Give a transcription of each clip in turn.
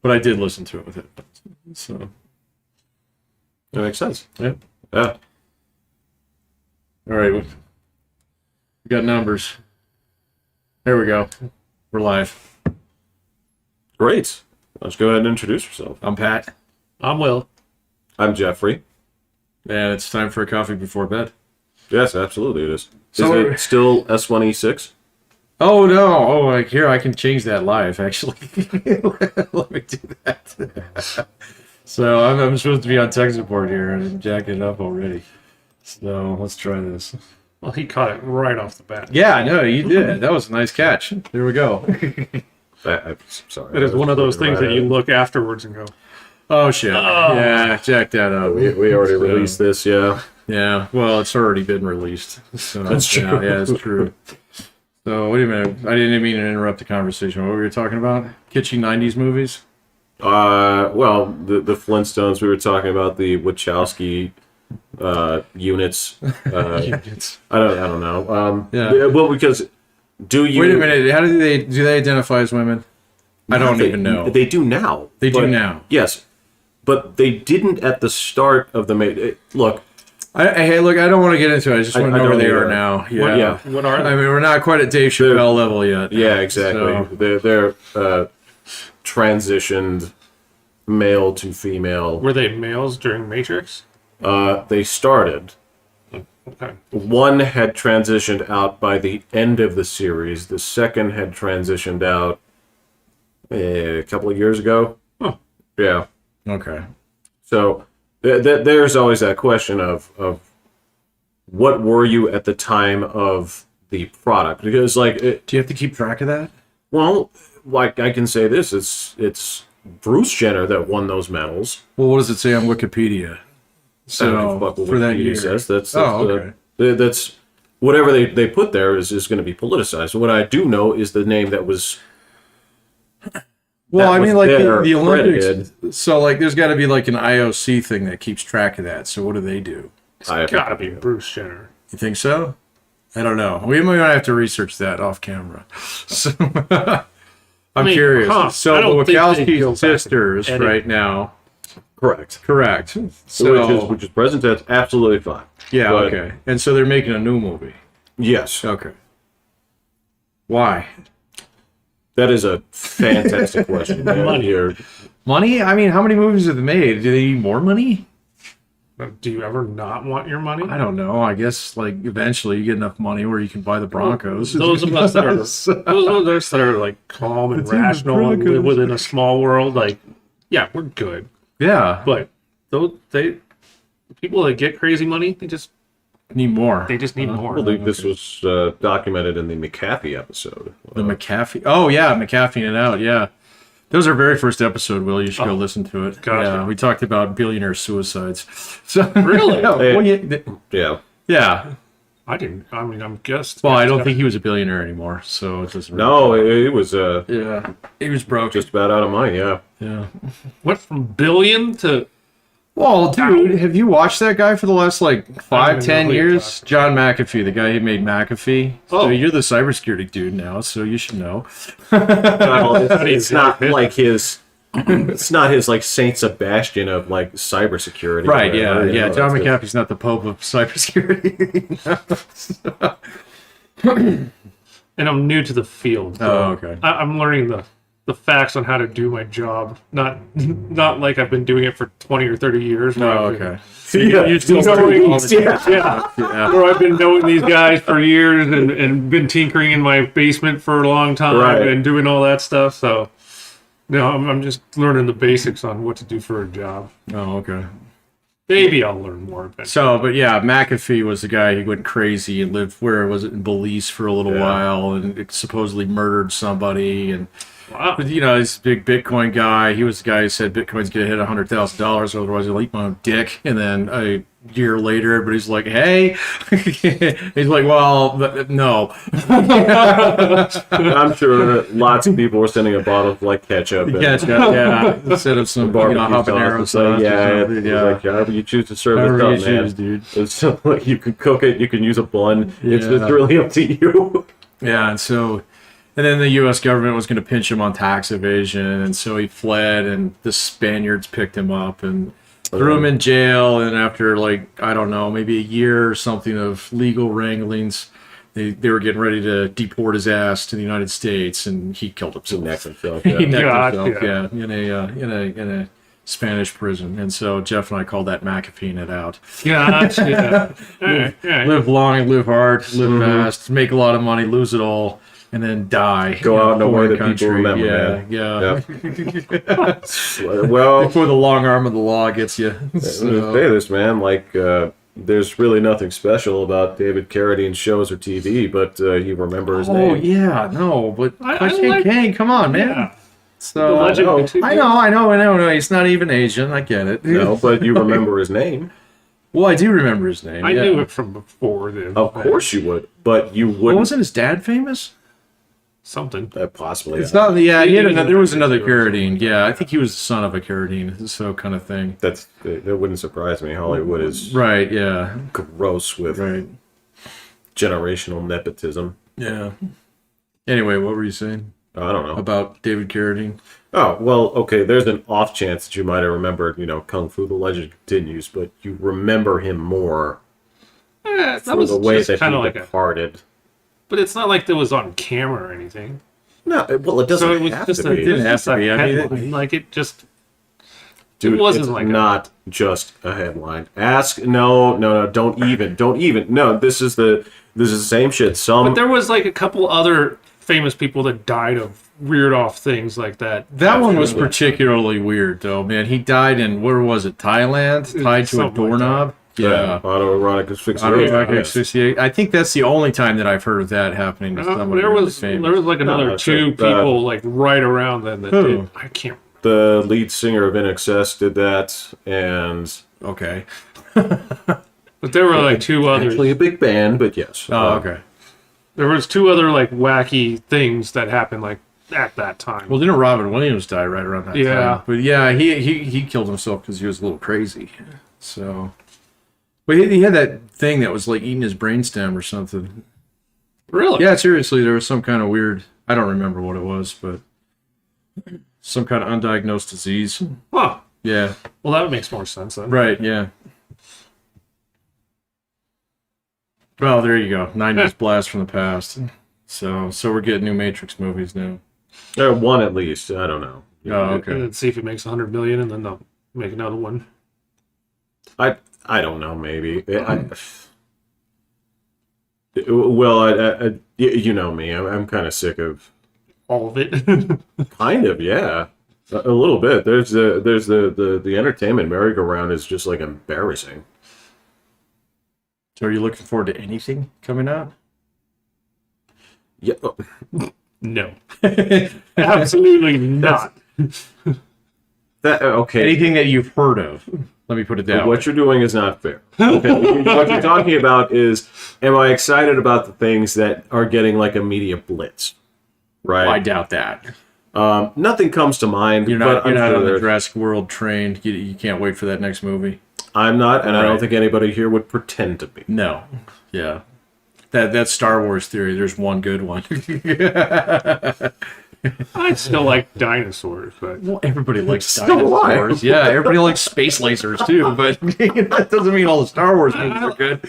But I did listen to it with it. So That makes sense. yeah. Yeah. All right, we got numbers. There we go. We're live. Great. Let's go ahead and introduce yourself. I'm Pat. I'm Will. I'm Jeffrey. And it's time for a coffee before bed. Yes, absolutely it is. So- Is it still S1E6? Oh no! Oh, like here I can change that live. Actually, let me do that. So I'm supposed to be on tech support here, and I'm jacking it up already. So let's try this. Well, he caught it right off the bat. Yeah, no, you did. That was a nice catch. There we go. I'm sorry. It is one of those things that you look afterwards and go, Oh shit! Yeah, jack that up. We already released this, yeah. Yeah, well, it's already been released. So, That's true. Yeah, it's true. So wait a minute. I didn't mean to interrupt the conversation. What were you talking about? Kitschy 90s movies? Well, the Flintstones, we were talking about the Wachowski units. It's- I don't know. Yeah. Well, because do you... Wait a minute. How do they identify as women? I don't even know. They do now. They do now. Yes. But they didn't at the start of the... Look, Hey, look, I don't want to get into it. I just want to know where they are now. Yeah. what are I they? mean, we're not quite at Dave Chappelle level yet. yeah, exactly. So- They're transitioned male to female. Were they males during Matrix? They started. Okay. One had transitioned out by the end of the series. The second had transitioned out a couple of years ago. Huh. Yeah. Okay. So there's always that question of what were you at the time of the product? Because Do you have to keep track of that? well, like I can say this, it's Bruce Jenner that won those medals. Well, what does it say on Wikipedia? I don't give a fuck what for that Wikipedia year. says. That's okay. that's whatever they put there is going to be politicized. What I do know is the name that was. Well, that I was mean, like there the Olympics. credited. So, like, there's got to be like an IOC thing that keeps track of that. So, what do? It's I have gotta no be idea. Bruce Jenner. You think so? I don't know. We might have to research that off camera. So, I'm curious. I So, don't the think they go Wachowski back and sisters edit. right now. Correct. Correct. So, Which is present tense, absolutely fine. yeah, but- okay. And so they're making a new movie. Yes, Okay. Why? that is a fantastic question. Money. Here. Money? I mean, how many movies have they made? Do they need more money? Do you ever not want your money? I don't know. I guess like eventually you get enough money where you can buy the Broncos. Those of us that are those of us that are like calm and The team of rational and live Broncos. within a small world, like, yeah, we're good. Yeah, But those people that get crazy money, they just need more. need more. I believe this was documented in the McAfee episode. The McAfee. Oh yeah, McAfee and out. Yeah, that was our very first episode. Will, you should go listen to it. gotcha. Yeah, we talked about billionaire suicides. So Really? yeah, well, Yeah. yeah. I didn't. I mean, I'm guessed. Well, I don't think he was a billionaire anymore, so it doesn't. No, it was Yeah, he was broke. just about out of money. Yeah. Yeah. What, from billion to Well, dude, have you watched that guy for the last like I 5, don't 10 even know who you're years? John McAfee, the guy who made McAfee. So Oh. you're the cybersecurity dude now, so you should know. Well, it's not Yeah. like his. It's not his like Saint Sebastian of like cybersecurity. Right? or Yeah, whatever, you yeah. know, John it's McAfee's not the pope of cybersecurity. and I'm new to the field. so Oh, okay. I'm learning the facts on how to do my job. Not like I've been doing it for 20 or 30 years. where Oh, I've been- okay. Yeah, You still knowing- all the- yeah. Yeah. Where I've been knowing these guys for years and been tinkering in my basement for a long time Right. and doing all that stuff. So, no, I'm just learning the basics on what to do for a job. Oh, okay. Maybe I'll learn more eventually. So, but yeah, McAfee was the guy who went crazy and lived, where was it, in Belize for a little Yeah. while, and supposedly murdered somebody. And Wow. but, you know, he's a big Bitcoin guy. He was the guy who said Bitcoin's gonna hit $100,000, otherwise I'll eat my own dick. And then a year later, everybody's like, "Hey," he's like, "Well, no." I'm sure lots of people were sending a bottle of like ketchup. and Yeah, instead of some barbecue habanero sauce. sauce. Like, yeah, or it's something, yeah. like however you choose to serve However this you up, man. choose, dude. It's so, like you can cook it, you can use a bun. It's Yeah. just really up to you. Yeah, and so And then the U.S. government was going to pinch him on tax evasion, and so he fled, and the Spaniards picked him up and threw him in jail. And after, like, I don't know, maybe a year or something of legal wranglings, they were getting ready to deport his ass to the United States, and he killed himself. He necked himself. He Yeah. necked God, himself, in a Spanish prison. And so Jeff and I called that McAfeeing it out. Gotcha. All right. Live long and live hard, live fast, make a lot of money, lose it all, and then die. Go out in a way that foreign people remember, man. Yeah. Well, Before the long arm of the law gets you. So, say this, man. Like, there's really nothing special about David Carradine's shows or TV, but you remember his name. oh yeah, no, but I Clutch like- King, come on, man. Yeah. So The legend continues. I know. He's not even Asian. I get it. No, but you remember his name. Well, I do remember his name. I yeah. knew it from before. Of course you would, but you Well, wouldn't. wasn't his dad famous? Something. Possibly. It's not. Yeah, He was there was another another Carradine. Carradine. Yeah, I think he was the son of a Carradine, so kind of thing. That wouldn't surprise me. Hollywood is Right. Yeah. gross with Right. generational nepotism. Yeah. Anyway, what were you saying I don't know. about David Carradine? Oh, well, okay, there's an off chance that you might have remembered, Kung Fu The Legend Continues, but you remember him more That for was the way just that kind he of like a. departed. But it's not like that was on camera or anything. No, well, it doesn't So it was have just to a. be. It didn't have just to a be. I mean, headline. Like it just. Dude, it wasn't it's like not just a headline. No, don't even. No, this is the same shit. But there was like a couple other famous people that died of weird off things like that. That one was Absolutely. particularly weird, though, man. He died in, where was it, Thailand? Tied to a Something like doorknob? Yeah. autoerotic asphyxiation. Autoerotic Yes. asphyxiation. I think that's the only time that I've heard of that happening to somebody there really was famous. like another No, two it's like, people like right around then that Who? did. I can't. The lead singer of INXS did that, and Okay. But there were like two others. actually a big band, but yes. Oh, okay. There was two other like wacky things that happened like at that time. Well, didn't Robin Williams die right around that Yeah. time? But yeah, he killed himself because he was a little crazy. So, but he had that thing that was like eating his brainstem or something. Really? Yeah, seriously, there was some kind of weird. I don't remember what it was, but some kind of undiagnosed disease. Huh. Yeah. Well, that makes more sense then. Right. Yeah. Well, there you go. 90s blast from the past. So we're getting new Matrix movies now. One at least. I don't know. Oh, okay. And then see if it makes 100 million, and then they'll make another one. I don't know. Maybe. You know me. I'm kind of sick of. All of it. Kind of, yeah. A little bit. There's the entertainment merry-go-round is just like embarrassing. So are you looking forward to anything coming out? Yeah. No. Absolutely not. Okay. Anything that you've heard of? Let me put it that way. What you're doing is not fair. Okay. What you're talking about is, am I excited about the things that are getting like a media blitz? Right. I doubt that. Nothing comes to mind. You're but not, I'm you're not sure on the there's- Jurassic World train. You can't wait for that next movie. I'm not, and I don't Right. think anybody here would pretend to be. No. Yeah. That's Star Wars theory. There's one good one. I still like dinosaurs, but Well, everybody likes So do I. dinosaurs. Yeah, everybody likes space lasers too, but that doesn't mean all the Star Wars movies are good.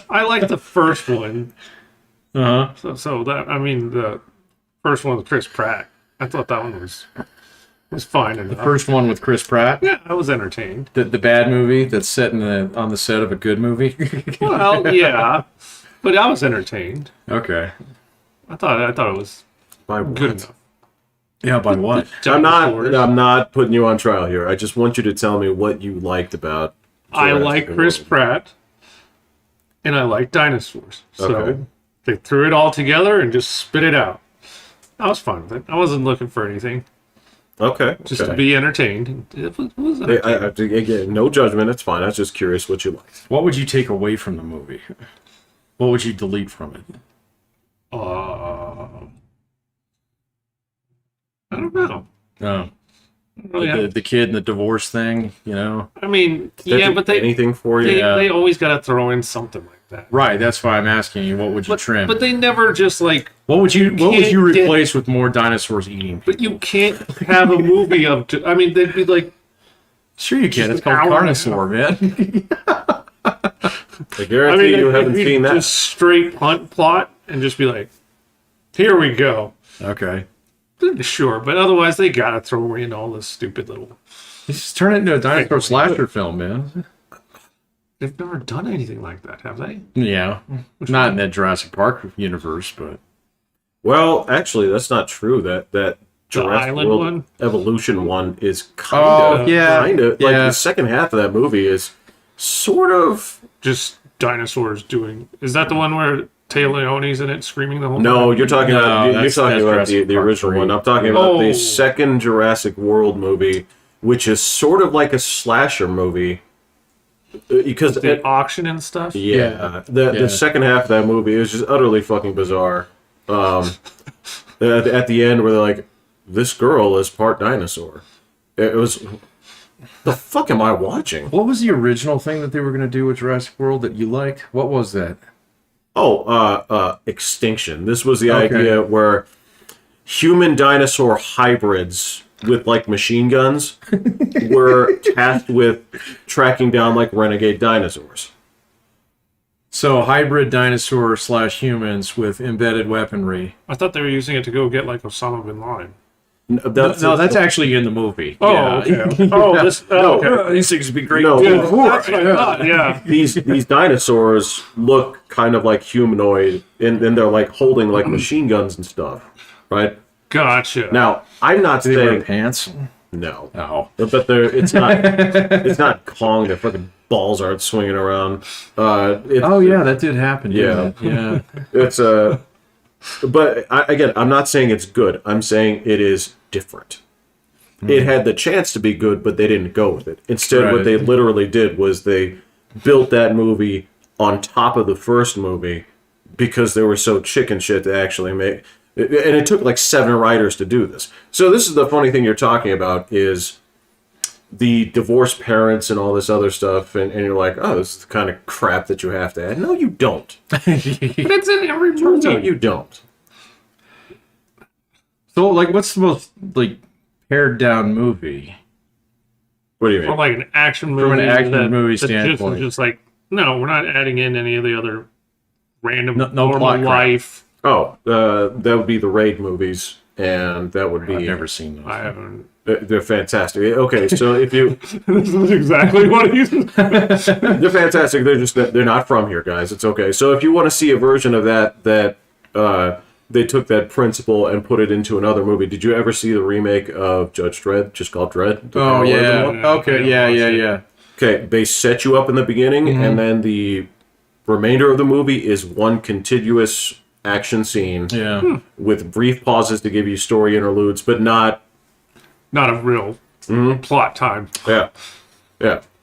I like the first one. Uh-huh. So that the first one with Chris Pratt. I thought that one was fine enough. First one with Chris Pratt, Yeah, I was entertained. the bad movie that's set on the set of a good movie. Well, yeah, but I was entertained. Okay. I thought it was By good what? enough. Yeah, by what? I'm Dinosaurs. not putting you on trial here. I just want you to tell me what you liked about. I Jurassic like Chris World. Pratt, and I like dinosaurs. So Okay. they threw it all together and just spit it out. I was fine with it. I wasn't looking for anything, Okay. just okay. to be entertained. It was Hey, entertaining. again, no judgment. It's fine. I was just curious what you liked. What would you take away from the movie? What would you delete from it? I don't know. Oh. The kid and the divorce thing, you know? I mean, Did that yeah, do but they anything for you? they always got to throw in something like that. Right, that's why I'm asking you, what would you But, trim? but they never just like. what would you can't replace with more dinosaurs eating people? But you can't have a movie of. I mean, they'd be like. Sure you can. It's an called hour and a Carnosaur, man. I guarantee you haven't they'd seen that. Just straight plot and just be like, here we go. Okay. Sure, but otherwise they gotta throw in all this stupid little. Just turn it into a dinosaur slasher film, man. They've never done anything like that, have they? Yeah. Not in that Jurassic Park universe, but... Well, actually, that's not true. That Jurassic Island World one? Evolution one is kind of, like the second half of that movie is sort of. Just dinosaurs doing. Is that the one where Tay Leone's in it, screaming the whole time? No, you're talking about you're that's talking about Jurassic the Park original 3. one. I'm talking about Oh. the second Jurassic World movie, which is sort of like a slasher movie. Because The auction and stuff. the second half of that movie is just utterly fucking bizarre. At the end, where they're like, "This girl is part dinosaur." It was, the fuck am I watching? What was the original thing that they were going to do with Jurassic World that you liked? What was that? Oh, extinction. This was the Okay. idea where human dinosaur hybrids with like machine guns were tasked with tracking down like renegade dinosaurs. So, hybrid dinosaur / humans with embedded weaponry. I thought they were using it to go get like Osama bin Laden. That's actually in the movie. Oh, Yeah. okay. Oh, this. Oh, okay. These things would be great. No. Yeah, that's what I thought. Yeah. these dinosaurs look kind of like humanoid, and they're like holding like machine guns and stuff, right? Gotcha. Now, I'm not Do they wear saying pants? no, Oh. but it's not Kong. Their fucking balls aren't swinging around. Oh, yeah, that did happen. Yeah. Didn't it? Yeah. It's but again, I'm not saying it's good. I'm saying it is different. It had the chance to be good, but they didn't go with it. Instead, Right. what they literally did was they built that movie on top of the first movie because they were so chicken shit to actually make. And it took like 7 writers to do this. So this is the funny thing you're talking about is the divorced parents and all this other stuff, and you're like, oh, this is the kind of crap that you have to add. No, you don't. But it's in every No, movie. you don't. So, like, what's the most, like, pared down movie? What do you mean? From like an action movie. From an action movie that standpoint. Just like, no, we're not adding in any of the other random No normal plot crap. life. Oh, that would be the Raid movies, and that would be. I've never seen those. I haven't. They're fantastic. Okay, so if you, This is exactly what he's. they're fantastic. They're not from here, guys. It's okay. So if you want to see a version of that they took that principle and put it into another movie. Did you ever see the remake of Judge Dredd, just called Dredd? The Oh, Carl yeah. Urban one? Okay, yeah. Okay, they set you up in the beginning, and then the remainder of the movie is one contiguous action scene Yeah. with brief pauses to give you story interludes, but not. Not a real plot time. Yeah.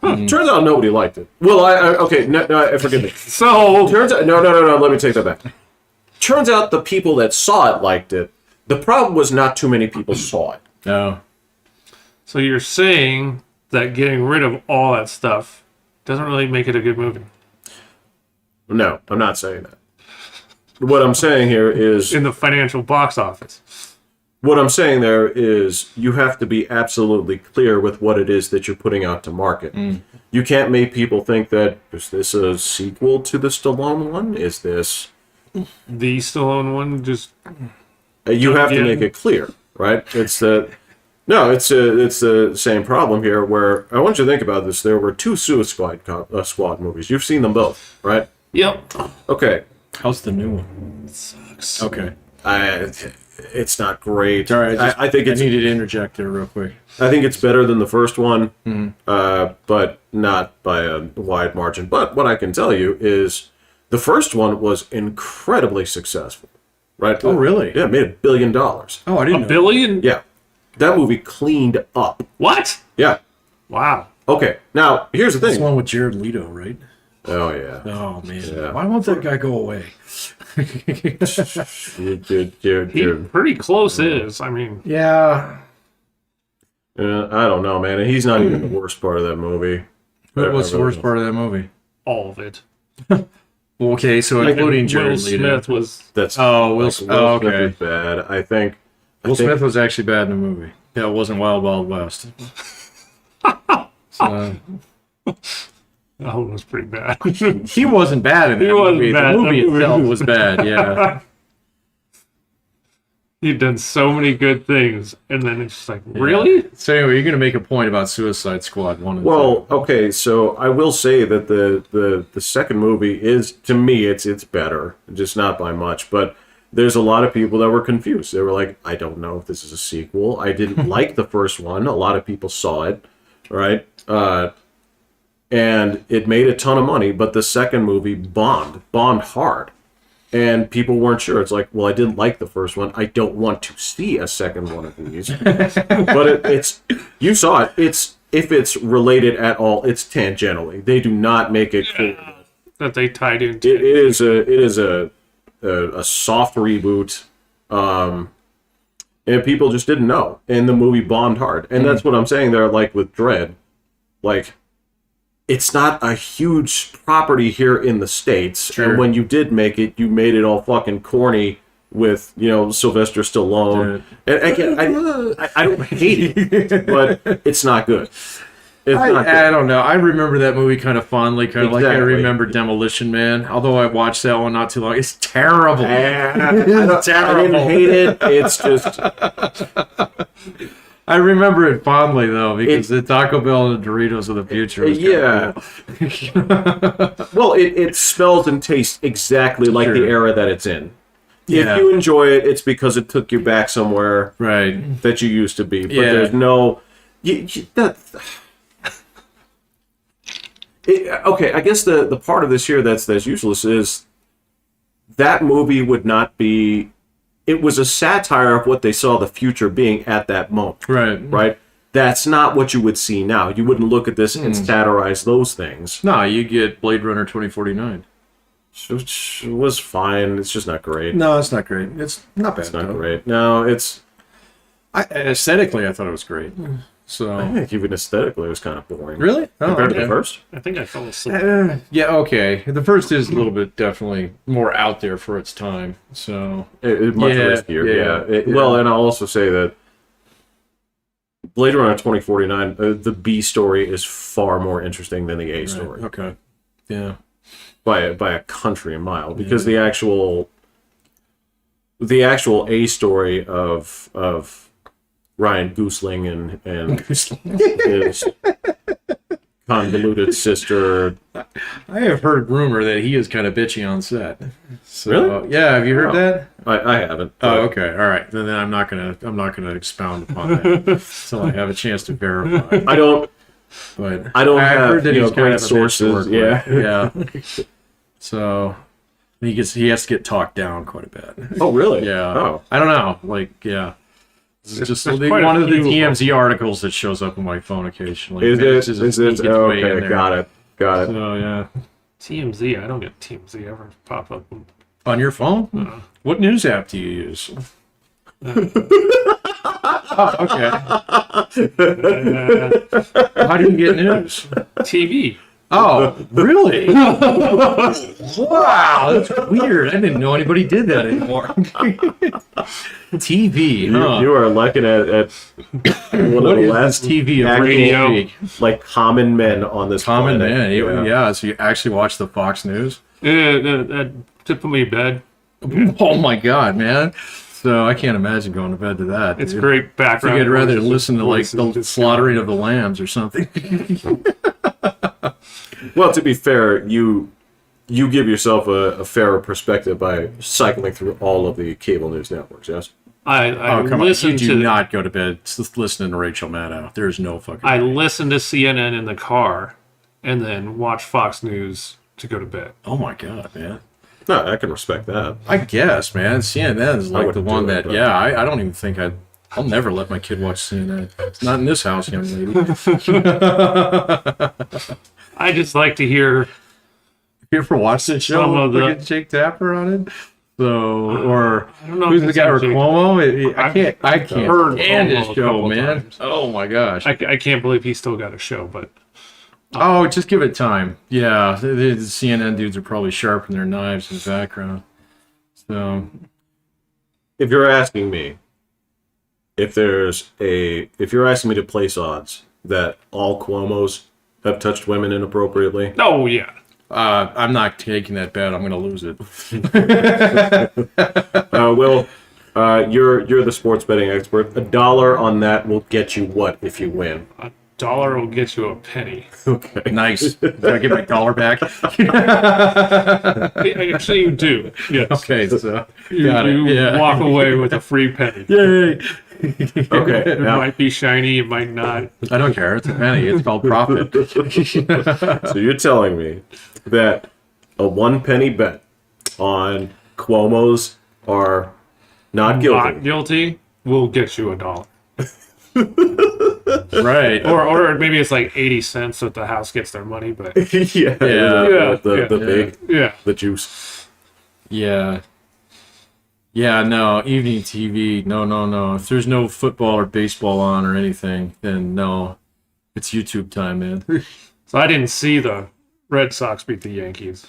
Turns out nobody liked it. Well, okay, no, forgive me. So Turns out, no, let me take that back. Turns out the people that saw it liked it. The problem was not too many people saw it. No. So you're saying that getting rid of all that stuff doesn't really make it a good movie No, I'm not saying that. What I'm saying here is, in the financial box office. what I'm saying there is you have to be absolutely clear with what it is that you're putting out to market. You can't make people think that, is this a sequel to the Stallone one? Is this... The Stallone one just You have to Yeah. make it clear, right? It's the same problem here. Where I want you to think about this. There were 2 Suicide Squad movies. You've seen them both, right? Yep. Okay, How's the new one? Sucks. Okay. it's not great. All right. I think it's I needed to interject there real quick. I think it's better than the first one, but not by a wide margin. But what I can tell you is the first one was incredibly successful, right? Oh, really? Yeah, it made $1 billion. Oh, I didn't A know. billion? Yeah, that movie cleaned up. What? Yeah. Wow. Okay, now here's the That's the thing. one with Jared Leto, right? Oh yeah. Oh, man. Yeah. Why won't that guy go away? He pretty close is. I mean, Yeah. I don't know, man. He's not even the worst part of that movie. What's the worst part of that movie? All of it. Okay, so including Will Jared Leto. Smith was. That's Will Smith okay. is bad. I think Will Smith was actually bad in the movie. Yeah, it wasn't Wild Wild West. So, That one was pretty bad. he wasn't bad in that movie. bad. The movie That movie itself was- was bad, yeah. He'd done so many good things, and then it's just like, really? So anyway, you're going to make a point about Suicide Squad 1 and 2. well, okay. So I will say that the second movie is, to me, it's better, just not by much. But there's a lot of people that were confused. They were like, I don't know if this is a sequel. I didn't like the first one. A lot of people saw it, right? And it made a ton of money, but the second movie bombed hard. And people weren't sure. It's like, well, I didn't like the first one. I don't want to see a second one of these. But it's you saw it. It's if it's related at all, it's tangentially. They do not make it clear. That they tied into. It is a soft reboot, and people just didn't know. And the movie bombed hard. And that's what I'm saying there. Like with Dread, like. It's not a huge property here in the States. Sure. And when you did make it, you made it all fucking corny with, Sylvester Stallone. And again, I don't hate it, but it's not good. It's not good. I don't know. I remember that movie kind of fondly, kind of like I Exactly. remember Demolition Man. Although I watched that one not too long. It's terrible. I didn't hate it. It's just... I remember it fondly though because the Taco Bell and the Doritos of the future. Was Well, it smells and tastes exactly like the era that it's in. Yeah. If you enjoy it, it's because it took you back somewhere right. that you used to be. But Yeah. there's no... okay, I guess the part of this here that's useless is that movie would not be... It was a satire of what they saw the future being at that moment. Right. Right? That's not what you would see now. You wouldn't look at this and satirize those things. No, you get Blade Runner 2049. Which was fine. It's just not great. No, it's not great. It's not bad. It's not great. No, it's... Aesthetically, I thought it was great. So I think even aesthetically it was kind of boring. really, Compared to the first? I think I fell asleep. yeah, okay. The first is a little bit definitely more out there for its time. So It much Yeah, riskier, yeah. Well, and I'll also say that Blade Runner 2049, the B story is far more interesting than the A story okay, yeah, by a country mile, because the actual A story of Ryan Gosling and his convoluted sister. I have heard rumor that he is kind of bitchy on set. So, Really? Yeah, have you heard Oh. that? I haven't. Oh, okay, all right. Then I'm not gonna expound upon that until I have a chance to verify. I don't But have heard that he's kind great of a bitch to sources. work with. Yeah. So he has to get talked down quite a bit. Oh, really? Yeah. Oh. I don't know. Like, yeah. It's just there's one quite a of the few of TMZ articles that shows up on my phone occasionally. Is Manages it? to Is sneak it? its way in Okay, there. got it. So, yeah. TMZ. I don't get TMZ ever pop up. On your phone? What news app do you use? Oh, okay. How do you get news? TV. Oh, really? Wow, that's weird. I didn't know anybody did that anymore. TV, huh? You are looking at one What of the is last this TV of actual, radio? like common men on this Common planet. man. Yeah, so you actually watch the Fox News? To put me to bed. Oh my God, man. So I can't imagine going to bed to that. It's dude. great I background. think I'd rather voices, listen to like voices, the just- slaughtering of the lambs or something. Well, to be fair, you give yourself a fairer perspective by cycling through all of the cable news networks. Yes. I Oh, come on. You listen do to not go to bed listening to Rachel Maddow. There's no fucking... I listen to CNN in the car, and then watch Fox News to go to bed. Oh my God, man. No, I can respect that. I guess, man. CNN is like the wouldn't one do it, that... but- Yeah, I don't even think I'll never let my kid watch CNN. It's not in this house, young lady. I just like to hear You ever watch that show Some of with the- fucking Jake Tapper on it? So, or I don't know who's if the it's guy? Or actually- Cuomo? I I've can't heard stand Cuomo his a show, couple man. times. Oh my gosh. I can't believe he still got a show, but Oh, just give it time. Yeah, the CNN dudes are probably sharpening their knives in the background. So, If you're asking me, if you're asking me to place odds that all Cuomos have touched women inappropriately, oh yeah. I'm not taking that bet. I'm going to lose it. Will, you're the sports betting expert. $1 on that will get you what if you win? $1 will get you a penny. Okay. Nice. Do I get my dollar back? Actually, you do. Yes. Okay, so You, got it. you Yeah. walk away with a free penny. Yay! Okay. It Now, might be shiny, it might not. I don't care. It's a penny. It's called profit. so you're telling me that a 1 penny bet on Cuomo's are not guilty? Not guilty will get you $1. Right. Or maybe it's like 80 cents that the house gets their money, but yeah. The juice. Yeah. Yeah, no, evening TV, no. If there's no football or baseball on or anything, then no. It's YouTube time, man. so I didn't see the Red Sox beat the Yankees.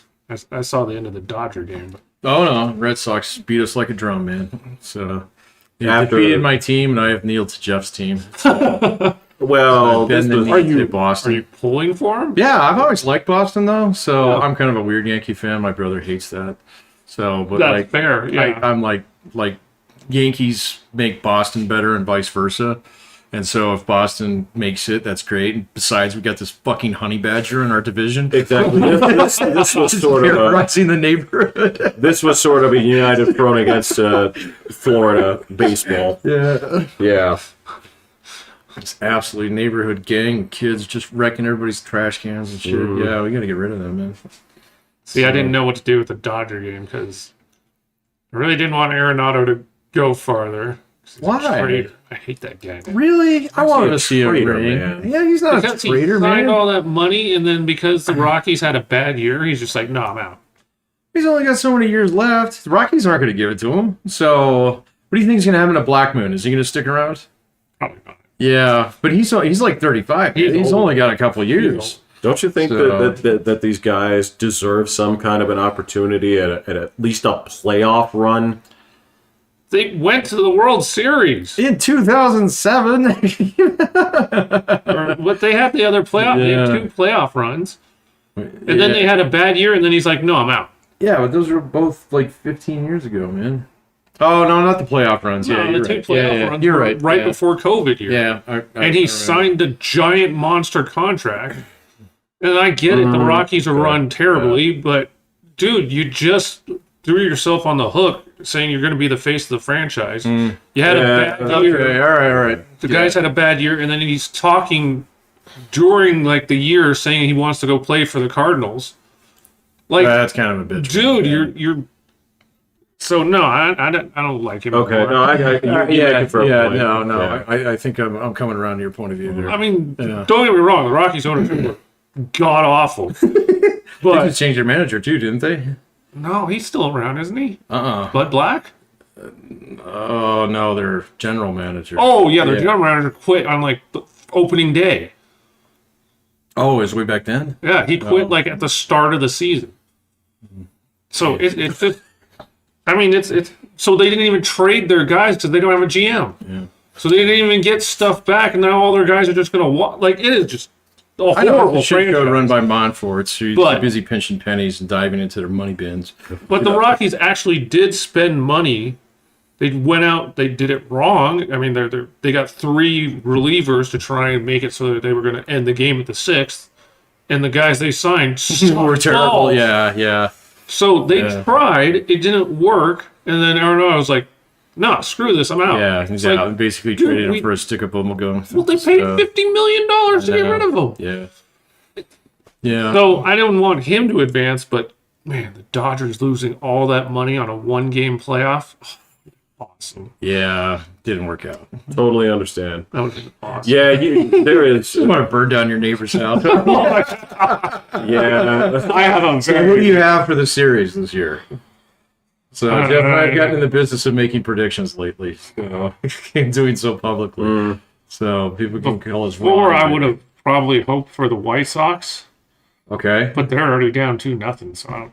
I saw the end of the Dodger game. But Oh, no, Red Sox beat us like a drum, man. So, they After- defeated my team, and I have kneeled to Jeff's team. Well, this Bend the was, knee to Boston. are you pulling for him? Yeah, I've always liked Boston, though, so Yeah. I'm kind of a weird Yankee fan. My brother hates that. So, but That's like, fair. Yeah. I'm like Yankees make Boston better and vice versa. And so if Boston makes it, that's great. And besides, we got this fucking honey badger in our division. exactly. This was sort of a, terrorizing the neighborhood. this was sort of a united front against Florida baseball. Yeah. Yeah. It's absolutely neighborhood gang kids just wrecking everybody's trash cans and shit. Yeah, we got to get rid of them, man. See, I didn't know what to do with the Dodger game because I really didn't want Arenado to go farther. He's a Why? traitor. I hate that guy. Really? I wanted to see a traitor, ring. man. Yeah, he's not Because a he traitor, signed man. all that money, and then because the Rockies had a bad year, he's just like, no, I'm out. He's only got so many years left. The Rockies aren't going to give it to him. So, what do you think is going to happen to Black Moon? Is he going to stick around? Probably not. Yeah, but he's like 35. He's He's old. only got a couple of years. Don't you think So- that these guys deserve some kind of an opportunity at least a playoff run? They went to the World Series. In 2007. Or what they had the other playoff, they had Yeah. 2 playoff runs, and then they had a bad year, and then he's like, no, I'm out. Yeah, but those were both like 15 years ago, man. Oh, no, not the playoff runs. No, Yeah, you're the 2 right. playoff Yeah, runs you're were right. right Yeah. before COVID year. Yeah. And he I remember. signed a giant monster contract. And I get it, the Rockies are run terribly, but dude, you just threw yourself on the hook saying you're going to be the face of the franchise. You had a bad year. Okay, all right. The guy's had a bad year, and then he's talking during like the year saying he wants to go play for the Cardinals. Like, That's kind of a bitch. dude, Yeah. you're. So no, I don't like him. Okay, anymore. no, you make it for a point. no. Yeah. I think I'm coming around to your point of view there. I mean, Yeah. don't get me wrong. The Rockies ownership were god awful, They but just changed their manager too, didn't they? no, he's still around, isn't he? Uh-uh. Bud Black. Oh no, their general manager. Oh yeah, their Yeah. general manager quit on like the opening day. Oh, it was way back then. Yeah, he quit like at the start of the season. So it's just, I mean, it's so they didn't even trade their guys because they don't have a GM. Yeah. So they didn't even get stuff back, and now all their guys are just gonna walk. Like, it is just a I know horrible the shit franchise. code run by Montfort, so you're But- too busy pinching pennies and diving into their money bins. But the Rockies actually did spend money. They went out. They did it wrong. I mean, they got 3 relievers to try and make it so that they were going to end the game at the 6th, and the guys they signed We're terrible. balls. Yeah. So they Yeah. tried. It didn't work, and then Arenado was like, "No, screw this. I'm out." Yeah, It's he's like, out. Basically dude, traded him we- for a stick of bubble gum. well, they paid $50 million to get rid of him. Yeah. Yeah. So I don't want him to advance, but man, the Dodgers losing all that money on a 1-game playoff, awesome. Yeah. Didn't work out. Totally understand. That would have been awesome. Yeah, there is. You want to burn down your neighbor's house. Yeah. I have a So who do you have for the series this year? So Jeff and I have gotten in the business of making predictions lately. So and doing so publicly. So people can call us wrong. Or I would have probably hoped for the White Sox, Okay. but they're already down 2-0, so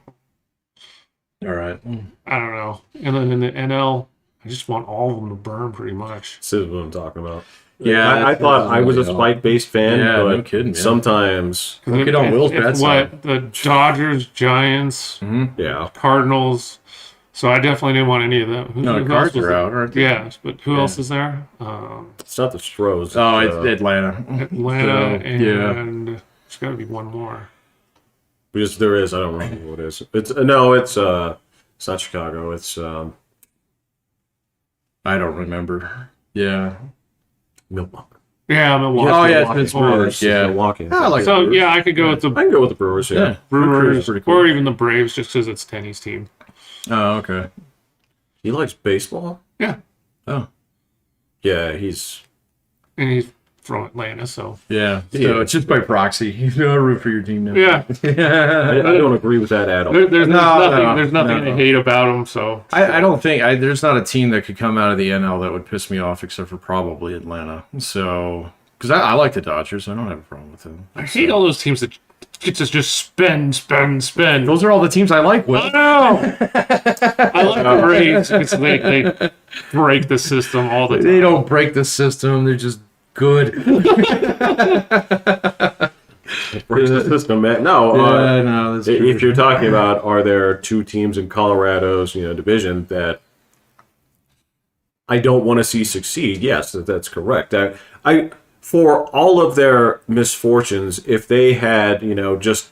All right. I don't know. And then in the NL, I just want all of them to burn pretty much. This is what I'm talking about. Yeah, I thought I was a spite-based fan, Yeah, but no kidding, man. sometimes, Get on Will's bad It's side. what the Dodgers, Giants, yeah. Cardinals. So I definitely didn't want any of them. No, the who Cards else was are there? out, aren't they? Yeah, but who else is there? It's not the Stros. Oh, it's Atlanta. Atlanta, So, yeah. and there's got to be one more. Because there is, I don't remember who it is. It's it's not Chicago. It's I don't remember. Yeah. Milwaukee. Yeah, Milwaukee. Oh, yeah, Milwaukee it's Brewers. Yeah. Milwaukee. I like So Brewers. yeah, I could go with the I can go with the Brewers. Yeah. Brewers pretty cool. or even the Braves, just because it's Tenny's team. Oh, okay. He likes baseball. Yeah, Oh, Yeah, he's. and he's from Atlanta, so yeah. So Yeah. it's just by proxy. You know, root for your team now. yeah. I don't agree with that at all. There's nothing. no, There's nothing no. to hate about him. So I don't think there's not a team that could come out of the NL that would piss me off except for probably Atlanta. So, because I like the Dodgers, I don't have a problem with them. I hate all those teams that get to just spend. Those are all the teams I like. Will. I know. I like the Braves because they break the system all the time. They don't break the system. They're just good. Breaks the system, man. No, no. That's if true. you're talking about, are there two teams in Colorado's division that I don't want to see succeed? Yes, that's correct. I for all of their misfortunes, if they had just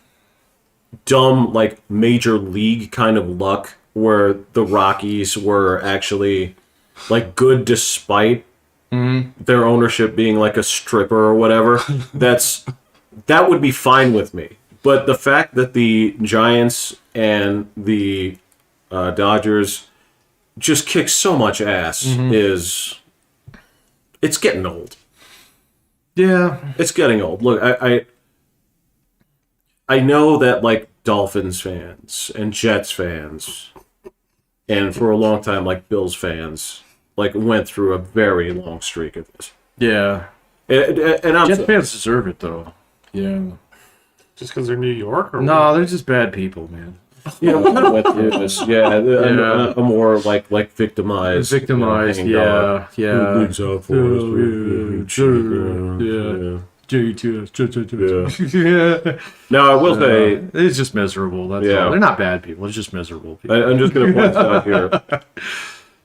dumb like major league kind of luck where the Rockies were actually like good despite their ownership being like a stripper or whatever, that would be fine with me. But the fact that the Giants and the Dodgers just kick so much ass it's getting old. Yeah. It's getting old. Look, I know that like Dolphins fans and Jets fans, and for a long time like Bills fans, like went through a very long streak of this. Yeah. And I'm Jets fans deserve it, though. Yeah. Just because they're New York, or No, they're just bad people, man. went through this. A more like victimized. Victimized, hanging dog. yeah. Who leads up for us? Yeah. Yeah. Now I will say, It's just miserable. That's Yeah. all. They're not bad people. They're just miserable people. I'm just going to point this out here.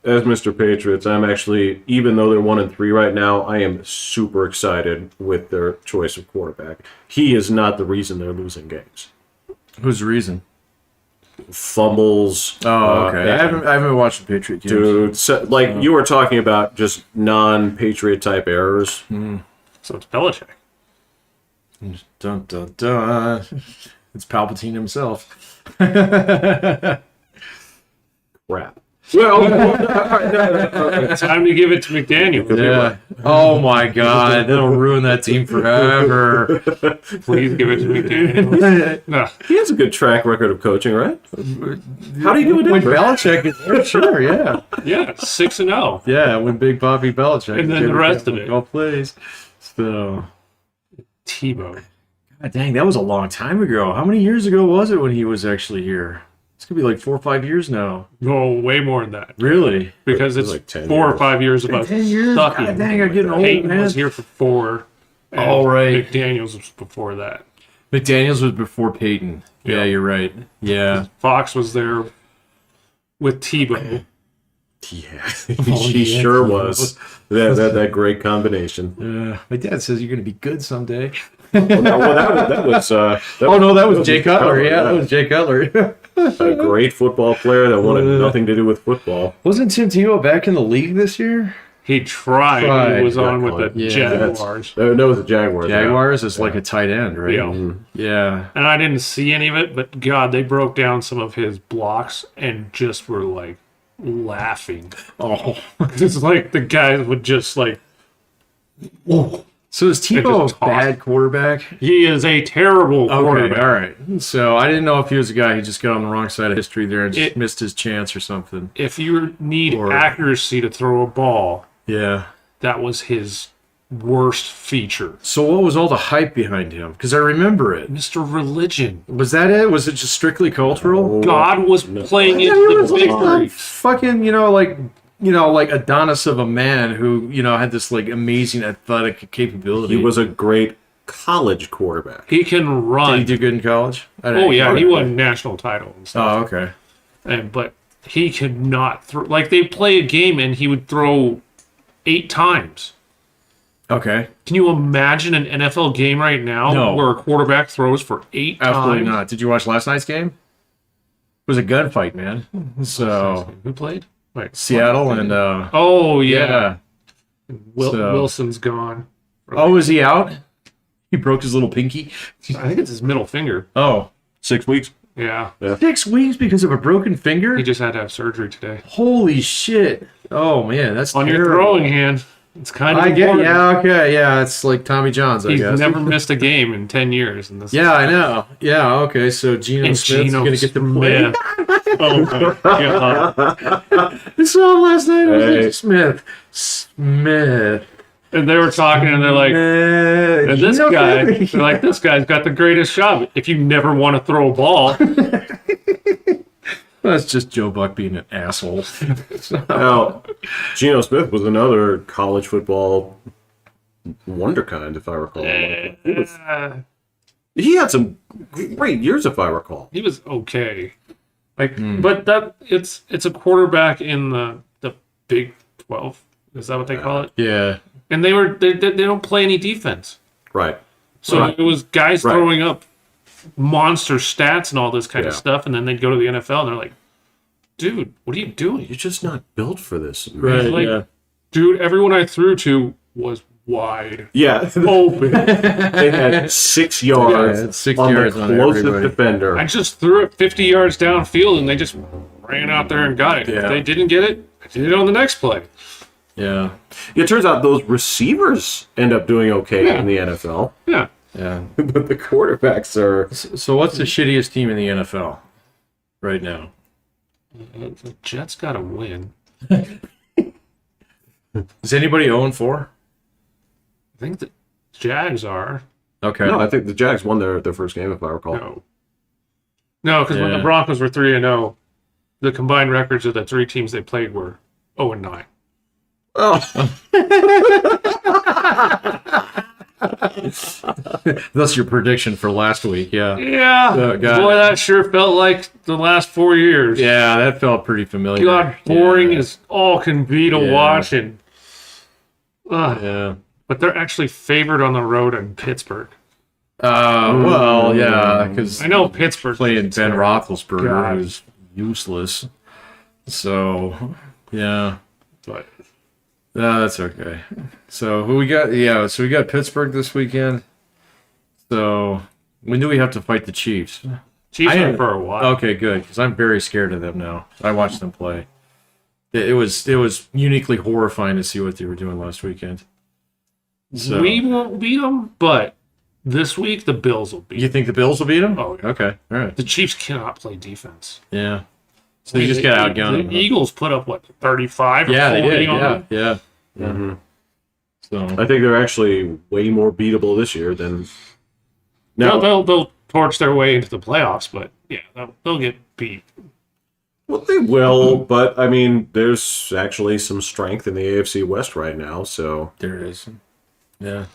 As Mr. Patriots, I'm actually, even though they're 1-3 right now, I am super excited with their choice of quarterback. He is not the reason they're losing games. Who's the reason? Fumbles. Oh, okay. and- I haven't watched the Patriot games. Dude, so, you were talking about just non-Patriot type errors. so it's Belichick. Dun, dun, dun. It's Palpatine himself. Crap. Well, Time to give it to McDaniel. Yeah. Oh my God, that'll ruin that team forever. Please give it to McDaniel. No. he has a good track record of coaching, right? How do you do it? When Belichick is there, sure, yeah. Yeah, 6-0. Yeah, when Big Bobby Belichick. And then the rest of it. All plays. So, Tebow. God dang, that was a long time ago. How many years ago was it when he was actually here? It's gonna be like 4 or 5 years now. No, way more than that. Really? Because It was it's like 10 4 or years. 5 years about 10 years? sucking. God dang, I'm getting old, Peyton man. was here for 4. And All right. McDaniels was before that. McDaniels was before Peyton. Yeah, Yeah. you're right. Yeah. Fox was there with Tebow. Yeah, he sure was. That great combination. My dad says you're gonna be good someday. That was. Oh no, that was Jay Cutler. Yeah, that was Jay Cutler. a great football player that wanted nothing to do with football. Wasn't Tim Tebow back in the league this year? He tried. Tried. He was on with Got the Yeah. Jaguars. No, it was the Jaguars. Jaguars is like a tight end, right? Yeah. Yeah. And I didn't see any of it, but God, they broke down some of his blocks and just were like laughing. Oh. It's like the guys would just like, So is They Tebow just a toss. bad quarterback? He is a terrible Okay, quarterback. all right. So I didn't know if he was a guy who just got on the wrong side of history there and just It- missed his chance or something. If you need Or- accuracy to throw a ball, Yeah. that was his worst feature. So what was all the hype behind him? Because I remember it. Mr. Religion. Was that it? Was it just strictly cultural? God was playing Yeah, he into was the like some victory. fucking, like Adonis of a man who, had this like amazing athletic capability. He was a great college quarterback. He can Did run. he do good in college? Oh yeah, he Okay. won national title and stuff. Oh, okay. But he could not throw. Like they play a game and he would throw 8 times. Okay. Can you imagine an NFL game right now No. where a quarterback throws for 8 Absolutely times? not. Did you watch last night's game? It was a gunfight, man. So Who played? Wait, Seattle and oh yeah, So- Wilson's gone. Oh, is he out? He broke his little pinky. I think it's his middle finger. Oh, 6 weeks. Yeah, 6 weeks because of a broken finger? he just had to have surgery today Holy shit. Oh man, that's on your terrible. throwing hand. It's kind of I get, important. yeah, okay, yeah, it's like Tommy John's, I He's guess. never missed a game in 10 years. And this Yeah, I know. Yeah, okay, so Geno and Smith's Geno gonna get to play. Smith. Oh my god! I saw him last night. It was Hey. like Smith. And they were talking, and they're like, Smith. and this Geno guy, Smith. they're like, this guy's got the greatest job. If you never want to throw a ball, That's just Joe Buck being an asshole. Now, Geno Smith was another college football wonderkind, if I recall. He had some great years, if I recall. he was okay. But that it's a quarterback in the Big 12. Is that what they call it? Yeah. And they don't play any defense. Right. So Right. it was guys Right. throwing up monster stats and all this kind of Yeah. stuff, and then they'd go to the NFL and they're like, "Dude, what are you doing?" You're just not built for this. Right, Like, yeah. dude, everyone I threw to was wide Yeah. open. They had 6 yards, Yeah, it's 6 on yards the on closest everybody. defender. I just threw it 50 yards downfield, and they just ran out there and got it. Yeah. If they didn't get it, I did it on the next play. Yeah. It turns out those receivers end up doing okay in the NFL, Yeah. Yeah. but the quarterbacks are. So what's the shittiest team in the NFL right now? The Jets got to win. Is anybody 0-4? I think the Jags are. Okay. No, I think the Jags won their first game, if I recall. No, because when Yeah. the Broncos were 3-0, the combined records of the 3 teams they played were 0-9. Oh, That's your prediction for last week. Yeah. Yeah. got Boy, it. that sure felt like the last 4 years. Yeah, that felt pretty familiar. God, boring Yeah. as all can be to Yeah. watch. And Yeah. But they're actually favored on the road in Pittsburgh. Well, yeah, because I know Pittsburgh playing Ben Roethlisberger, God. who's useless. So, yeah. but No, that's okay. So who we got? Yeah, so we got Pittsburgh this weekend. So when do we have to fight the Chiefs? Chiefs I- are for a while. Okay, good, because I'm very scared of them now. I watched them play. It was uniquely horrifying to see what they were doing last weekend. So We won't beat them, but this week the Bills will beat you them. think the Bills will beat them? Oh, yeah. Okay, all right, The Chiefs cannot play defense. yeah. So they just got outgunned. The them. Eagles put up, what, 35 or Yeah, they 40 did. on Yeah, them? yeah. mhm. So I think they're actually way more beatable this year than. Now, They'll torch their way into the playoffs, but yeah, they'll get beat. well, they will, but I mean, there's actually some strength in the AFC West right now, so there it is. Yeah.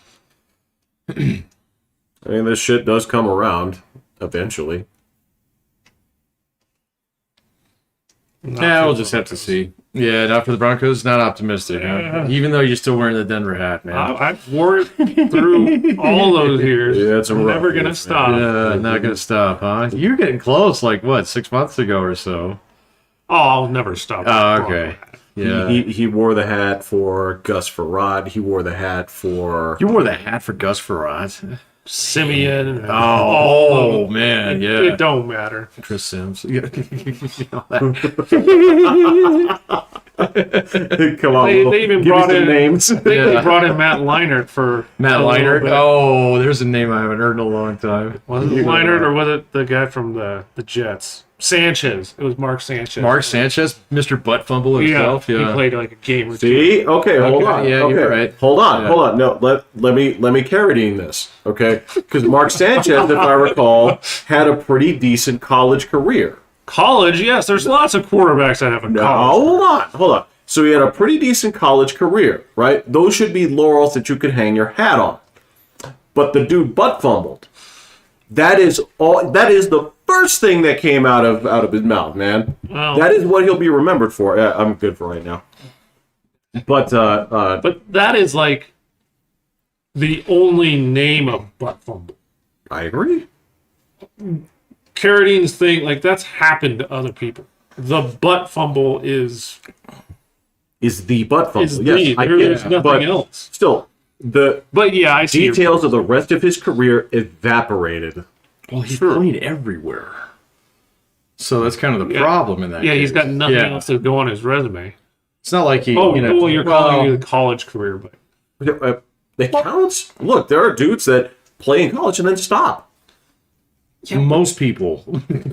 I mean, this shit does come around eventually. Yeah, we'll just have to see. Yeah, not for the Broncos. Not optimistic. Huh? Yeah. Even though you're still wearing the Denver hat, man. I wore it through all those years. Yeah, it's a I'm rough never years, gonna man. stop. Yeah, not gonna stop, huh? You're getting close. Like what? 6 months ago or so. Oh, I'll never stop. Oh, okay. Yeah. He wore the hat for Gus Farad. He wore the hat for. You wore the hat for Gus Farad. Simeon. And Oh, man, yeah. It don't matter. Chris Sims. Yeah. You know that. Come on, They even give me brought some in names. They brought in Matt Leinart for Matt a little Leinart. bit. Oh, there's a name I haven't heard in a long time. Was it Leinart or was it the guy from the Jets? Sanchez. It was Mark Sanchez. Mark Sanchez, Mr. Butt Fumble himself. He played like a game or two. See? Okay, hold on. yeah, okay. you're right. Hold on, Yeah. hold on. No, let me carrying this, okay? Because Mark Sanchez, if I recall, had a pretty decent college career. College, yes. There's lots of quarterbacks that have a Now, college. hold on. So he had a pretty decent college career, right? Those should be laurels that you could hang your hat on. But the dude butt fumbled. That is the first thing that came out of his mouth, man. Wow. That is what he'll be remembered for. Yeah, I'm good for right now. But that is like the only name of butt fumble. I agree. Carradine's thing, like that's happened to other people. The butt fumble is The butt fumble. is Yes, I get there's it. nothing But else. still, the But yeah, I see. details of the rest of his career evaporated. Well, he's played everywhere. So that's kind of the problem in that. Yeah, he's case. got nothing Yeah. else to go on his resume. It's not like he. Oh, you know, well, you're calling it a college career, but It counts. Look, there are dudes that play in college and then stop. most people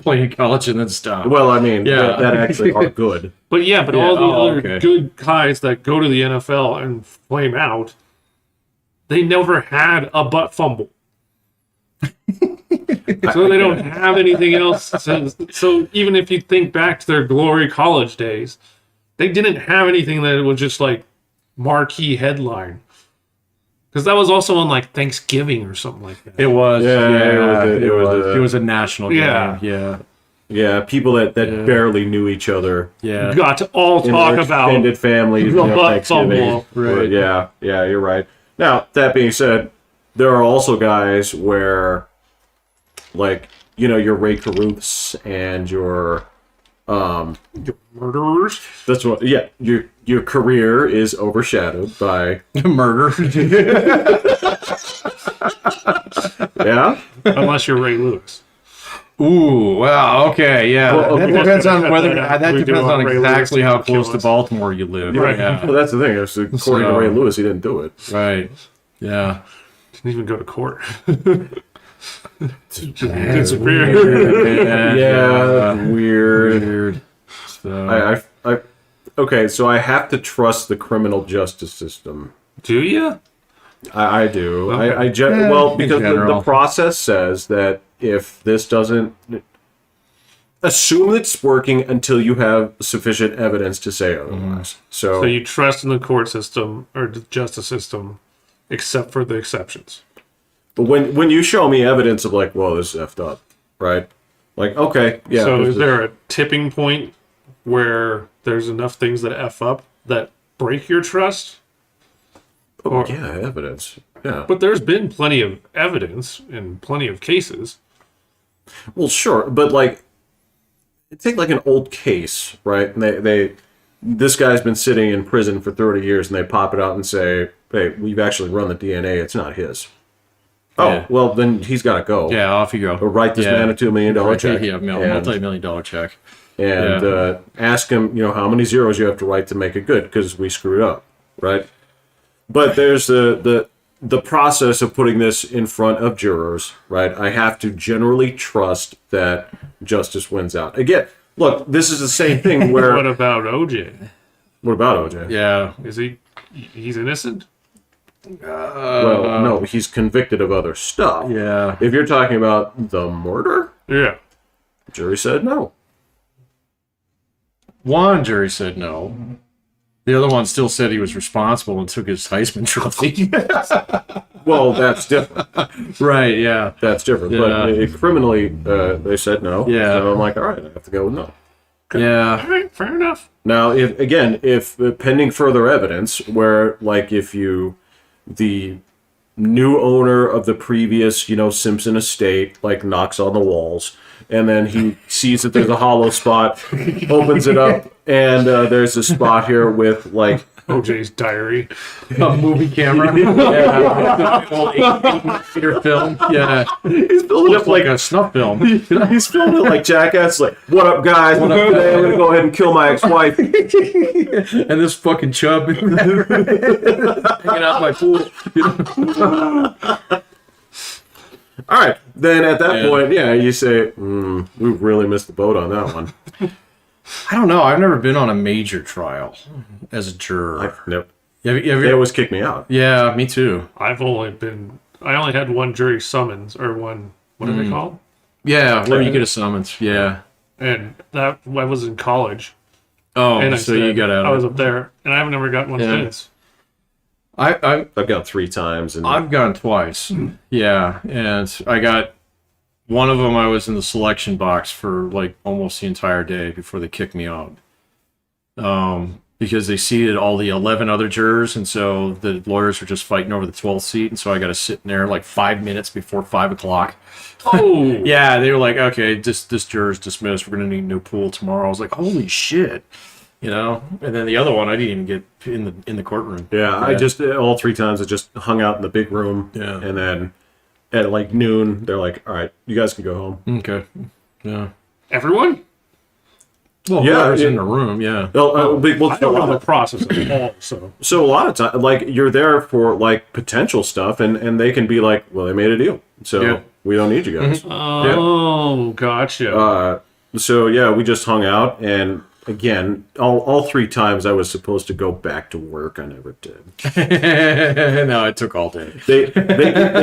play in college and then stop. Well, I mean, Yeah. that actually are good. all the Yeah, other okay. good guys that go to the NFL and flame out, they never had a butt fumble. So they don't have anything else. So even if you think back to their glory college days, they didn't have anything that was just like marquee headline. Because that was also on like Thanksgiving or something like that. It was. Yeah, It was a national game. Yeah. Yeah. Yeah, people that barely knew each other. Yeah. You got to all In talk their about extended families. the butt Thanksgiving. fumble. Right. Yeah, you're right. Now, that being said, there are also guys where, like, your Ray Caruths and your murderers. that's what. Yeah, your career is overshadowed by Murder. yeah. Unless you're Ray Lewis. Ooh, wow. Okay, yeah. Well, that okay. depends on whether We do depends want on Ray exactly Lewis how to close kill to us. Baltimore you live. Right. Yeah. Well, that's the thing. According to So- Ray Lewis, he didn't do it. Right. Yeah. Didn't even go to court. It's That's weird. Yeah, weird. Weird. So, I okay, so I have to trust the criminal justice system. Do you? I do. Okay. Well, in because the general. process says that if this doesn't assume it's working until you have sufficient evidence to say otherwise. So you trust in the court system or the justice system, except for the exceptions. but when you show me evidence of like, well, this is effed up, right? Like, okay, yeah. So this is there a tipping point where there's enough things that F up that break your trust? Or, yeah, evidence. Yeah. But there's been plenty of evidence in plenty of cases. Well, sure, but like, take like an old case, right? And this guy's been sitting in prison for 30 years, and they pop it out and say, "Hey, we've actually run the DNA. It's not his." Oh, Yeah. well, then he's got to go. yeah, off you Or go. write this Yeah. man a $2 million check. Yeah, and multi-million-dollar check. ask him, how many zeros you have to write to make it good because we screwed up, right? But there's the process of putting this in front of jurors, right? I have to generally trust that justice wins out. Again, look, this is the same thing where. What about OJ? What about OJ? Yeah. Is he's innocent? Well, no, he's convicted of other stuff. Yeah. If you're talking about the murder, Yeah. the jury said no. One jury said no. The other one still said he was responsible and took his Heisman Trophy. Well, that's different. Right, yeah. That's different. Yeah. But criminally, they said no. Yeah. So I'm like, all right, I have to go with no. Yeah. All right, fair enough. Now, if pending further evidence, where like if the new owner of the previous, Simpson estate, like knocks on the walls, and then he sees that there's a hollow spot, opens it up, and there's a spot here with like OJ's diary. A movie camera. Yeah. Old 8mm film. Yeah. He's building up Like a snuff film. he's filming it like Jackass. Like, what up, guys? What up today? I'm gonna go ahead and kill my ex-wife. And this fucking chub hanging out my pool. All right. Then at that Yeah. point, yeah, you say, we really missed the boat on that one. I don't know. I've never been on a major trial as a juror. Nope. Have They you, always kick me out. yeah, me too. I only had one jury summons, or one, what are they called? Yeah, where you get a summons. Yeah. And that, I was in college. Oh, And so you got out. I was up there, and I've never got one Yeah. since. I've gone 3 times, and I've gone twice. Yeah, and I got one of them. I was in the selection box for like almost the entire day before they kicked me out. Because they seated all the 11 other jurors, and so the lawyers were just fighting over the 12th seat, and so I got to sit in there like 5 minutes before 5 o'clock. Oh, Yeah, they were like, okay, this juror's dismissed. We're gonna need a new pool tomorrow. I was like, holy shit, you know. And then the other one, I didn't even get in the courtroom. yeah, I just all 3 times I just hung out in the big room. Yeah. And then at like noon, they're like, "All right, you guys can go home." Okay. Yeah. everyone? Well, Yeah, whoever's it- in the room. Yeah. Well, I don't know the process at all, so. so a lot of time, like you're there for like potential stuff, and they can be like, "Well, they made a deal, so Yeah. we don't need you guys." Oh, gotcha. So yeah, we just hung out, and again, all 3 times I was supposed to go back to work. I never did. No, it took all day. They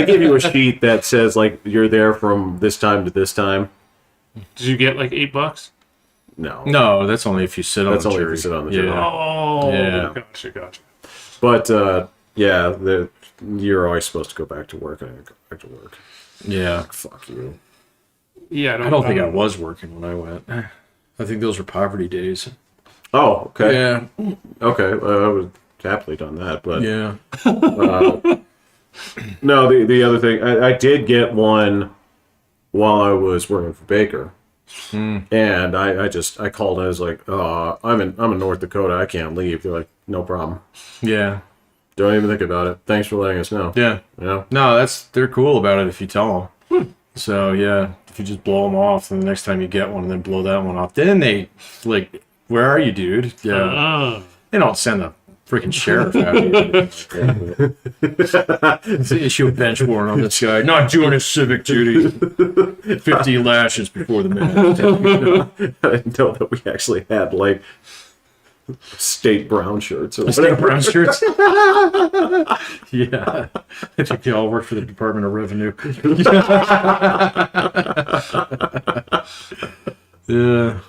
give you a sheet that says like you're there from this time to this time. Did you get like $8? No, No, that's only if you sit on That's the only if jury. you sit on the yeah. jury. Oh, Yeah. gotcha. but yeah, you're always supposed to go back to work. I didn't go back to work. Yeah. Fuck you. Yeah, I don't think I was working when I went. I think those were poverty days. Oh, okay. Yeah. Okay, I would happily done that, but Yeah. no. The other thing, I did get one while I was working for Baker, and I called. I was like, I'm in North Dakota. I can't leave. They're like, no problem. Yeah. Don't even think about it. Thanks for letting us know. Yeah. You know? No, they're cool about it if you tell them. So yeah, if you just blow them off, then the next time you get one, and then blow that one off, then they like, where are you, dude? Yeah. They don't send the freaking sheriff out here. Issue a bench warrant on this guy. Not doing his civic duty. 50 lashes before the man. I didn't know that we actually had like state brown shirts or State whatever. brown shirts. Yeah. I think they all work for the Department of Revenue. Yeah.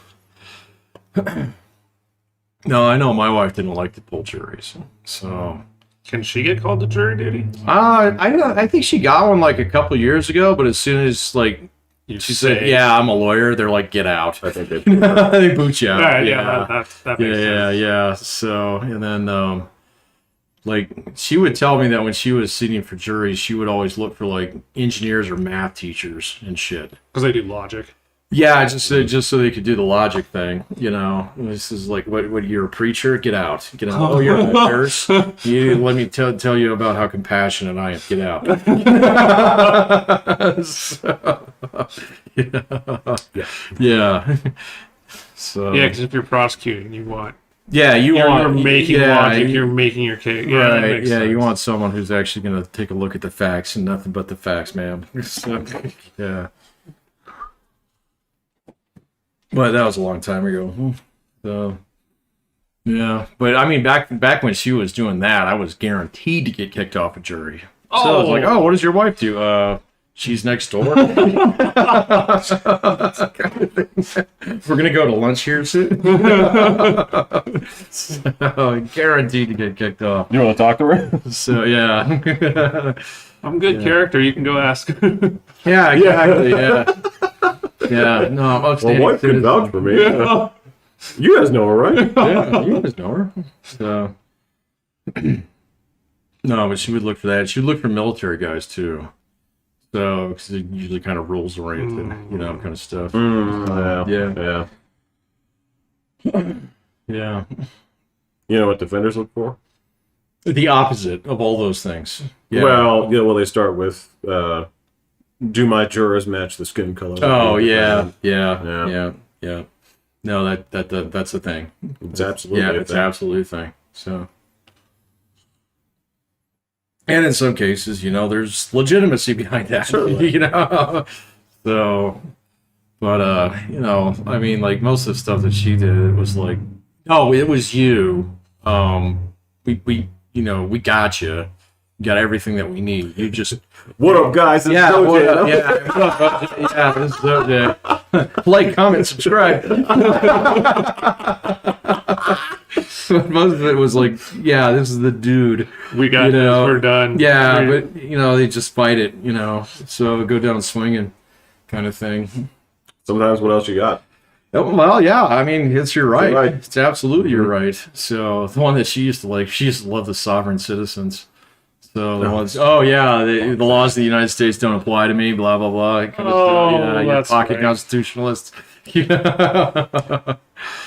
No, I know my wife didn't like to pull juries. So Can she get called to jury duty? I think she got one like a couple years ago, but as soon as like she said, "Yeah, I'm a lawyer," they're like, "Get out." I think they. They boot you out. All right, yeah, that makes sense. Yeah. So, and then, like, she would tell me that when she was sitting for juries, she would always look for like engineers or math teachers and shit. Because they do logic. Yeah, just so they could do the logic thing, you know. This is like, what you're a preacher? Get out. Get out. Oh, you're a nurse? Let me tell you about how compassionate I am. Get out. Yeah. So Yeah, because if you're prosecuting, you want you're making logic, you're making your case. Yeah, that right. makes Yeah, sense. you want someone who's actually going to take a look at the facts and nothing but the facts, man. So, yeah. But that was a long time ago. So, yeah. But I mean, back when she was doing that, I was guaranteed to get kicked off a jury. So I was like, "Oh, what does your wife do?" She's next door. We're gonna go to lunch here soon. So, guaranteed to get kicked off. You want to talk to her? So yeah. I'm good character. You can go ask. Yeah, exactly. Yeah. Yeah. No, I'm My upstanding. wife can vouch for me. You guys know her, right? Yeah, you guys know her. So, no, but she would look for that. She would look for military guys too. So, because it usually kind of rules oriented, you know, kind of stuff. Yeah. Yeah. You know what defenders look for? The opposite of all those things. Yeah. Well, they start with do my jurors match the skin color? Oh yeah. No, that's the thing. It's absolutely a it's thing. absolutely a thing. So, and in some cases, there's legitimacy behind that. Certainly. So, but I mean, like most of the stuff that she did, it was like, oh, it was you. We got you. Got everything that we need. You just What up, guys? It's what OJ. up? Yeah, this is OJ. Like, comment, subscribe. Most of it was like, yeah, this is the dude. We got this. We're done. Yeah, but they just fight it. So go down swinging, kind of thing. Sometimes what else you got? Oh, well, yeah, I mean, you're right. You're right. It's absolutely you're right. So the one that she used to love the sovereign citizens. So the ones, the laws of the United States don't apply to me, blah blah blah. Kind of stuff. Yeah, you're that's pocket right. constitutionalists.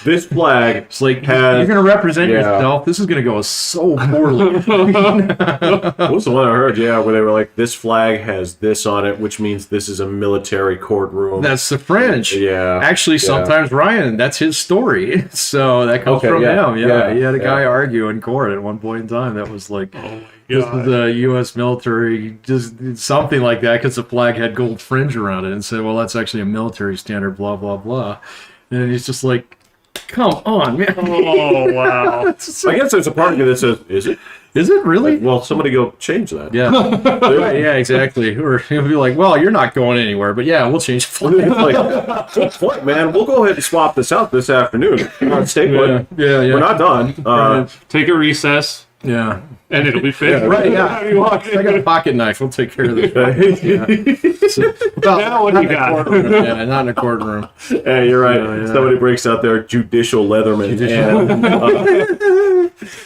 This flag It's like has. you're gonna represent Yeah. yourself. This is gonna go so poorly. What was the one I heard? Yeah, where they were like, this flag has this on it, which means this is a military courtroom. That's the French. Yeah. Actually, sometimes Ryan, that's his story. So that comes Okay, from yeah, him. Yeah. yeah, He had a yeah. guy argue in court at one point in time that was like, Oh my this god. is the U.S. military, just something like that, because the flag had gold fringe around it, and said, well, that's actually a military standard, blah, blah, blah. And he's just like, come on, man. Oh wow. I guess there's a part of you that says, is it? Is it really? Well, somebody go change that. Yeah. Yeah, exactly. Or he'll be like, well, you're not going anywhere, but yeah, we'll change the flag. It's like, good point, man. We'll go ahead and swap this out this afternoon. Stay put. Yeah. We're not done. Take a recess Yeah. and it'll be fixed. Right, yeah. I got a pocket knife. We'll take care of this. Yeah. So, Now what do you got? Yeah, not in a courtroom. Hey, you're right. Yeah. Somebody breaks out their judicial Leatherman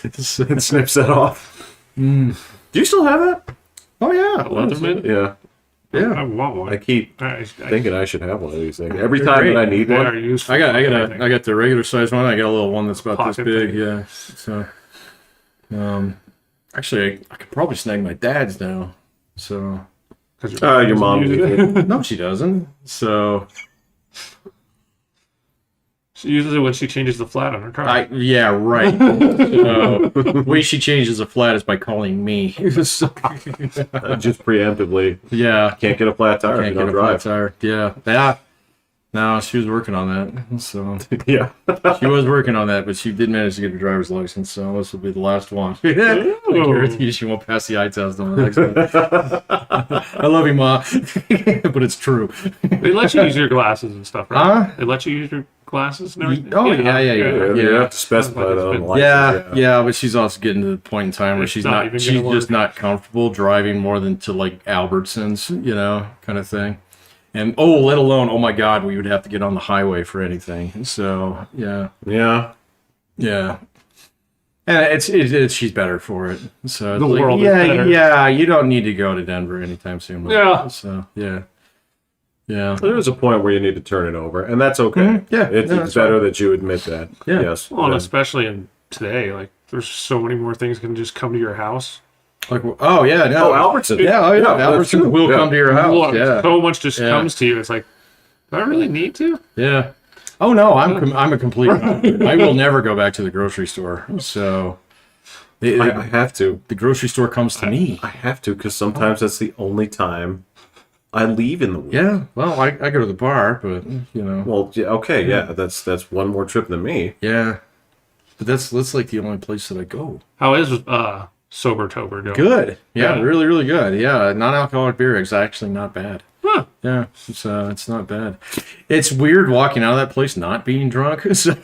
and snips that off. Do you still have that? Oh, yeah. Leatherman? Yeah. I want one. I keep I thinking I should have one of these things. Every They're time great. that I need they one. are useful. I got the regular size one. I got a little one that's about this Pocket big. thing. Yeah. So, actually, I could probably snag my dad's now. So, Your mom. no, she doesn't. So, She uses it when she changes the flat on her car. yeah, right. So, the way she changes a flat is by calling me. So, Just preemptively. yeah. Can't get a flat tire if you Can't don't get a flat drive. tire. Yeah. Yeah. No, she was working on that. So Yeah. she was working on that, but she did manage to get a driver's license. So this will be the last one. I guarantee you she won't pass the eye test on the next one. I love you, Ma, but it's true. They let you use your glasses and stuff, right? Huh? They let you use your glasses and everything? Oh, yeah. You have to specify that on the license. Yeah, but she's also getting to the point in time where It's she's not not. even She's gonna just work. not comfortable driving more than to like Albertsons, kind of thing. And let alone, oh my God, we would have to get on the highway for anything. So yeah, Yeah. and it's she's better for it. So it's The like, world is yeah, better. yeah, you don't need to go to Denver anytime soon. Mom. Yeah. So yeah. There's a point where you need to turn it over, and that's okay. Yeah, It's that's better that you admit that. Yeah. Yes. Well, and Yeah. especially in today, like there's so many more things can just come to your house. Like, oh yeah, no, Albertson. yeah, oh yeah, that's Albertson true. will Yeah. come to your house. Look, Yeah, so much just Yeah. comes to you. It's like, do I really need to? yeah. Oh no, I'm a complete. I will never go back to the grocery store. So I have to. the grocery store comes to me. I have to because sometimes that's the only time I leave in the week. Yeah, well, I go to the bar, but Well, yeah, okay, yeah, that's one more trip than me. yeah, but that's like the only place that I go. How is Sober Tober going? Good, yeah, Yeah. really, really good. Yeah, non-alcoholic beer is actually not bad. Huh. Yeah, it's not bad. It's weird walking out of that place not being drunk. So,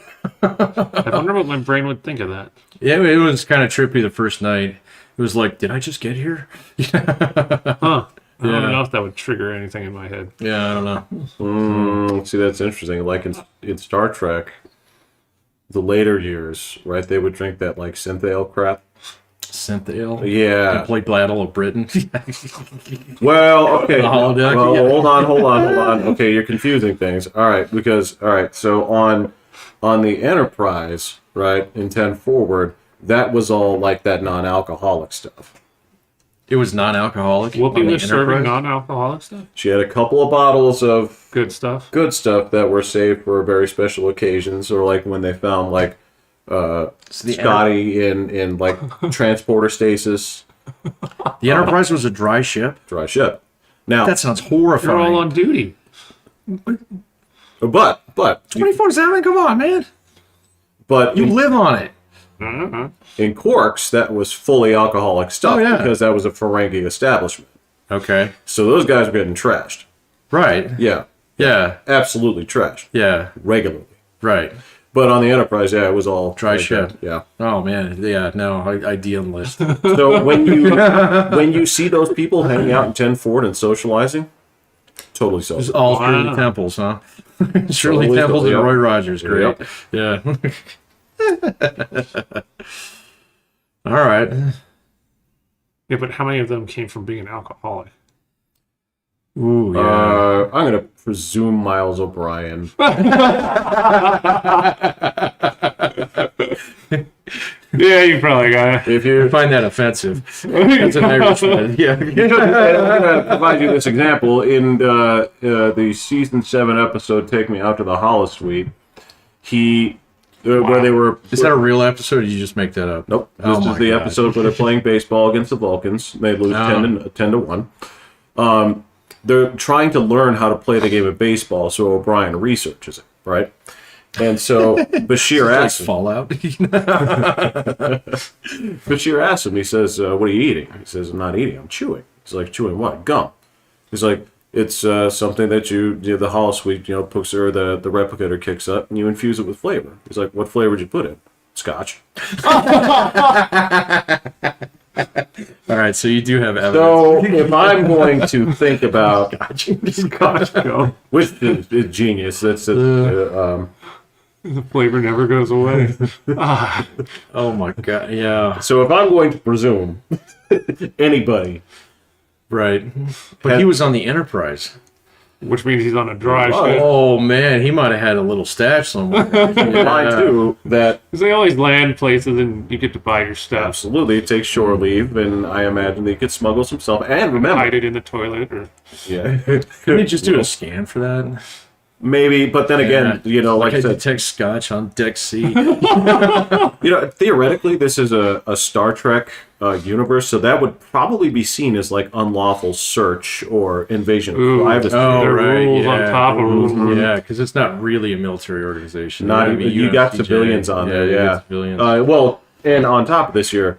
I wonder what my brain would think of that. yeah, it was kind of trippy the first night. It was like, did I just get here? Huh. I Yeah. don't know if that would trigger anything in my head. Yeah, I don't know. See, that's interesting. Like in Star Trek, the later years, right? They would drink that like synthale crap. Synthale. Yeah. Play Battle of Britain. Well, okay. The holodeck, Well, yeah. hold on. Okay, you're confusing things. All right. So on the Enterprise, right, in 10 forward, that was all like that non-alcoholic stuff. It was non-alcoholic. Whoopi on the was serving Enterprise? non-alcoholic stuff. She had a couple of bottles of Good stuff. good stuff that were saved for very special occasions, or like when they found like the Scotty in like transporter stasis, The Enterprise was a dry ship. dry ship. Now, That sounds You're all horrifying. on duty. but 24/7. Come on, man. but You live on it. Uh-huh. in Quarks, that was fully alcoholic stuff Oh, yeah. because that was a Ferengi establishment. Okay. So those guys were getting trashed. Right. Yeah, Yeah. absolutely trashed Yeah. regularly. Right. But on the Enterprise, yeah, it was all Dry like ship. that. Yeah. Oh man. Yeah. No. I de-enlist. So when you see those people hanging out in 10 Ford and socializing, totally It's social. all Wow. Shirley Temples, huh? Shirley Totally, Temples and yep. Roy Rogers. Great. Yep. Yeah. All right. Yeah, but how many of them came from being an alcoholic? Ooh. Yeah. I'm gonna presume Miles O'Brien. Yeah, you probably got it. If you I find that offensive. That's an Irishman. Yeah. I'm gonna provide you this example in the season 7 episode "Take Me Out to the Holosuite." Where they were. Is that a real episode? Or did you just make that up? Nope. Oh This my is the God. episode where they're playing baseball against the Vulcans. They lose Oh. 10 to 1. They're trying to learn how to play the game of baseball, so O'Brien researches it, right? And so Bashir Like asks him, Fallout. Bashir asks him, he says, what are you eating? He says, I'm not eating, I'm chewing. He's like, chewing what? Gum. He's like, it's something that the holosuite, puts or the replicator kicks up, and you infuse it with flavor. He's like, what flavor did you put in? Scotch. All right, so you do have evidence. So if I'm going to think about Scotch go. which is genius, that's The flavor never goes away. Oh my god, yeah, so if I'm going to presume anybody, right. But he was on the Enterprise. Which means he's on a dry Oh. ship. Oh man, he might have had a little stash somewhere. mine too, that Because they always land places and you get to buy your stuff. absolutely takes shore leave, and I imagine they could smuggle some stuff. And remember, Hide it in the toilet or yeah, Couldn't he just do a scan for that? maybe, but then again, like I I said, detect Scotch on deck C. theoretically, this is a Star Trek universe, so that would probably be seen as like unlawful search or invasion of Ooh. privacy. Oh, There are right, rules on yeah. top of rules. Yeah, because it's not really a military organization. Not I even mean, you got USCJ. civilians on there, you yeah. got civilians. Well, and on top of this here,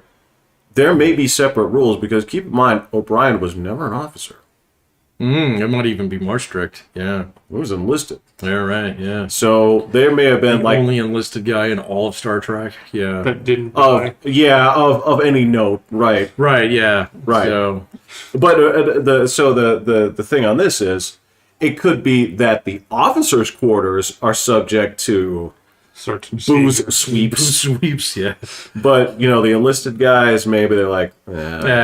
there may be separate rules because keep in mind, O'Brien was never an officer. It might even be more strict. Yeah, He was enlisted. yeah, right. Yeah, So there may have been the like only enlisted guy in all of Star Trek. Yeah, that didn't die. of any note, right? right. Yeah, Right. So But the thing on this is, it could be that the officers' quarters are subject to Search and booze seizure. sweeps, sweeps. Yeah, but the enlisted guys maybe they're like, Eh,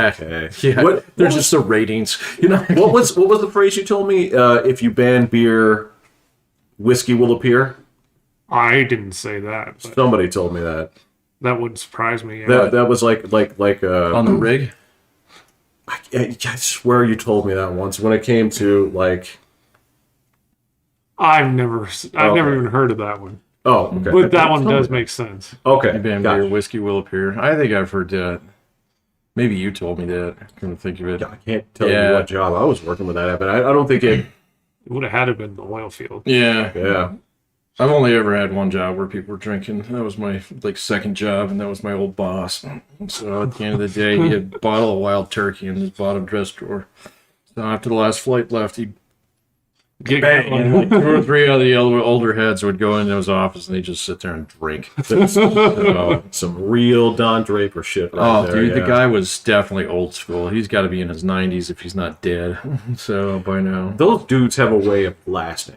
okay. yeah. What They're was- just the ratings. You know. what was the phrase you told me? If you ban beer, whiskey will appear. I didn't say that, but Somebody told me that. that wouldn't surprise me. Yeah. That was like On the rig. I swear you told me that once when it came to like. I've never even heard of that one. Oh, okay. But that one does make sense. Okay. Bam, gotcha. beer, whiskey will appear. I think I've heard that. Maybe you told me that. I couldn't think of it. I can't tell you Yeah. what job I was working with that at, but I don't think it. It would have had to been the oil field. Yeah. Yeah. I've only ever had one job where people were drinking. That was my second job, and that was my old boss. So at the end of the day, he had a bottle of wild turkey in his bottom dress drawer. So after the last flight left, he'd Get bang, going. and like 2 or 3 of the older heads would go into his office and they'd just sit there and drink. So, Some real Don Draper shit right oh, there. dude, the yeah. guy was definitely old school. He's got to be in his 90s if he's not dead. So by now, Those dudes have a way of lasting.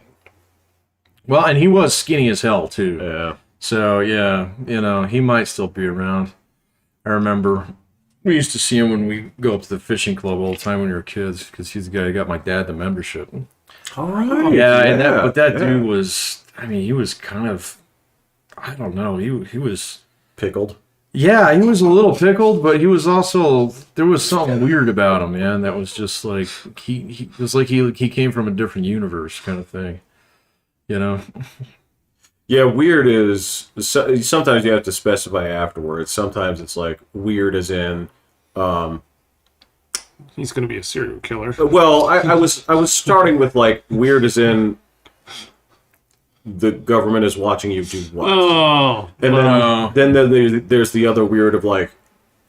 well, and he was skinny as hell too. Yeah. So yeah, he might still be around. I remember we used to see him when we go up to the fishing club all the time when we were kids, because he's the guy who got my dad the membership. All right. Yeah, but that dude was, I mean, he was kind of, I don't know, he was, Pickled. Yeah, he was a little pickled, but he was also there was something weird about him, man. That was just like he it was like he came from a different universe, kind of thing. You know? Yeah, weird is sometimes you have to specify afterwards. Sometimes it's like weird as in. He's going to be a serial killer. Well, I was starting with like weird as in the government is watching you do what, Oh, and then there's the other weird of like,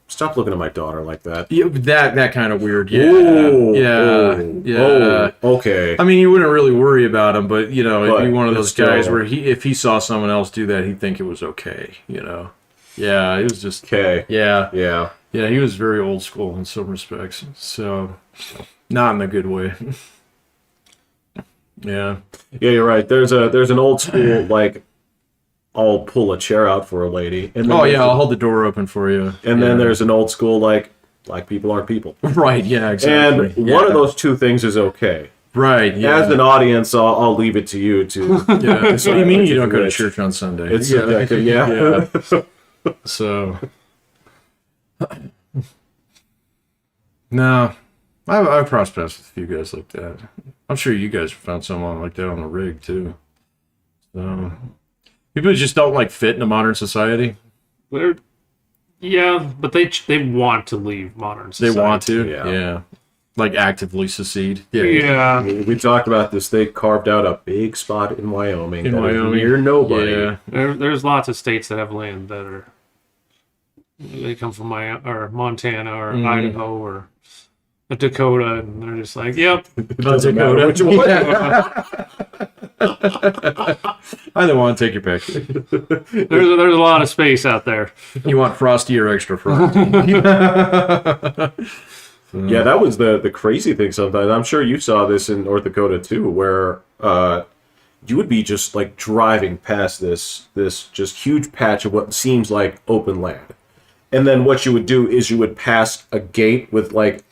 stop looking at my daughter like that. Yeah, that kind of weird. Yeah, yeah. Okay. I mean, you wouldn't really worry about him, but you know, it'd be one of those still, guys where if he saw someone else do that, he'd think it was okay. You know? Yeah, it was just okay. Yeah. Yeah. Yeah, he was very old school in some respects. So, not in a good way. Yeah. Yeah, you're right. There's an old school like, I'll pull a chair out for a lady. And then I'll hold the door open for you. And then there's an old school like people aren't people. Right. Yeah. Exactly. And one of those two things is okay. Right. Yeah. As an audience, I'll leave it to you to. Yeah. What do you mean you don't go to church on Sunday? It's subjective. Yeah. So. No, I've crossed paths with a few guys like that. I'm sure you guys found someone like that on the rig too. So people just don't like fit in a modern society. Yeah, but they want to leave modern society. They want to, Yeah. like actively secede. Yeah. We talked about this. They carved out a big spot in Wyoming. Near nobody. Yeah. There's lots of states that have land that are. They come from Montana or Idaho or Dakota, and they're just like, "Yep, Doesn't matter which one. Either one, take your pick. there's a lot of space out there." You want frosty or extra frosty? Yeah, that was the crazy thing. Sometimes I'm sure you saw this in North Dakota too, where you would be just like driving past this just huge patch of what seems like open land. And then what you would do is you would pass a gate with like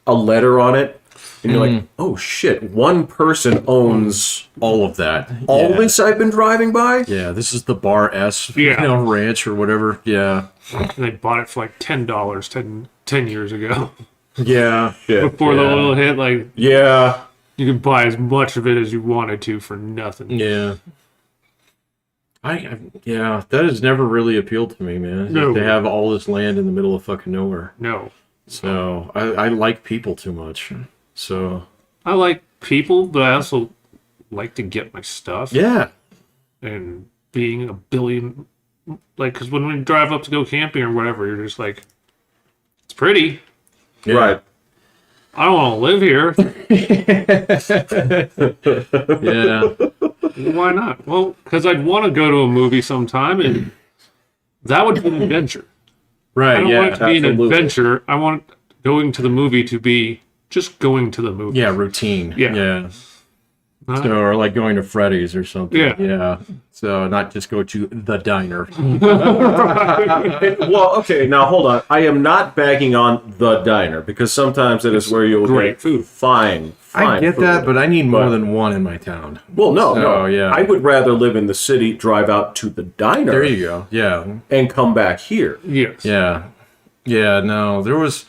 a letter on it. And you're like, oh shit, one person owns all of that. all this I've been driving by? Yeah, this is the Bar S ranch or whatever. Yeah. And they bought it for like $10 10 years ago. Yeah. Before the oil hit, like Yeah. you could buy as much of it as you wanted to for nothing. Yeah. That has never really appealed to me, man. No. To have all this land in the middle of fucking nowhere. No. So I like people too much. So I like people, but I also like to get my stuff. yeah. And being a billion, like, because when we drive up to go camping or whatever, you're just like, it's pretty. Yeah. Right. I don't want to live here. Yeah. Why not? Well, because I'd want to go to a movie sometime, and that would be an adventure. I Right. don't Yeah. want it to be an absolutely. adventure. I want going to the movie to be just going to the movie. Yeah. Routine. Yeah. Yeah. So, or like going to Freddy's or something. Yeah. Yeah. So not just go to the diner. Well, okay, now hold on. I am not bagging on the diner because sometimes it is where you'll great get food. fine I get food. that, but I need more But- than one in my town. Well, no. yeah. I would rather live in the city, drive out to the diner, There you go. Yeah. and come back here. Yes. Yeah. Yeah, no, there was...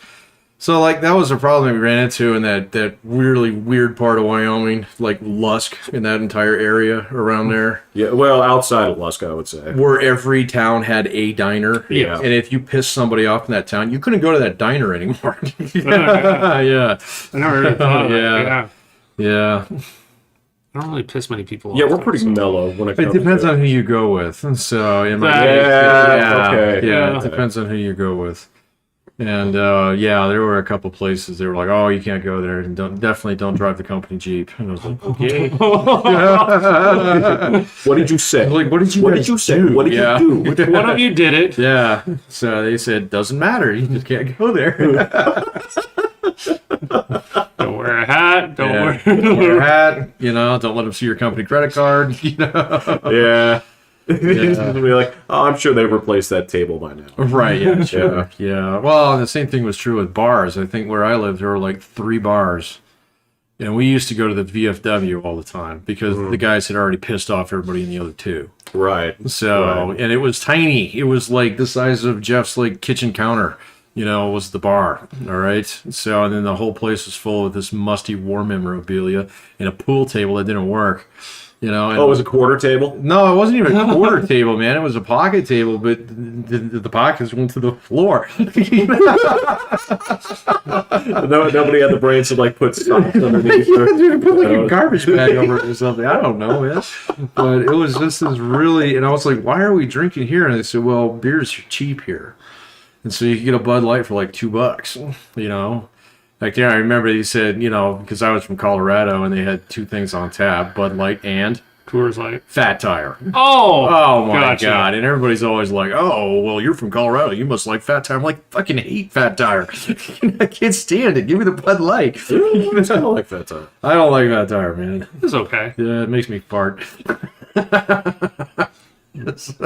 So, like, that was a problem we ran into in that really weird part of Wyoming, like Lusk, in that entire area around there, Yeah, well, outside of Lusk, I would say. where every town had a diner. Yeah. And if you pissed somebody off in that town, you couldn't go to that diner anymore. Yeah. Yeah. I never really thought of Yeah. that. Yeah. Yeah. I don't really piss many people off. Yeah, we're pretty mellow when it It comes depends to on who you go with. So, in my That- case, Yeah, okay. Yeah, Yeah. it depends on who you go with. And there were a couple places they were like, "Oh, you can't go there, and definitely don't drive the company Jeep." And I was like, "Okay." What did you say? Like, what did you What guys did you say? do? What did Yeah. you do? One of you did it. Yeah. So they said, "Doesn't matter. You just can't go there." Don't wear a hat. Don't Yeah. wear. Wear a hat. Don't let them see your company credit card. Yeah. Just be like, oh, I'm sure they've replaced that table by now. Right. Yeah. Sure. Yeah. Well, the same thing was true with bars. I think where I lived, there were like 3 bars. And we used to go to the VFW all the time because the guys had already pissed off everybody in the other two. Right. So, and it was tiny. It was like the size of Jeff's like kitchen counter, was the bar. All right. So, and then the whole place was full of this musty war memorabilia and a pool table that didn't work. And it was a quarter table? No, it wasn't even a quarter table, man. It was a pocket table, but the pockets went to the floor. Nobody had the brains to put socks underneath. Dude, put a garbage bag over it or something. I don't know, man. But it was just this really, and I was like, why are we drinking here? And they said, well, beer's cheap here. And so you can get a Bud Light for like $2, Like, I remember he said, because I was from Colorado and they had two things on tap, Bud Light and Coors Light. Fat Tire. Oh my gotcha. God. And everybody's always like, oh, well, you're from Colorado. You must like Fat Tire. I'm like, fucking hate Fat Tire. I can't stand it. Give me the Bud Light. I don't like Fat Tire. I don't like Fat Tire, man. It's okay. Yeah, it makes me fart.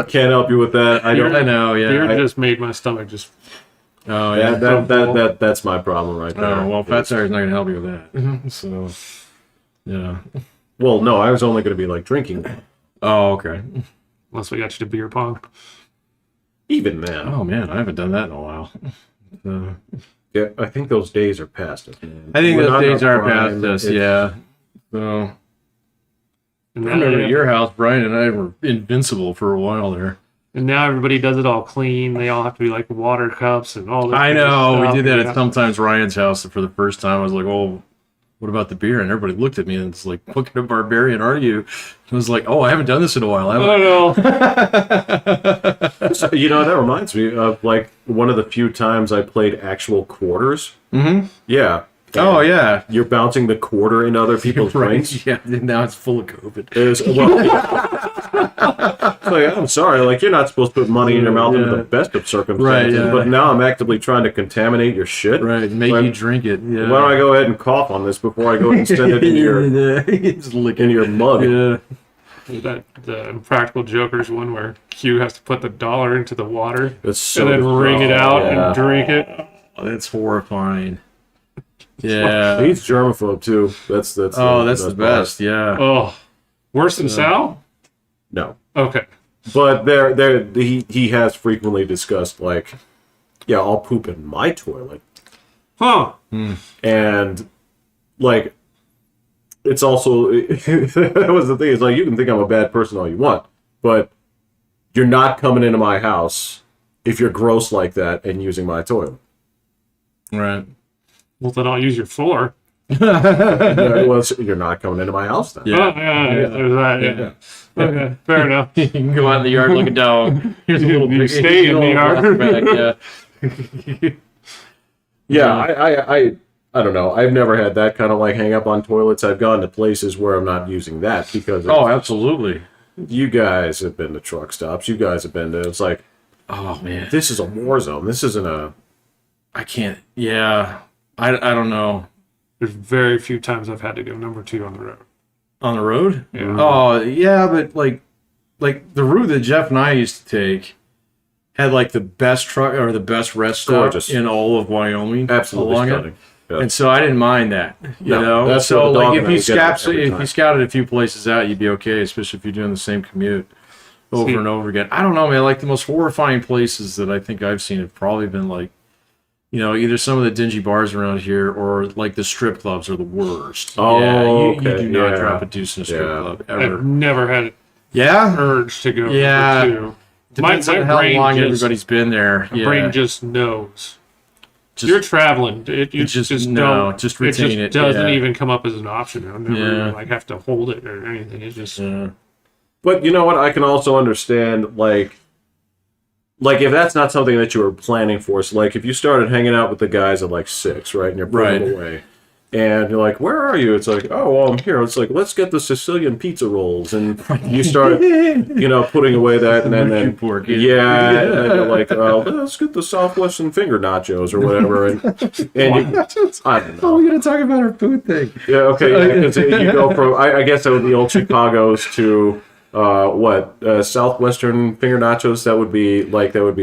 Can't help you with that. I know, yeah. Beer just made my stomach just... Oh, Yeah, yeah. that's my problem right there. Oh, well, Fat Tire's not going to help you with that. So, yeah. Well, no, I was only going to be drinking. Oh, okay. Unless we got you to beer pong. Even then. Oh, man, I haven't done that in a while. Yeah, I think those days are past us. I think We're those not days in our are past prime. us, yeah. So, And I remember at your house, Brian and I were invincible for a while there. And now everybody does it all clean. They all have to be like water cups and all that. I know. We stuff. did that Yeah. at sometimes Ryan's house for the first time. I was like, oh, what about the beer? And everybody looked at me and it's like, what kind of barbarian are you? I was like, oh, I haven't done this in a while. Have I? Oh, no. So, that reminds me of one of the few times I played actual quarters. Mm-hmm. Yeah. Oh, yeah. You're bouncing the quarter into other people's drinks. Yeah, now it's full of COVID. I'm sorry, you're not supposed to put money in your mouth under the best of circumstances, Right, yeah. but now I'm actively trying to contaminate your shit. Right, make you drink it. Yeah. Why don't I go ahead and cough on this before I go and send it Just lick in your mug? Yeah. That the Impractical Jokers one where Q has to put the dollar into the water It's so and then wring it out yeah. and drink it. Oh, that's horrifying. Yeah. He's germaphobe too. That's that's the best. Yeah. Oh, worse than Sal? No, Okay. but he has frequently discussed I'll poop in my toilet, Huh. and it's also that was the thing. It's you can think I'm a bad person all you want, but you're not coming into my house if you're gross like that and using my toilet. Right. Well, then I'll use your floor. You're not coming into my house then. Yeah. Oh, yeah. There's that. Yeah. Okay. Fair enough. You can go out in the yard like a dog. Here's a little You stay in the yard. Bag, Yeah, I don't know. I've never had that kind of hang up on toilets. I've gone to places where I'm not using that because Oh, absolutely. you guys have been to truck stops. You guys have been to. It's Oh man, this is a war zone. This isn't a. I can't. Yeah, I don't know. There's very few times I've had to go number 2 on the road. On the road? Yeah. Oh yeah, but like the route that Jeff and I used to take had the best truck or the best rest stop Gorgeous. in all of Wyoming. Absolutely along it. stunning. Yeah. And so I didn't mind that, No, that's So what the dog if and I you get every if time. you scouted a few places out, you'd be okay, especially if you're doing the same commute over See- and over again. I don't know, man. The most horrifying places that I think I've seen have probably been either some of the dingy bars around here or the strip clubs are the worst. Oh, yeah, you okay, do not yeah. drop a deuce in a strip Yeah. club I've ever. never had an Yeah, urge to go Yeah. number 2. depends my on how brain long just- everybody's been there. My Yeah, brain just knows. Just- You're traveling. You just- just no, don't. just retain it. it, Doesn't yeah. even come up as an option. I never Yeah. even, have to hold it or anything. It just But you know what? I can also understand if that's not something that you were planning for. So if you started hanging out with the guys at 6, right, and you're putting Right. away. And you're like, where are you? It's oh, well, I'm here. It's let's get the Sicilian pizza rolls. And you start, putting away that. And then Barbecue pork, yeah. yeah. And then you're let's get the Southwestern finger nachos or whatever. And I don't know. we're gonna talk about our food thing. Yeah, okay. Yeah, 'cause you go from, I guess, the old Chicago's to Southwestern finger nachos. That would be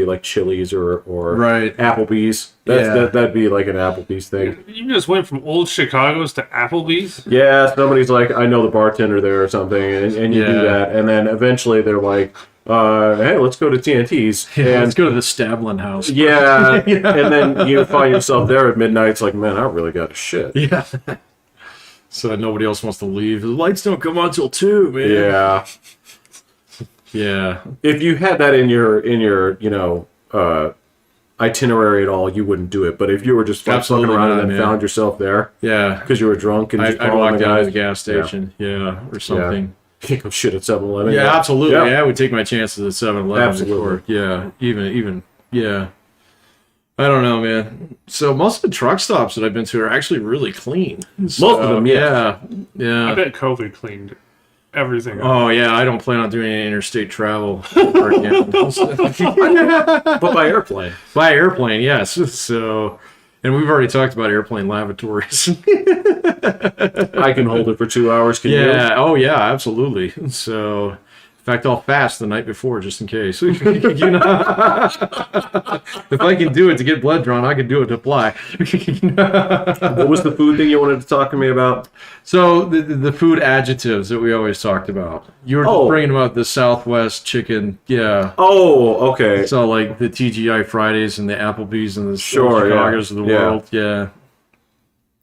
like Chili's or Right. Applebee's. That'd be like an Applebee's thing. You just went from old Chicago's to Applebee's? Yeah, somebody's like, I know the bartender there or something, and you do that, and then eventually they're like, hey, let's go to TNT's. Yeah, let's go to the Stablin house. Yeah, and then you find yourself there at midnight. It's like, man, I really got to shit. Yeah. So that nobody else wants to leave. The lights don't come on till 2, man. Yeah. Yeah. If you had that in your itinerary at all, you wouldn't do it. But if you were just like fucking around and then found yourself there, yeah, because you were drunk and I'd walk down to the gas station, or something. Go shit at 7-Eleven. Yeah, absolutely. Yeah. Yeah, I would take my chances at 7-Eleven. Absolutely. Before. Yeah, even yeah. I don't know, man. So most of the truck stops that I've been to are actually really clean. Most of them, I yeah. bet COVID cleaned everything up. Oh yeah, I don't plan on doing any interstate travel ever again. But by airplane. By airplane, yes. So, and we've already talked about airplane lavatories. I can hold it for 2 hours. Can you? Yeah. Oh yeah, absolutely. So, in fact, I'll fast the night before just in case. If I can do it to get blood drawn, I can do it to fly. What was the food thing you wanted to talk to me about? So the food adjectives that we always talked about. You were just bringing about the Southwest chicken. Yeah. Oh, okay. So like the TGI Fridays and the Applebee's and the Sure, Chicago's of the yeah. world. Yeah.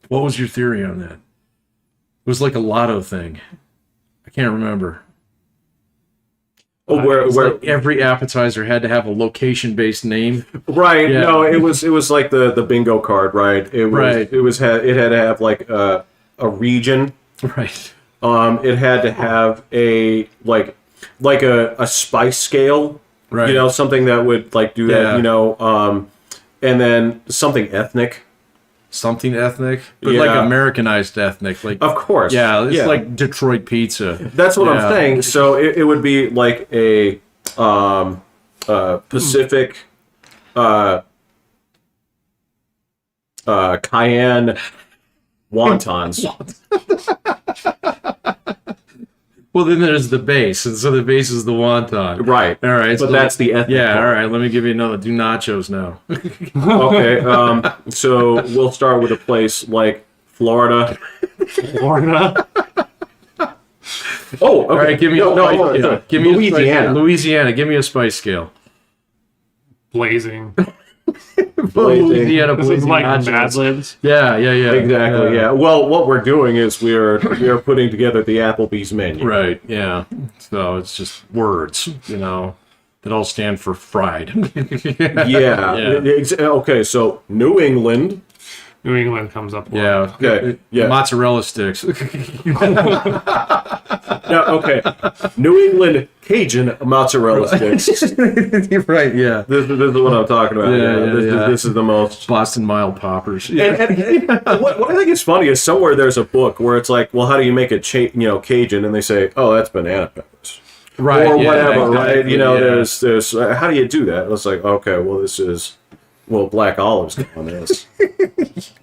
What was your theory on that? It was like a lotto thing. I can't remember. Oh, where Like every appetizer had to have a location-based name. Right. Yeah. No, it was like the bingo card, right? It was it had to have like a region. Right. It had to have a like a spice scale. Right. You know, something that would like do that, Yeah. you know, and then something ethnic. Something ethnic, but Yeah. like Americanized ethnic. Like Of course. yeah, it's like Detroit pizza. That's what I'm Yeah. saying. So it would be like a Pacific cayenne wontons. Well, then there's the base, and so the base is the wonton. Right. All right. But that's the ethnic Yeah. part. All right. Let me give you another. Do nachos now. Okay. So we'll start with a place like Florida. Florida. Oh, okay. All right. Give me no, a no, spice hold on, scale. sorry. Give me Louisiana. Louisiana. Give me a spice scale. Blazing. Louisiana. This is like nachos. Mad Libs. Yeah. Exactly. Yeah. Well, what we're doing is we are putting together the Applebee's menu. Right. Yeah. So it's just words, you know, that all stand for fried. Yeah. Okay. So New England. New England comes up. Yeah. Okay. Yeah. Mozzarella sticks. No. Okay. New England Cajun mozzarella sticks. Right. Yeah. This is what I'm talking about. Yeah, This is the most. Boston mild poppers. And what I think is funny is somewhere there's a book where it's like, well, how do you make it, Cajun? And they say, oh, that's banana peppers, Right. or yeah, whatever, right? exactly, You know, yeah. there's how do you do that? And it's like, okay, well, this is black olives on this.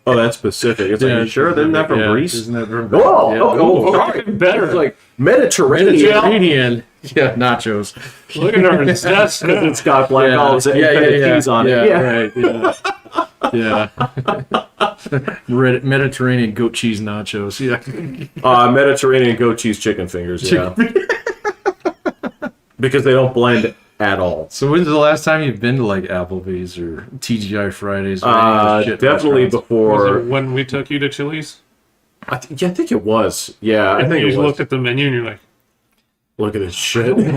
Oh, that's specific. It's like, you sure? Isn't that from Greece? Isn't that from Oh, yeah. oh, sorry. Better. It's like Mediterranean. Mediterranean. Yeah, nachos. Look at her zest. Because it's got black Yeah. olives and cheese on it. Yeah, right. Yeah. Mediterranean goat cheese nachos. Yeah. Mediterranean goat cheese chicken fingers. Yeah. Because they don't blend at all. So when's the last time you've been to like Applebee's or TGI Fridays? Or any of those shit Definitely restaurants? Was before. it when we took you to Chili's? I think it was. Yeah, I And think you it was. looked at the menu and you're like, Look at this shit. you're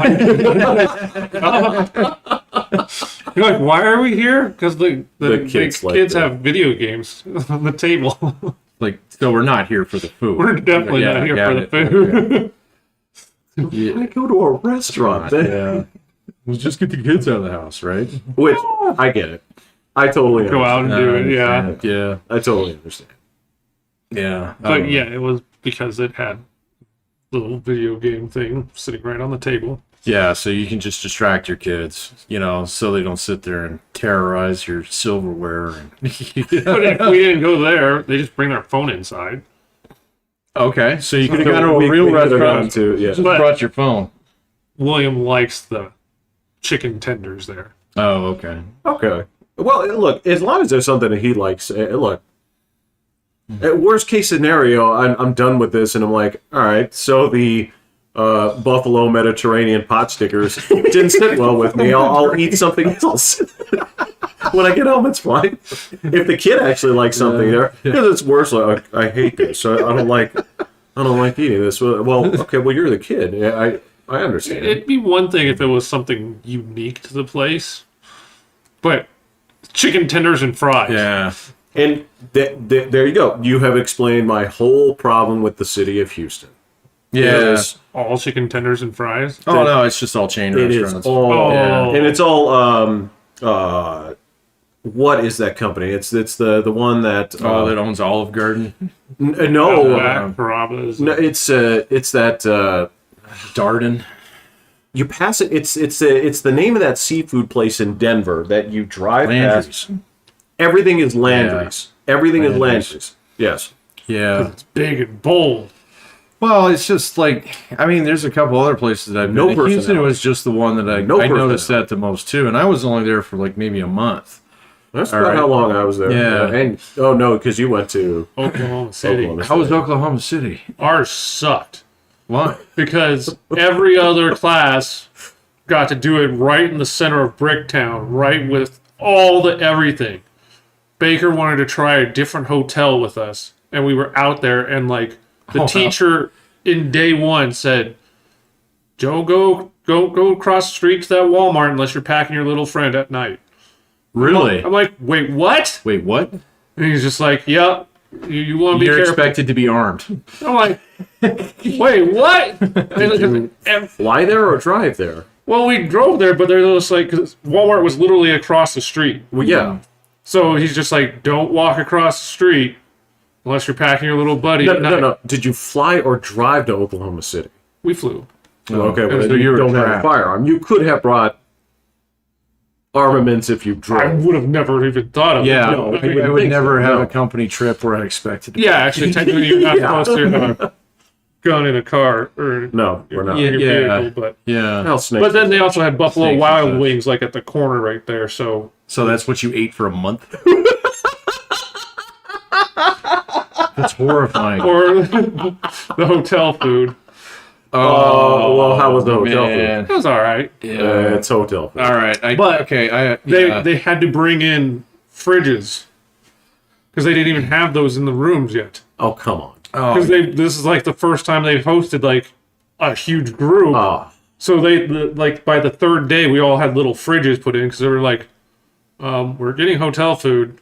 like, why are we here? Because the kids like kids that. have video games on the table. Like, so we're not here for the food. We're definitely Yeah, not here got for it. the food. Yeah. I go to a restaurant. Yeah. Let's just get the kids out of the house, right? Which, I get it. I totally Go out understand. and do it, yeah. Yeah. I totally understand. Yeah. But yeah, it was because it had little video game thing sitting right on the table. Yeah, so you can just distract your kids, you know, so they don't sit there and terrorize your silverware. And But if we didn't go there, they just bring their phone inside. Okay, so you could have So gone to we a real could have restaurant gone to, yeah. just But- brought your phone. William likes the chicken tenders there. Oh, okay. Okay. Well, look, as long as there's something that he likes, look. At worst case scenario, I'm done with this, and I'm like, all right. So the Buffalo Mediterranean pot stickers didn't sit well with me. I'll eat something else. When I get home, it's fine. If the kid actually likes something there, because it's worse. Like, I hate this. I don't like eating this. Well, okay. Well, you're the kid. Yeah, I understand. It'd be one thing if it was something unique to the place, but chicken tenders and fries. Yeah. And there you go. You have explained my whole problem with the city of Houston. Yeah. All chicken tenders and fries. Oh no, it's just all chain It restaurants. is all, Oh. and it's all. What is that company? It's the one that. that owns Olive Garden. No, Carrabba's. no, it's that. Darden. You pass it. It's the name of that seafood place in Denver that you drive past. Landry's. Everything is Landry's. Everything is Landry's. Landry's. Yes. Yeah. It's big and bold. Well, it's just like, I mean, there's a couple other places that I've No been. Houston personality. was just the one that I noticed that the most too, and I was only there for like maybe a month. That's All about right. how long I was there. Yeah. And oh no, because you went to Oklahoma City. Oklahoma. How was Oklahoma City? Ours sucked What? because every other class got to do it right in the center of Bricktown, right with all the everything. Baker wanted to try a different hotel with us, and we were out there, and like the teacher in day one said, "Joe, go across the street to that Walmart unless you're packing your little friend at night." Really? I'm like, wait, what? Wait, what? And he's just like, "Yep, you want to be You're careful." expected to be armed. I'm like, wait, what? And, fly there or drive there? well, we drove there, but they're just like, because Walmart was literally across the street. Well, yeah. So he's just like, don't walk across the street unless you're packing your little buddy. No, at no, night." no. Did you fly or drive to Oklahoma City? We flew. Okay, well, so then you you were don't have a trapped. firearm. You could have brought armaments if you I drove. would have never even thought of Yeah, it. No, I mean, I would think never so, have no. a company trip where I expected to. yeah, actually, technically, you're not Yeah. supposed to have a gun in a car or No, we're not. Yeah. in your vehicle, but Yeah. Hell, snakes. but then they also had Buffalo Snakes Wild and such. Wings like at the corner right there. So So that's what you ate for a month? That's horrifying. or the hotel food. Oh, well, how was the hotel man. It was all right. Yeah. It's hotel food. All right. But okay. They had to bring in fridges because they didn't even have those in the rooms yet. Oh, come on. Because this is like the first time they've hosted like a huge group. Oh, So like by the third day, we all had little fridges put in because they were like, we're getting hotel food.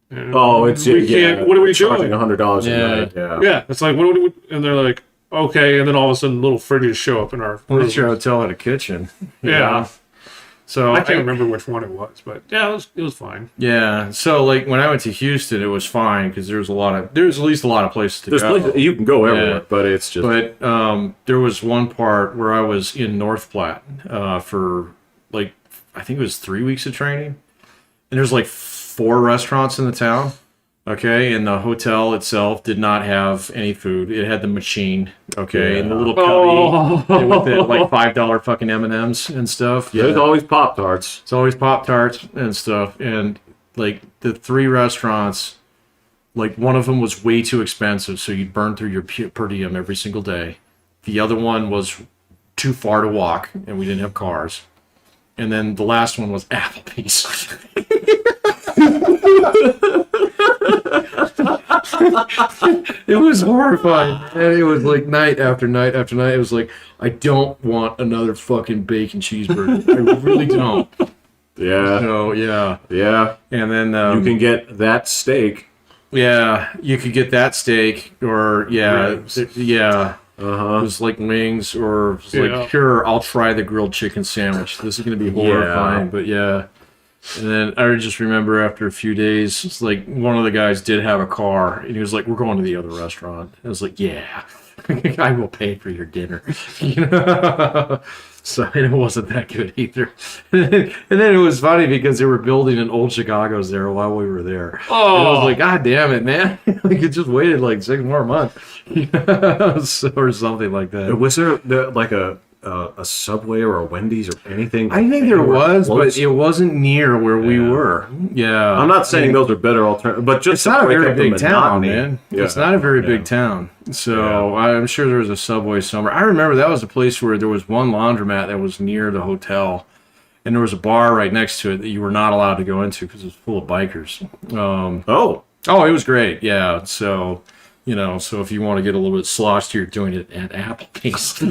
And it's we can't. What are we charging doing? $100 Yeah. a night. Yeah. Yeah, it's like what do we? And they're like, okay. And then all of a sudden, little fridges show up in our At room. least your hotel had a kitchen. Yeah, So I can't remember which one it was, but yeah, it was fine. Yeah. So like when I went to Houston, it was fine because there's at least a lot of places to There's go. places, you can go everywhere, Yeah. but it's just. But there was one part where I was in North Platte for like I think it was 3 weeks of training, and there's like 4 restaurants in the town. Okay, and the hotel itself did not have any food. It had the machine. Okay, and the little cubby with the like $5 fucking M&Ms and stuff. There's always Pop Tarts. It's always Pop-Tarts and stuff. And like the 3 restaurants, like one of them was way too expensive, so you'd burn through your per diem every single day. The other one was too far to walk, and we didn't have cars. And then the last one was Applebee's. It was horrifying. And it was like night after night after night. It was like, I don't want another fucking bacon cheeseburger. I really don't. Yeah. So, yeah. Yeah. And then, You can get that steak. yeah, you could get that steak or, yeah. Ribs. Yeah. Uh-huh. It was like wings or it was Yeah. like, here, I'll try the grilled chicken sandwich. This is going to be horrifying, but yeah. And then I just remember after a few days, it's like one of the guys did have a car, and he was like, "We're going to the other restaurant." I was like, "Yeah, I will pay for your dinner." You know? So it wasn't that good either. And then it was funny because they were building an old Chicago's there while we were there. And I was like, "God damn it, man! We could just waited like 6 more months, or something like that." Was there like a a Subway or a Wendy's or anything? I think there was, close? but it wasn't near where we were. Yeah. I'm not saying those are better alternatives, but just It's not a break very up the big town, monotony. man. Yeah. It's not a very big town. So I'm sure there was a Subway somewhere. I remember that was a place where there was one laundromat that was near the hotel. And there was a bar right next to it that you were not allowed to go into because it was full of bikers. Oh, Oh, it was great. Yeah. So, so if you want to get a little bit sloshed, you're doing it at Applebee's.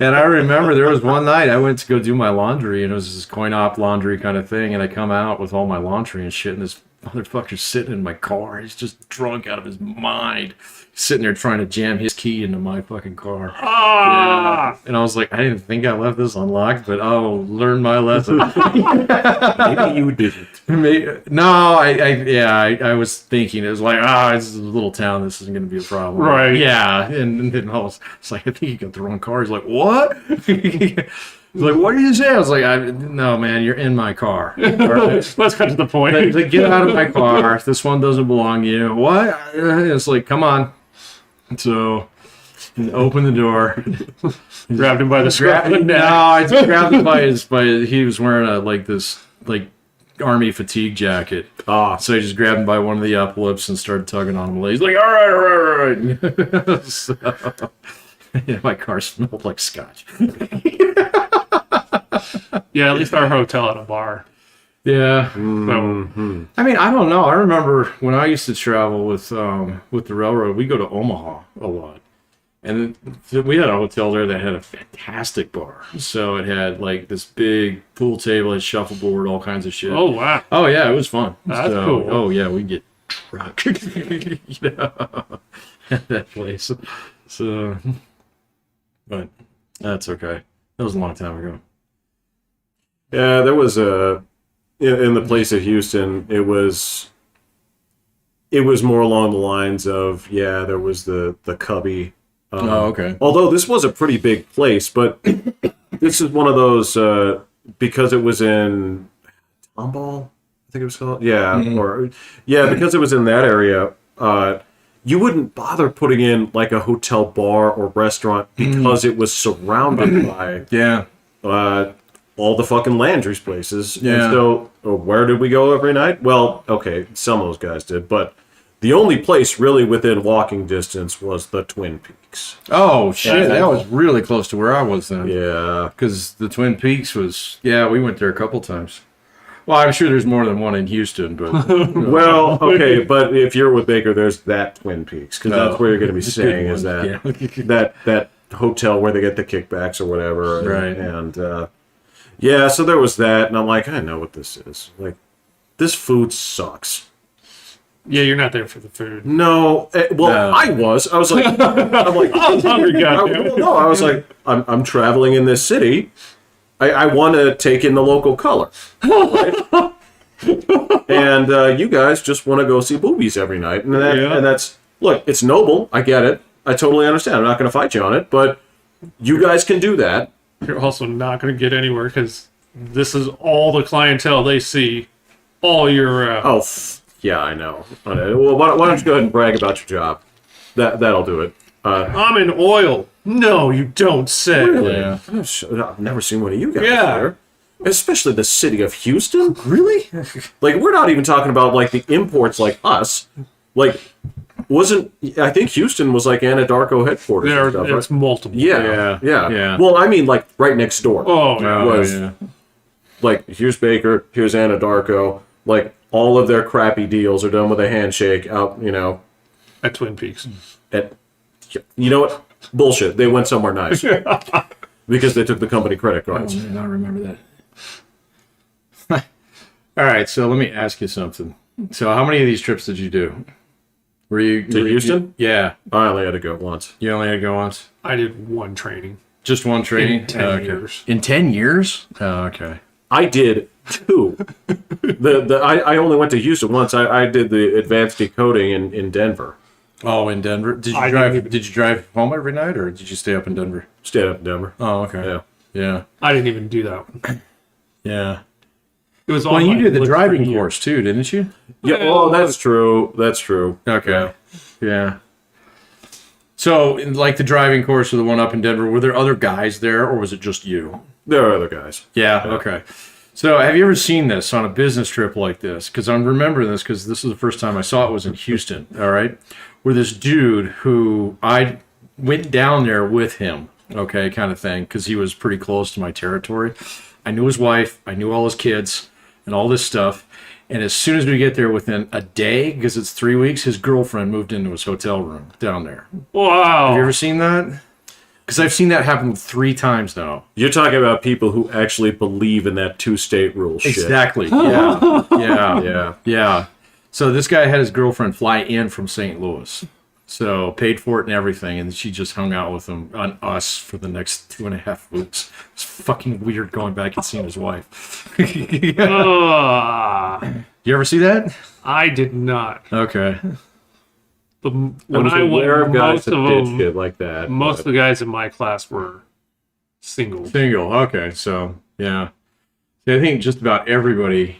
And I remember there was one night I went to go do my laundry, and it was this coin-op laundry kind of thing. And I come out with all my laundry and shit, and this motherfucker's sitting in my car. He's just drunk out of his mind, sitting there trying to jam his key into my fucking car. Ah! And I was like, I didn't think I left this unlocked, but I'll learn my lesson. maybe you didn't. No, I was thinking, it was like, it's a little town, this isn't going to be a problem. Right. Yeah, and then it's like, I think you got the wrong car. He's like, what? He's like, what did you say? I was like, no, man, you're in my car. Let's cut to the point. Like, get out of my car. This one doesn't belong to you. What? It's like, come on. So, open the door. Grabbed him by the scruff of the neck. No, I just grabbed him by his. He was wearing this army fatigue jacket. So I just grabbed him by one of the uplips and started tugging on him. He's like, all right. So, yeah, my car smelled like scotch. Yeah, at least our hotel had a bar. Yeah. So, I mean, I don't know. I remember when I used to travel with the railroad, we go to Omaha a lot. And we had a hotel there that had a fantastic bar. So it had this big pool table, had shuffleboard, all kinds of shit. oh, wow. Oh yeah, it was fun. That's cool. Oh yeah, we get drunk. At that place. So, but that's okay. That was a long time ago. Yeah, there was in the place at Houston. It was more along the lines of there was the Cubby. Okay. Although this was a pretty big place, but this is one of those because it was in Tomball, I think it was called. Yeah, because it was in that area. You wouldn't bother putting in a hotel bar or restaurant because it was surrounded by all the fucking Landry's places. Yeah. And so where did we go every night? Well, okay, some of those guys did, but the only place really within walking distance was the Twin Peaks. Oh shit, that was really close to where I was then. Yeah. Because the Twin Peaks was we went there a couple times. Well, I'm sure there's more than one in Houston, but Well, okay, but if you're with Baker, there's that Twin Peaks because that's where you're going to be staying. Is that that hotel where they get the kickbacks or whatever, Right. And so there was that, and I'm like, I know what this is. This food sucks. Yeah, you're not there for the food. No, I was like, I was hungry, goddamn. No, I was like, I'm traveling in this city. I want to take in the local color. Right? And you guys just want to go see boobies every night. And that's, look, it's noble. I get it. I totally understand. I'm not going to fight you on it. But you guys can do that. You're also not going to get anywhere because this is all the clientele they see all year round. Yeah, I know. Well, why don't you go ahead and brag about your job? That'll do it. I'm in oil. No, you don't say. Really? Yeah. I've never seen one of you guys Yeah. there. Especially the city of Houston. really? We're not even talking about the imports like us. I think Houston was Anadarko headquarters. and stuff, It's right? multiple. Yeah. Well, I mean, right next door. Oh, yeah. Here's Baker, here's Anadarko. All of their crappy deals are done with a handshake out, at Twin Peaks. You know what? Bullshit. They went somewhere nice. Because they took the company credit cards. I don't remember that. All right, so let me ask you something. So how many of these trips did you do? Were you To Houston? Yeah. I only had to go once. You only had to go once? I did one training. Just one training? In 10 years. In 10 years? Oh, okay. I did two. I only went to Houston once. I did the advanced decoding in Denver. Oh, in Denver. Did you drive home every night, or did you stay up in Denver? Stayed up in Denver. Oh, okay. Yeah. I didn't even do that one. Yeah. It was Well, on you my did the list driving for years. course too, didn't you? Yeah. Oh, that's true. That's true. Okay. Yeah. So, in, like the driving course or the one up in Denver, were there other guys there, or was it just you? There are other guys. Yeah. Okay. So, have you ever seen this on a business trip like this? Because I'm remembering this because this was the first time I saw it was in Houston. All right, where this dude who I went down there with him, okay, kind of thing, because he was pretty close to my territory. I knew his wife, I knew all his kids, and all this stuff. And as soon as we get there, within a day, because it's 3 weeks, his girlfriend moved into his hotel room down there. Wow. Have you ever seen that? Because I've seen that happen 3 times now. You're talking about people who actually believe in that 2-state rule shit. Exactly. Yeah. Yeah. Yeah. Yeah. So this guy had his girlfriend fly in from St. Louis. So paid for it and everything, and she just hung out with him on us for the next 2.5 weeks. It's fucking weird going back and seeing his wife. You ever see that? I did not. Okay. But I'm when I went, aware of guys most that of did them, shit like that. most of but- the guys in my class were single. Single. Okay. So yeah. See, I think just about everybody,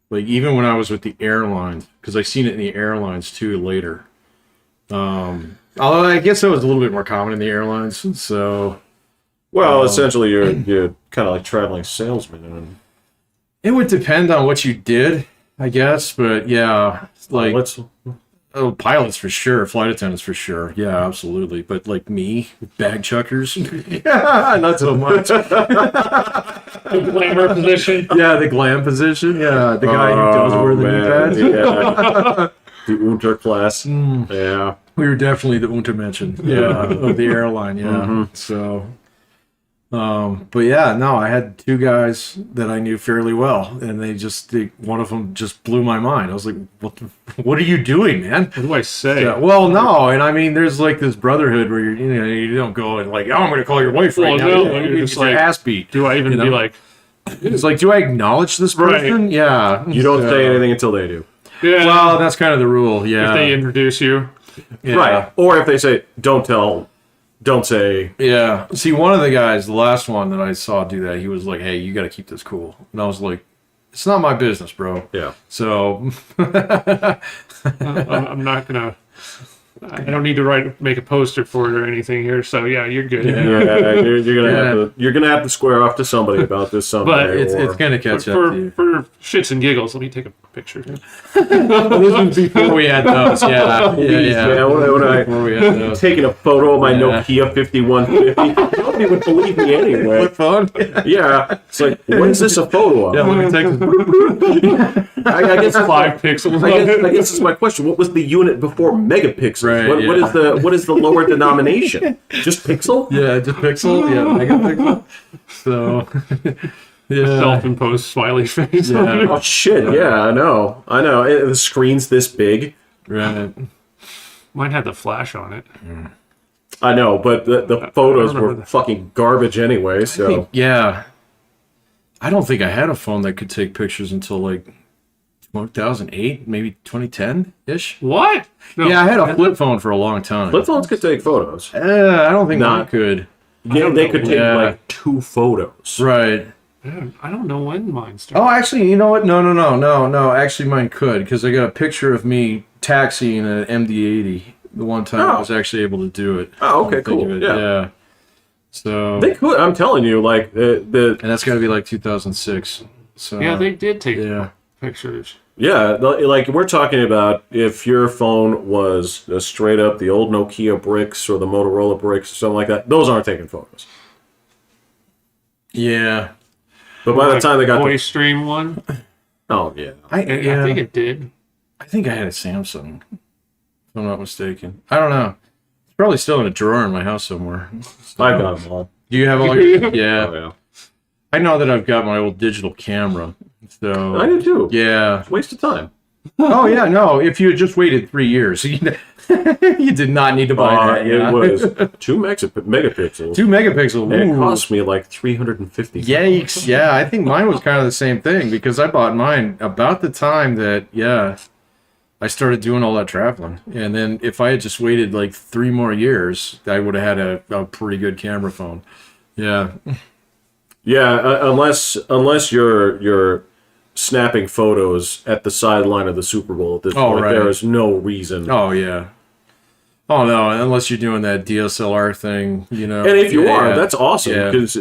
like even when I was with the airlines, because I seen it in the airlines too later. Although I guess that was a little bit more common in the airlines. So Well, essentially, you're kind of like traveling salesman, and it would depend on what you did, I guess. But yeah, like let's. oh, pilots for sure, flight attendants for sure. Yeah, absolutely. But like me, bag chuckers, not so much. The glamour position. Yeah, the glam position. Yeah, the guy who does wear the knee pads. Yeah. The Unterklasse. Yeah. We were definitely the Untermenschen, of the airline, So, but yeah, no, I had 2 guys that I knew fairly well, and one of them just blew my mind. I was like, what are you doing, man? What do I say? Yeah, well, no, and I mean, there's like this brotherhood where you don't go and like, oh, I'm going to call your wife right now. No, You're you're just your like, ass beat. do I even be like, It's like, do I acknowledge this person? Right. Yeah. You don't say anything until they do. yeah, Well, that's kind of the rule. Yeah. if they introduce you? Yeah. Right. Or if they say, don't tell, don't say. Yeah. See, one of the guys, the last one that I saw do that, he was like, hey, you got to keep this cool. And I was like, it's not my business, bro. Yeah. So, I'm not gonna. I don't need to make a poster for it or anything here. So yeah, you're good. Yeah, you're gonna have to square off to somebody about this someday. But it's going to catch up to you. For shits and giggles, let me take a picture. This was before we had those. Yeah. Yeah, when I Before we had those. taking a photo of my Yeah. Nokia 5150. Nobody would believe me anyway. Flip phone? Yeah, it's like, what is this a photo of? Yeah, let me take this. I guess 5 pixels. I guess this is my question. What was the unit before megapixels? Right, what is the lower denomination? Just pixel? Yeah, just pixel. Yeah, megapixel. So, yeah. Self-imposed smiley face. Yeah. Oh shit! Yeah, I know. The screen's this big. Right. Mine had the flash on it. I know, but the photos remember were that. fucking garbage anyway. So Yeah. I don't think I had a phone that could take pictures until like 2008, maybe 2010-ish. What? No, Yeah, I had a flip phone for a long time. flip phones could take photos. I don't think Not- mine could. Yeah, they could take Yeah. like 2 photos. Right. I don't know when mine started. Oh, actually, you know what? No. Actually, mine could, because I got a picture of me taxiing an MD-80 the one time I Oh. was actually able to do it. Oh, okay, Think cool. of it, Yeah. So, They could. I'm telling you, like and that's got to be like 2006. So Yeah, they did take yeah. pictures. yeah, like we're talking about if your phone was straight up the old Nokia bricks or the Motorola bricks or something like that. Those aren't taking photos. Yeah. But by the time they got the, voice stream one, oh yeah, I think it did. I think I had a Samsung, if I'm not mistaken. I don't know. It's probably still in a drawer in my house somewhere. I've got them all. Do you have all your... Yeah. Oh yeah, I know that I've got my old digital camera. So I do too. yeah. Waste of time. Oh yeah, no. If you had just waited 3 years, you did not need to buy that. Yeah. It was 2 megapixels. 2 megapixel. And it Ooh. cost me like $350. Yikes! Yeah, I think mine was kind of the same thing because I bought mine about the time that I started doing all that traveling, and then if I had just waited like 3 more years, I would have had a pretty good camera phone. Yeah. Yeah, unless you're snapping photos at the sideline of the Super Bowl at this Oh, point, right. there is no reason. Oh yeah. Oh no, unless you're doing that DSLR thing, you know. And if you are, yeah. that's awesome Yeah. because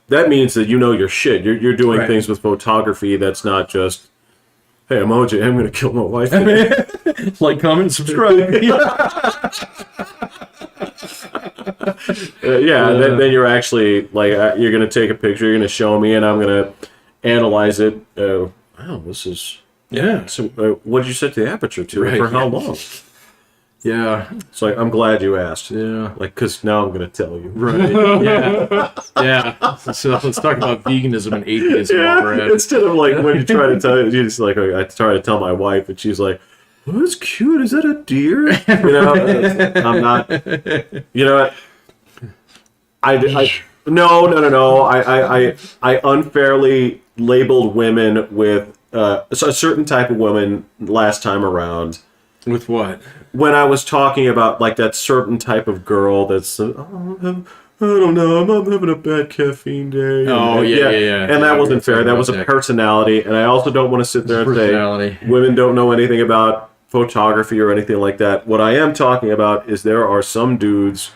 that means that you know your shit. You're doing Right. things with photography that's not just, hey, emoji, I'm gonna kill my wife. Like, comment, subscribe. Then you're actually like you're gonna take a picture, you're gonna show me, and I'm gonna analyze it. Wow, this is Yeah. so. What did you set the aperture to? Right. For how long? Yeah. So I'm glad you asked. Yeah. Like, because now I'm gonna tell you. Right. Yeah. Yeah. So let's talk about veganism and atheism while we're at it. Instead of like when you try to tell you just like I try to tell my wife and she's like, "Oh, that's cute. Is that a deer?" You know, I'm not. You know what? No. I unfairly labeled women with a certain type of woman last time around. With what? When I was talking about like that certain type of girl that's I don't know, I'm having a bad caffeine day. Oh, yeah. And that Yeah, wasn't fair. talking That about was a that. personality, and I also don't want to sit there and Personality. say women don't know anything about photography or anything like that. What I am talking about is there are some dudes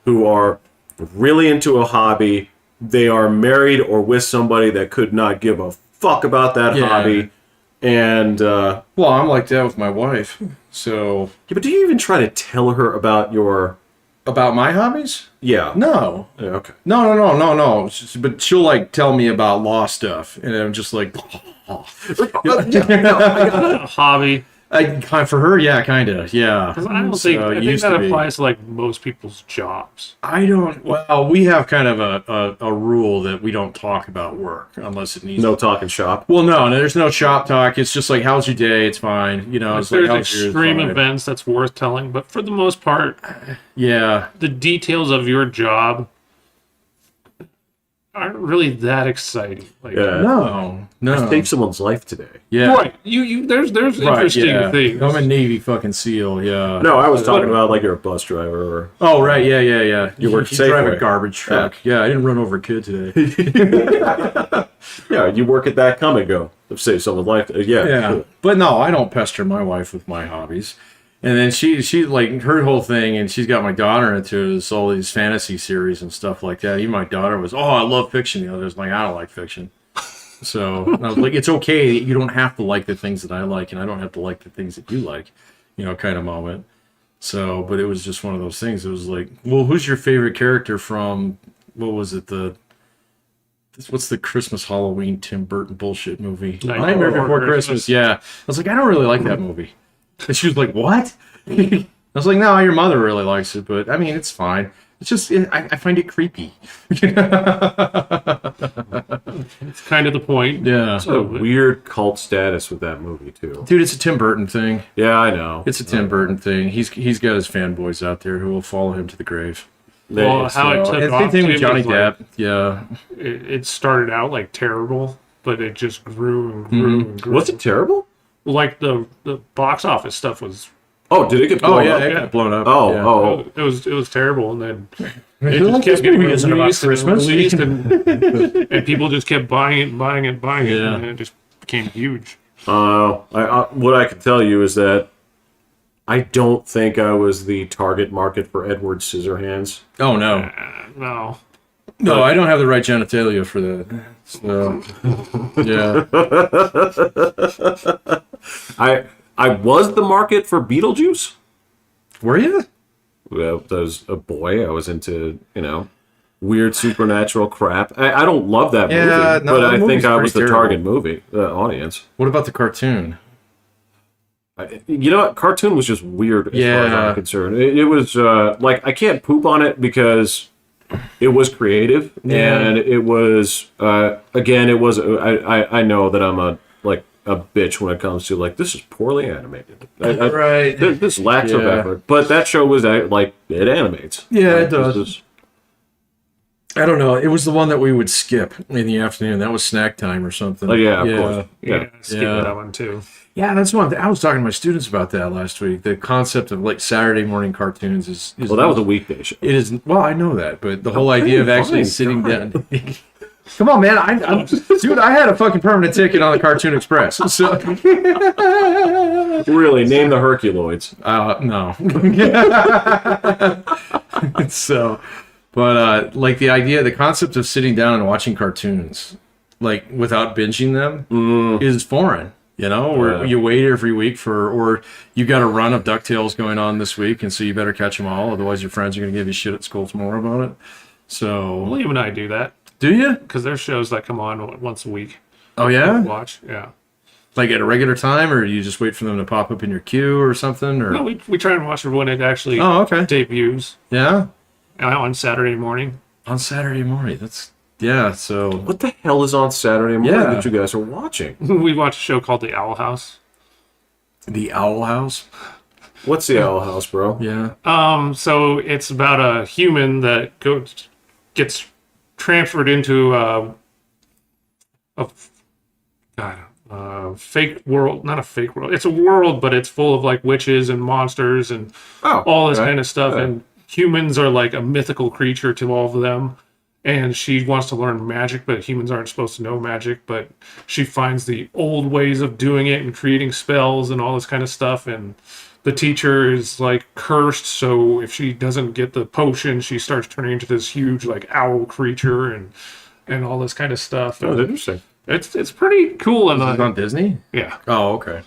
who are really into a hobby. They are married or with somebody that could not give a fuck about that Yeah. hobby. And Well, I'm like that with my wife. So yeah, but do you even try to tell her about your about my hobbies? yeah? No. Yeah, okay. No. But she'll like tell me about law stuff, and I'm just like, A hobby. for her, yeah, kind of, yeah. 'Cause I don't So, think, I it think used that to be. applies to like most people's jobs. I don't. Well, we have kind of a rule that we don't talk about work unless it needs. No talking shop. Well, no, there's no shop talk. It's just like, how's your day? It's fine. You know, If it's like, there's how's yours? extreme Fine. events that's worth telling, but for the most part, Yeah. the details of your job aren't really that exciting. Like, Yeah. No. Save someone's life today. Yeah. right? There's Right, interesting yeah. things. I'm a Navy fucking SEAL. Yeah. No, I was talking about like you're a bus driver or Oh right, yeah. You work You drive a Safeway. garbage truck. Yeah, I didn't run over a kid today. yeah, you work at that come and go. Save someone's life. Yeah, but no, I don't pester my wife with my hobbies. And then she like her whole thing, and she's got my daughter into it, is all these fantasy series and stuff like that. Even my daughter was, oh, I love fiction. The other's like, I don't like fiction. So I was like, it's okay. You don't have to like the things that I like, and I don't have to like the things that you like, you know, kind of moment. So, but it was just one of those things. It was like, well, who's your favorite character from, what was it, what's the Christmas Halloween Tim Burton bullshit movie? Nightmare Before Christmas. Yeah. I was like, I don't really like that movie. And she was like, what? I was like, no, your mother really likes it, but I mean, it's fine. It's just, I find it creepy. It's kind of the point. Yeah. a weird cult status with that movie too. Dude, it's a Tim Burton thing. Yeah, I know. It's a Tim Burton thing. He's got his fanboys out there who will follow him to the grave. Well, how it So, took and off same thing with too Johnny was, like, Depp. Yeah. it started out like terrible, but it just grew and grew and grew. Was it terrible? Like the box office stuff was. Oh, did it get Oh blown yeah, up? it got blown up. Oh, yeah. oh. It was terrible, and then It it just like kept this getting movie isn't about released and Christmas. released, and people just kept buying it, Yeah. and it just became huge. What I can tell you is that I don't think I was the target market for Edward Scissorhands. Oh no. No, No, I don't have the right genitalia for that. So yeah. I was the market for Beetlejuice. Were you? Well, as a boy, I was into, weird supernatural crap. I don't love that movie, Yeah, no, but that I think movie's I pretty was the terrible. target movie audience. What about the cartoon? You know what? Cartoon was just weird as far as Yeah. I'm concerned. It was like I can't poop on it because it was creative and it was again it was I know that I'm a bitch when it comes to like this is poorly animated. Right. This lacks of Yeah. effort, but that show was like it animates. Yeah, Like, it does. this is- I don't know. It was the one that we would skip in the afternoon. That was snack time or something. Oh yeah, of course. yeah, skip Yeah. that one too. Yeah, that's one. I was talking to my students about that last week. The concept of like Saturday morning cartoons is Well, that was a weekday show. It is. Well, I know that, but the whole idea of actually fine, sitting God. down. Come on, man. Dude, I had a fucking permanent ticket on the Cartoon Express. So Really, name the Herculoids. no. So, but like the concept of sitting down and watching cartoons, like without binging them, is foreign. You know, or you wait every week or you got a run of DuckTales going on this week, and so you better catch them all. Otherwise, your friends are going to give you shit at school tomorrow about it. So, William and I do that. Do you? Because there's shows that come on once a week. Oh, yeah? Watch, yeah. Like at a regular time, or you just wait for them to pop up in your queue or something? Or No, we try and watch it when it actually debuts. Yeah? On Saturday morning. On Saturday morning. Yeah, so... What the hell is on Saturday morning that you guys are watching? We watch a show called The Owl House. The Owl House? What's the Owl House, bro? Yeah. So it's about a human that gets transferred into a fake world. Not a fake world. It's a world, but it's full of like witches and monsters and all this kind of stuff. And humans are like a mythical creature to all of them. And she wants to learn magic, but humans aren't supposed to know magic. But she finds the old ways of doing it and creating spells and all this kind of stuff. And the teacher is like cursed, so if she doesn't get the potion, she starts turning into this huge like owl creature and all this kind of stuff. Oh, that's interesting. It's pretty cool. And Is it on Disney? yeah, Oh, okay.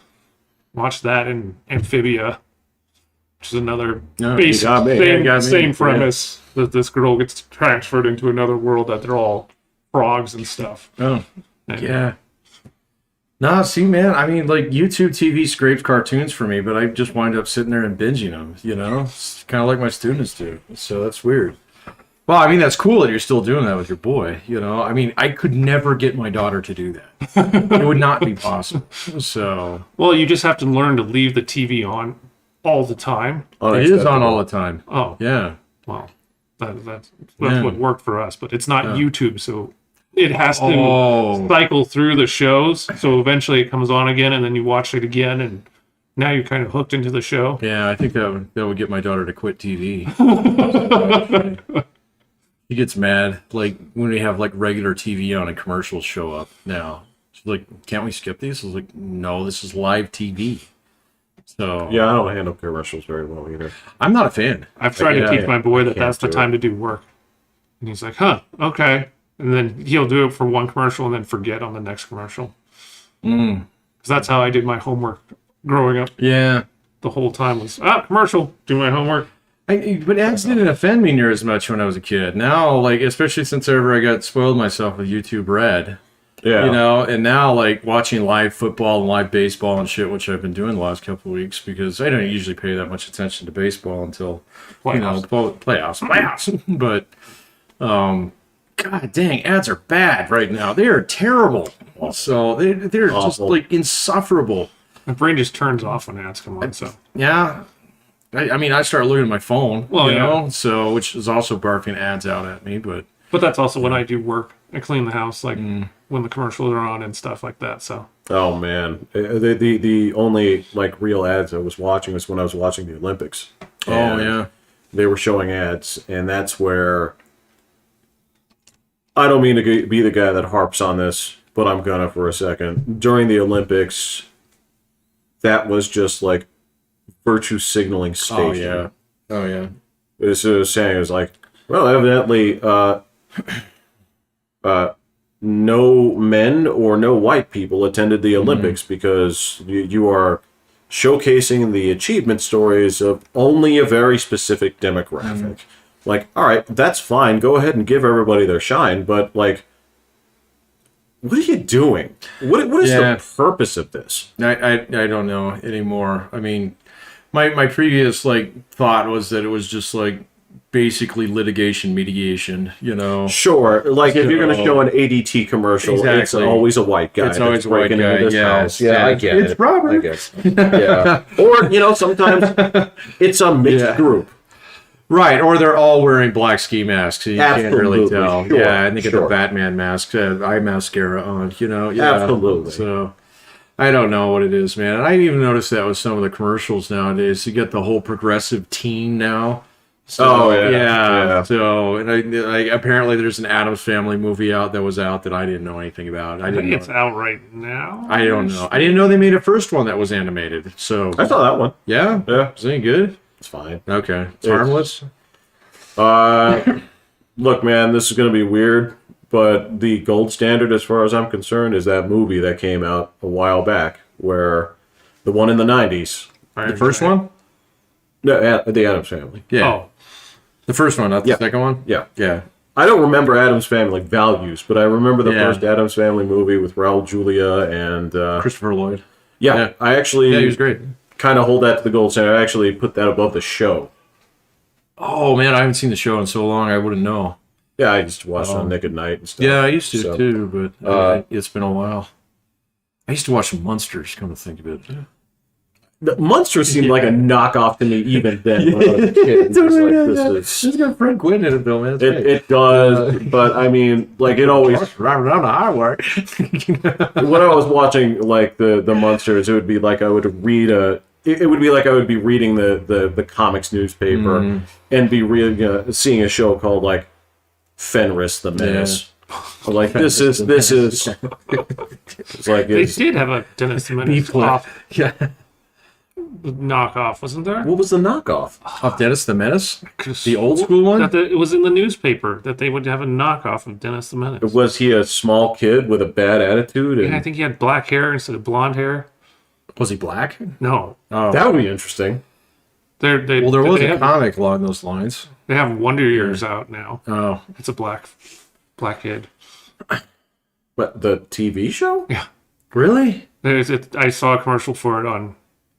watch that and Amphibia, which is another No, basic you got me. same, You got me. same premise that this girl gets transferred into another world that they're all frogs and stuff. Oh, And yeah. Nah, see, man, I mean, like, YouTube TV scrapes cartoons for me, but I just wind up sitting there and binging them, you know? It's kind of like my students do, so that's weird. Well, I mean, that's cool that you're still doing that with your boy, you know? I mean, I could never get my daughter to do that. It would not be possible, so... Well, you just have to learn to leave the TV on all the time. It is on all the time. Oh, Yeah. well, that's Yeah. what worked for us, but it's not YouTube, so it has to cycle through the shows. So eventually it comes on again, and then you watch it again, and now you're kind of hooked into the show. Yeah, I think that would get my daughter to quit TV. She gets mad, like, when we have, like, regular TV on and commercials show up now. She's like, can't we skip these? I was like, no, this is live TV. So Yeah, I don't handle commercials very well either. I'm not a fan. I've tried to teach my boy that that's the do time to do work. And he's like, huh, okay. And then he'll do it for one commercial and then forget on the next commercial. Because that's how I did my homework growing up. Yeah. The whole time was, commercial, do my homework. But ads didn't offend me near as much when I was a kid. Now, like, especially since ever I got spoiled myself with YouTube Red. Yeah. You know, and now, like, watching live football and live baseball and shit, which I've been doing the last couple of weeks, because I don't usually pay that much attention to baseball until, playoffs. But, god dang, ads are bad right now. They are terrible. So, they're just, like, insufferable. My brain just turns off when ads come on, so. Yeah. I mean, I start looking at my phone, Well, you yeah. know, so, which is also barking ads out at me, but... But that's also when I do work. I clean the house, like when the commercials are on and stuff like that. So. Oh man, the only like real ads I was watching was when I was watching the Olympics. Oh yeah, they were showing ads, and that's where I don't mean to be the guy that harps on this, but I'm gonna for a second. During the Olympics, that was just like virtue signaling station. Oh yeah. This was saying, it was like, well, evidently, no men or no white people attended the Olympics because you are showcasing the achievement stories of only a very specific demographic. Like, all right, that's fine. Go ahead and give everybody their shine, but like, what are you doing? What is the purpose of this? I don't know anymore. I mean, my previous like thought was that it was just like basically litigation mediation, you know. Sure, like if you're going to show an ADT commercial, it's always a white guy. It's always a white guy. Into this house. Yeah, I get it's it. Robert. I guess. Yeah. Or sometimes it's a mixed group. Right, or they're all wearing black ski masks, so you can't really tell. Sure, yeah, and they get the Batman mask, eye mascara on, you know. Yeah, absolutely. So, I don't know what it is, man. And I even noticed that with some of the commercials nowadays. You get the whole progressive teen now. So, Oh, yeah. So, and apparently there's an Addams Family movie out that was out that I didn't know anything about. I think it's out right now. I don't know. I didn't know they made a first one that was animated. So I saw that one. yeah, Yeah. is it any good? It's fine. Okay, it's harmless. Look, man, this is going to be weird, but the gold standard, as far as I'm concerned, is that movie that came out a while back, where the one in the '90s, The first one? no, the Addams Family. Yeah, Oh, the first one, not the second one. Yeah. Yeah. I don't remember Addams Family values, but I remember the Yeah. first Addams Family movie with Raul Julia and Christopher Lloyd. yeah, I actually Yeah, he was great. kind of hold that to the gold standard. I actually put that above the show. Oh man, I haven't seen the show in so long. I wouldn't know. Yeah, I just watched it on Nick at Night and stuff. Yeah, I used to So, too, but it's been a while. I used to watch some Munsters. Come to think of it. The Monster seemed like a knockoff to me even then when I was a kid. It's just like, this is, It's got Frank Quinn in it though, man. it does, but I mean, like it always. Driving down the highway. When I was watching like the Monsters, it would be like I would read it would be like I would be reading the comics newspaper and be reading seeing a show called like Fenris the Menace. Like this is it's like they it's, did have a Dennis the Menace off Yeah. knockoff, wasn't there? what was the knockoff? Of Dennis the Menace? Could've The old swore school one? That it was in the newspaper that they would have a knockoff of Dennis the Menace. Was he a small kid with a bad attitude? And I And think he had black hair instead of blonde hair. Was he black? No, Oh. that would be interesting. they Well, there was they a have, comic along those lines. they have Wonder Years out now. Oh. It's a black kid. But the TV show? Yeah, Really? I saw a commercial for it on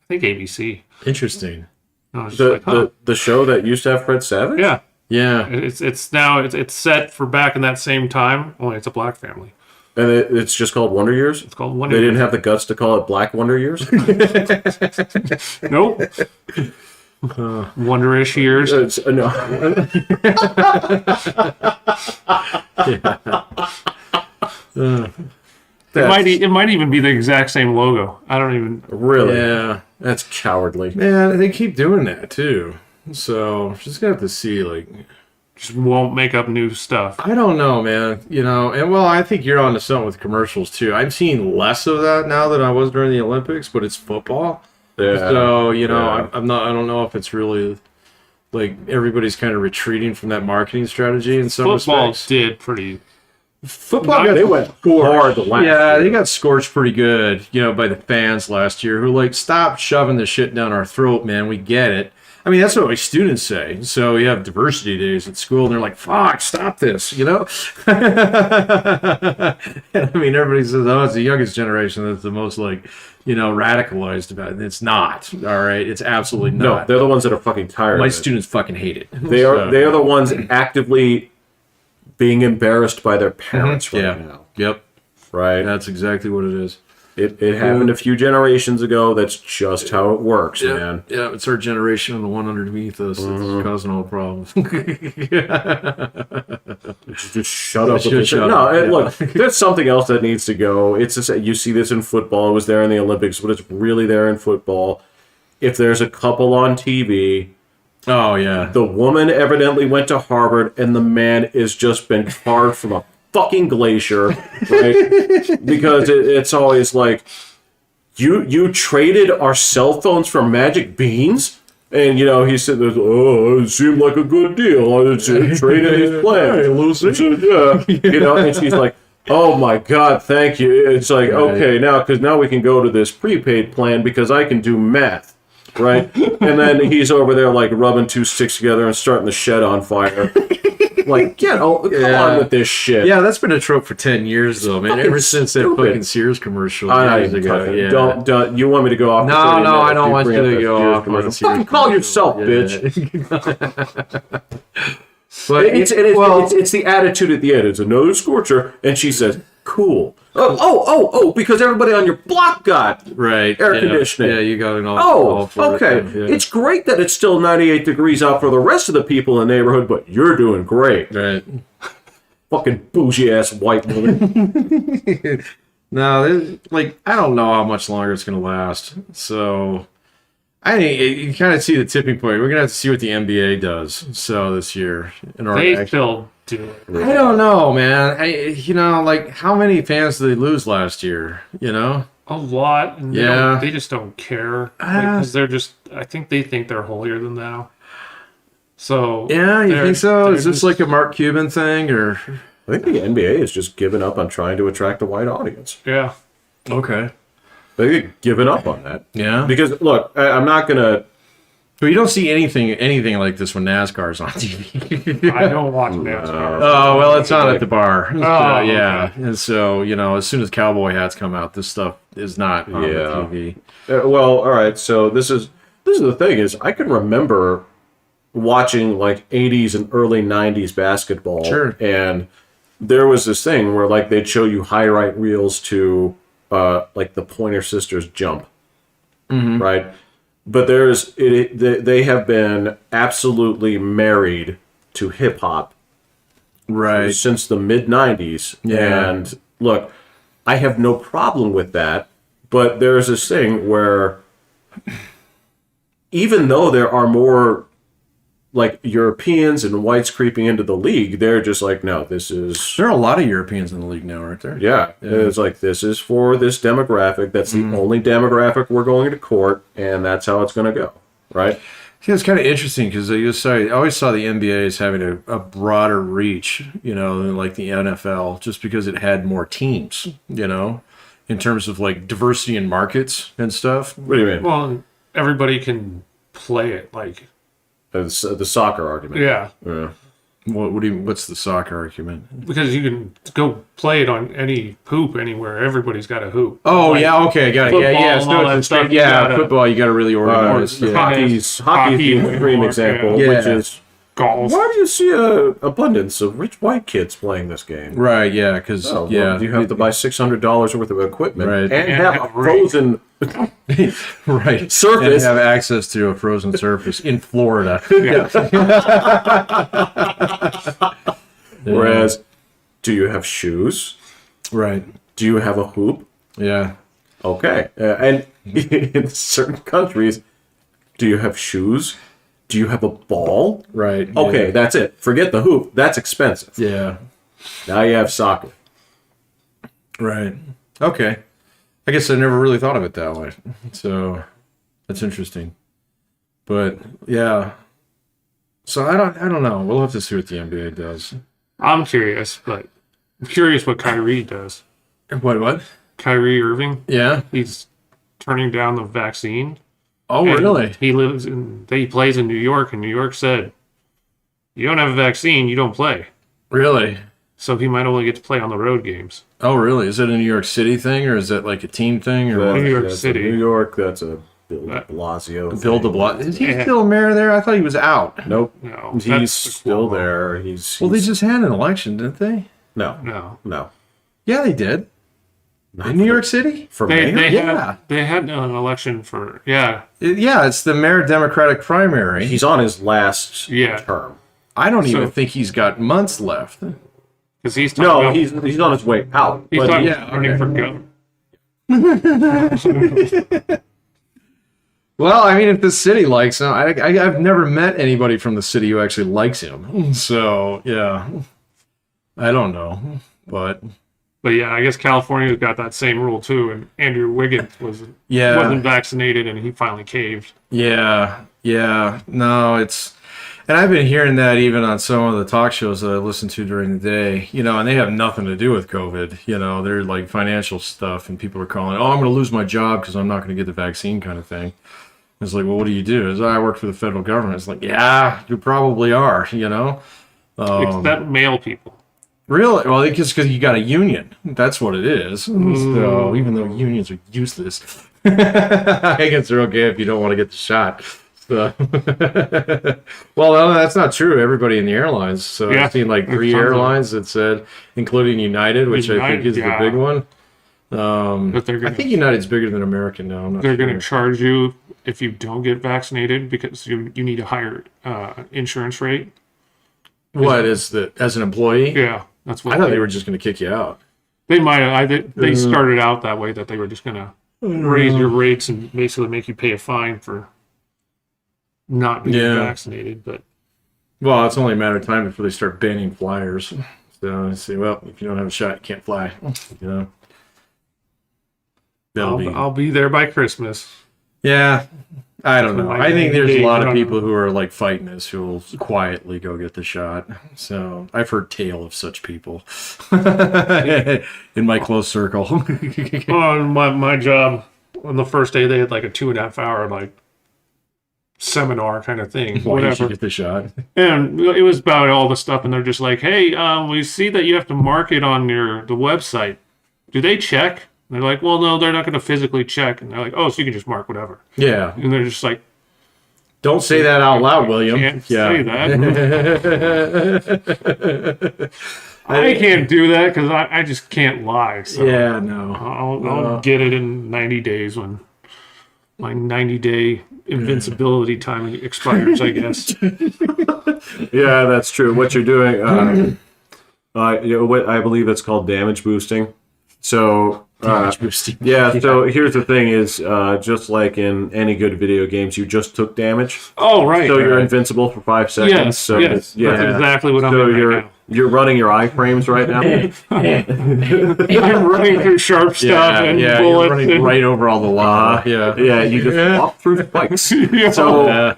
I think ABC. Interesting. I was just The, like, huh. the show that used to have Fred Savage? Yeah, Yeah. it's now it's set for back in that same time. Only it's a black family. And it's just called Wonder Years? It's called Wonder They didn't Years. have the guts to call it Black Wonder Years? Nope. Wonderish years. No. It might even be the exact same logo. I don't even. Really? Yeah. That's cowardly. Man, they keep doing that too. So just gonna have to see, like, Just won't make up new stuff. I don't know, man. And well, I think you're on to something with commercials too. I'm seeing less of that now than I was during the Olympics, but it's football. Yeah. So Yeah. I'm not. I don't know if it's really like everybody's kind of retreating from that marketing strategy in some Football respects. did pretty. Football got They went hard the last Yeah, year. they got scorched pretty good, by the fans last year who like, stop shoving the shit down our throat, man. We get it. I mean, that's what my students say. So you have diversity days at school, and they're like, fuck, stop this, And I mean, everybody says, oh, it's the youngest generation that's the most, like, radicalized about it. It's not, all right? It's absolutely No, not. they're the ones that are fucking tired My of it. students fucking hate it. They are the ones actively being embarrassed by their parents right Yeah. now. Yep. Right? That's exactly what it is. It happened a few generations ago. That's just how it works, man. Yeah, it's our generation and the one underneath us that's causing all the problems. Just shut up with Just this. shut No, up, yeah. look, there's something else that needs to go. It's just, you see this in football. It was there in the Olympics, but it's really there in football. If there's a couple on TV, Oh, yeah. the woman evidently went to Harvard, and the man is just been carved from a fucking glacier, right? Because it's always like, you traded our cell phones for magic beans? And, he said, oh, it seemed like a good deal. I traded his plan. Hey, Lucy. Yeah. And she's like, oh my God, thank you. It's like, okay, because now we can go to this prepaid plan because I can do math. Right? And then he's over there like rubbing two sticks together and starting the shed on fire. Like, come on with this shit. Yeah, that's been a trope for 10 years, though, man. fucking Ever since that stupid. fucking Sears commercial I'm not years even ago. talking. Yeah. Don't. You want me to go off? No, the 30 no, minutes I don't you want bring you up to that go Sears off on a commercial. Sears Fucking call yourself, commercial. bitch. But It's the attitude at the end. It's another scorcher, and she says, "Cool." Oh! Because everybody on your block got right. air yeah. conditioning. Yeah, you got it all. Oh, for okay. it, yeah. It's great that it's still 98 degrees out for the rest of the people in the neighborhood, but you're doing great. Right. Fucking bougie ass white woman. No, I don't know how much longer it's going to last. So, I think you kind of see the tipping point. We're gonna have to see what the NBA does. So this year, in order They to still do it. I don't know, man. Like how many fans did they lose last year? A lot. And Yeah. they just don't care because they're just. I think they think they're holier than thou. So Yeah, you think so? they're Is this just- like a Mark Cuban thing, or I think the NBA has just given up on trying to attract a wide audience. Yeah. okay? They've given up on that. Yeah, Because look, I'm not gonna. but you don't see anything like this when NASCAR's on TV. I don't watch NASCAR. Oh well, it's on at the bar. Oh, yeah, and so as soon as cowboy hats come out, this stuff is not on the TV. Well, all right. So this is the thing is I can remember watching like 80s and early 90s basketball. Sure. And there was this thing where like they'd show you highlight reels to like the Pointer Sisters jump, right? But they have been absolutely married to hip hop Right. since the mid 90s. Yeah. And look, I have no problem with that, but there's this thing where even though there are more like Europeans and whites creeping into the league, they're just like, no, this is There are a lot of Europeans in the league now, aren't there? yeah. It's like this is for this demographic. That's the only demographic we're going to court, and that's how it's going to go, right? Yeah, it's kind of interesting because I always saw the NBA as having a broader reach, than like the NFL, just because it had more teams, in terms of like diversity in markets and stuff. What do you mean? Well, everybody can play it. Like, It's the soccer argument. yeah. Yeah. What's the soccer argument? Because you can go play it on any hoop anywhere. Everybody's got a hoop. Oh, Like, yeah, okay, I got it. Yeah, football yeah, and all that stuff, you gotta- football, you got to really organize. Yeah. Hockey's Hockey, the extreme yeah. example, Yeah. which is Golf. why do you see a abundance of rich white kids playing this game? Right, yeah, because, Oh, well, you have to buy $600 worth of equipment Right. and And have have a a ring. frozen right. surface. And have access to a frozen surface in Florida. Yeah. Whereas, do you have shoes? Right, Do you have a hoop? yeah. Okay. And in certain countries, do you have shoes? Do you have a ball? Right. Okay, that's it. Forget the hoop. That's expensive. Yeah. Now you have soccer. Right. Okay. I guess I never really thought of it that way. So that's interesting. But yeah. So I don't know. We'll have to see what the NBA does. I'm curious, but I'm curious what Kyrie does. What? Kyrie Irving, Yeah. he's turning down the vaccine. Oh, And really? He plays in New York, and New York said, you don't have a vaccine, you don't play. Really? So he might only get to play on the road games. Oh, really? Is it a New York City thing, or is that like a team thing, or what? New York That's a City. New York. That's a Bill de Blasio. Bill de thing. Blasio? Is he Yeah. still mayor there? I thought he was out. Nope. No, He's that's the still Cuomo. there. He's Well, they just had an election, didn't they? no. No. Yeah, they did. Not In New for- York City? for They, mayor? Yeah. they had an election for, yeah. Yeah, it's the mayor Democratic primary. He's on his last Yeah. term. I don't even So- think he's got months left. Because he's talking No, about, he's on his way out. he's but talking yeah, about running okay. for governor. Well, I mean, if the city likes him, I've never met anybody from the city who actually likes him. So, yeah. I don't know. But, But yeah, I guess California's got that same rule too. And Andrew Wiggins wasn't yeah. vaccinated, and he finally caved. Yeah. Yeah. No, it's... And I've been hearing that even on some of the talk shows that I listen to during the day, and they have nothing to do with COVID. They're like financial stuff, and people are calling, oh, I'm going to lose my job because I'm not going to get the vaccine kind of thing. It's like, well, what do you do? It's, I work for the federal government. It's like, yeah, you probably are, Except male people. Really? Well, it's just because you got a union. That's what it is. So even though unions are useless, I guess they're okay if you don't want to get the shot. So. Well, no, that's not true. Everybody in the airlines. So Yeah, I've seen like there's 3 tons of airlines that said, including United, which I think United, is yeah. the big one. But they're I gonna, think United's bigger than American now. I'm not they're sure. going to charge you if you don't get vaccinated because you need a higher insurance rate. What is as an employee? Yeah, that's what I thought they were just going to kick you out. They might have. They started out that way, that they were just going to raise your rates and basically make you pay a fine for not being Yeah. vaccinated, but Well, it's only a matter of time before they start banning flyers. So I say, well, if you don't have a shot, you can't fly. You know, that'll be. I'll be there by Christmas. Yeah, I don't know. I think there's a lot of Run. people who are like fighting this who will quietly go get the shot. So I've heard tale of such people in my close circle. On my job, on the first day, they had like a 2.5 hour like seminar kind of thing, Why you should whatever. get the shot? And it was about all the stuff, and they're just like, "Hey, we see that you have to mark it on the website. Do they check?" And they're like, "Well, no, they're not going to physically check." And they're like, "Oh, so you can just mark whatever." Yeah. And they're just like, Don't say that out loud, William. "Can't Yeah. say that." I can't do that because I just can't lie. So Yeah, no. I'll get it in 90 days when my 90-day invincibility time expires, I guess. Yeah, that's true. What you're doing, what I believe it's called damage boosting. So, Damage boosting. yeah. So here's the thing: is just like in any good video games, you just took damage, Oh, right. so you're right. invincible for 5 seconds. Yes, so yes. yeah. That's exactly what I'm So in you're right now. you're running your iframes right now. I'm running through sharp stuff and you're bullets. running and, right over all the lava. Yeah, you just walk through spikes. Yeah. So Yeah.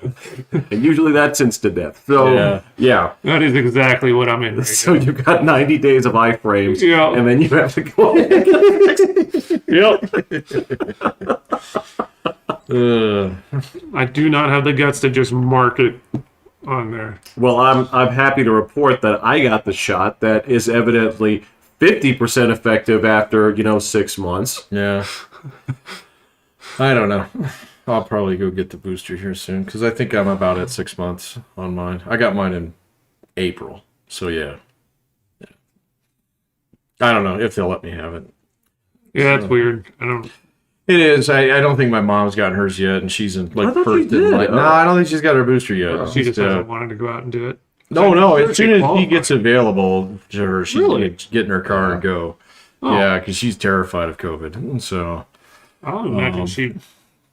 and usually that's instant death. So yeah. That is exactly what I'm in right So you've got 90 days of iframes, Yeah. and then you have to go. now. Ugh. I do not have the guts to just mark it on there. Well, I'm happy to report that I got the shot that is evidently 50% effective after 6 months. Yeah. I don't know. I'll probably go get the booster here soon because I think I'm about at 6 months on mine. I got mine in April. So yeah. I don't know if they'll let me have it. Yeah, that's weird. I don't. It is. I don't think my mom's gotten hers yet, and she's in like I thought first she in did. line. No, I don't think she's got her booster yet. She just uh, hasn't wanted to go out and do it. no. As soon as he qualified. gets available to her, she's Really? gonna get in her car and go. Oh. Yeah, because she's terrified of COVID. So I don't imagine she'd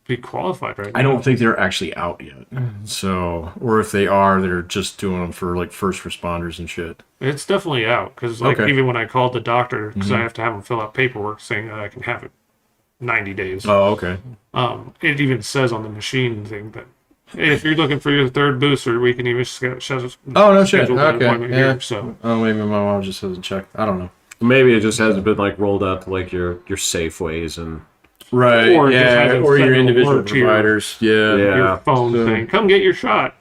be qualified right now. I don't think they're actually out yet. So, or if they are, they're just doing them for like first responders and shit. It's definitely out because, like, Okay. even when I called the doctor, because I have to have him fill out paperwork saying that I can have it 90 days. Oh, okay. It even says on the machine thing that hey, if you're looking for your third booster, we can even schedule Oh no shit. an Okay. appointment Yeah. here. So Oh, maybe my mom just hasn't checked. I don't know. Maybe it just hasn't been like rolled out to like your Safeways and Right. Or it just yeah. hasn't Or your sent an individual alert to your- providers. Yeah. Yeah. your phone So- thing, come get your shot.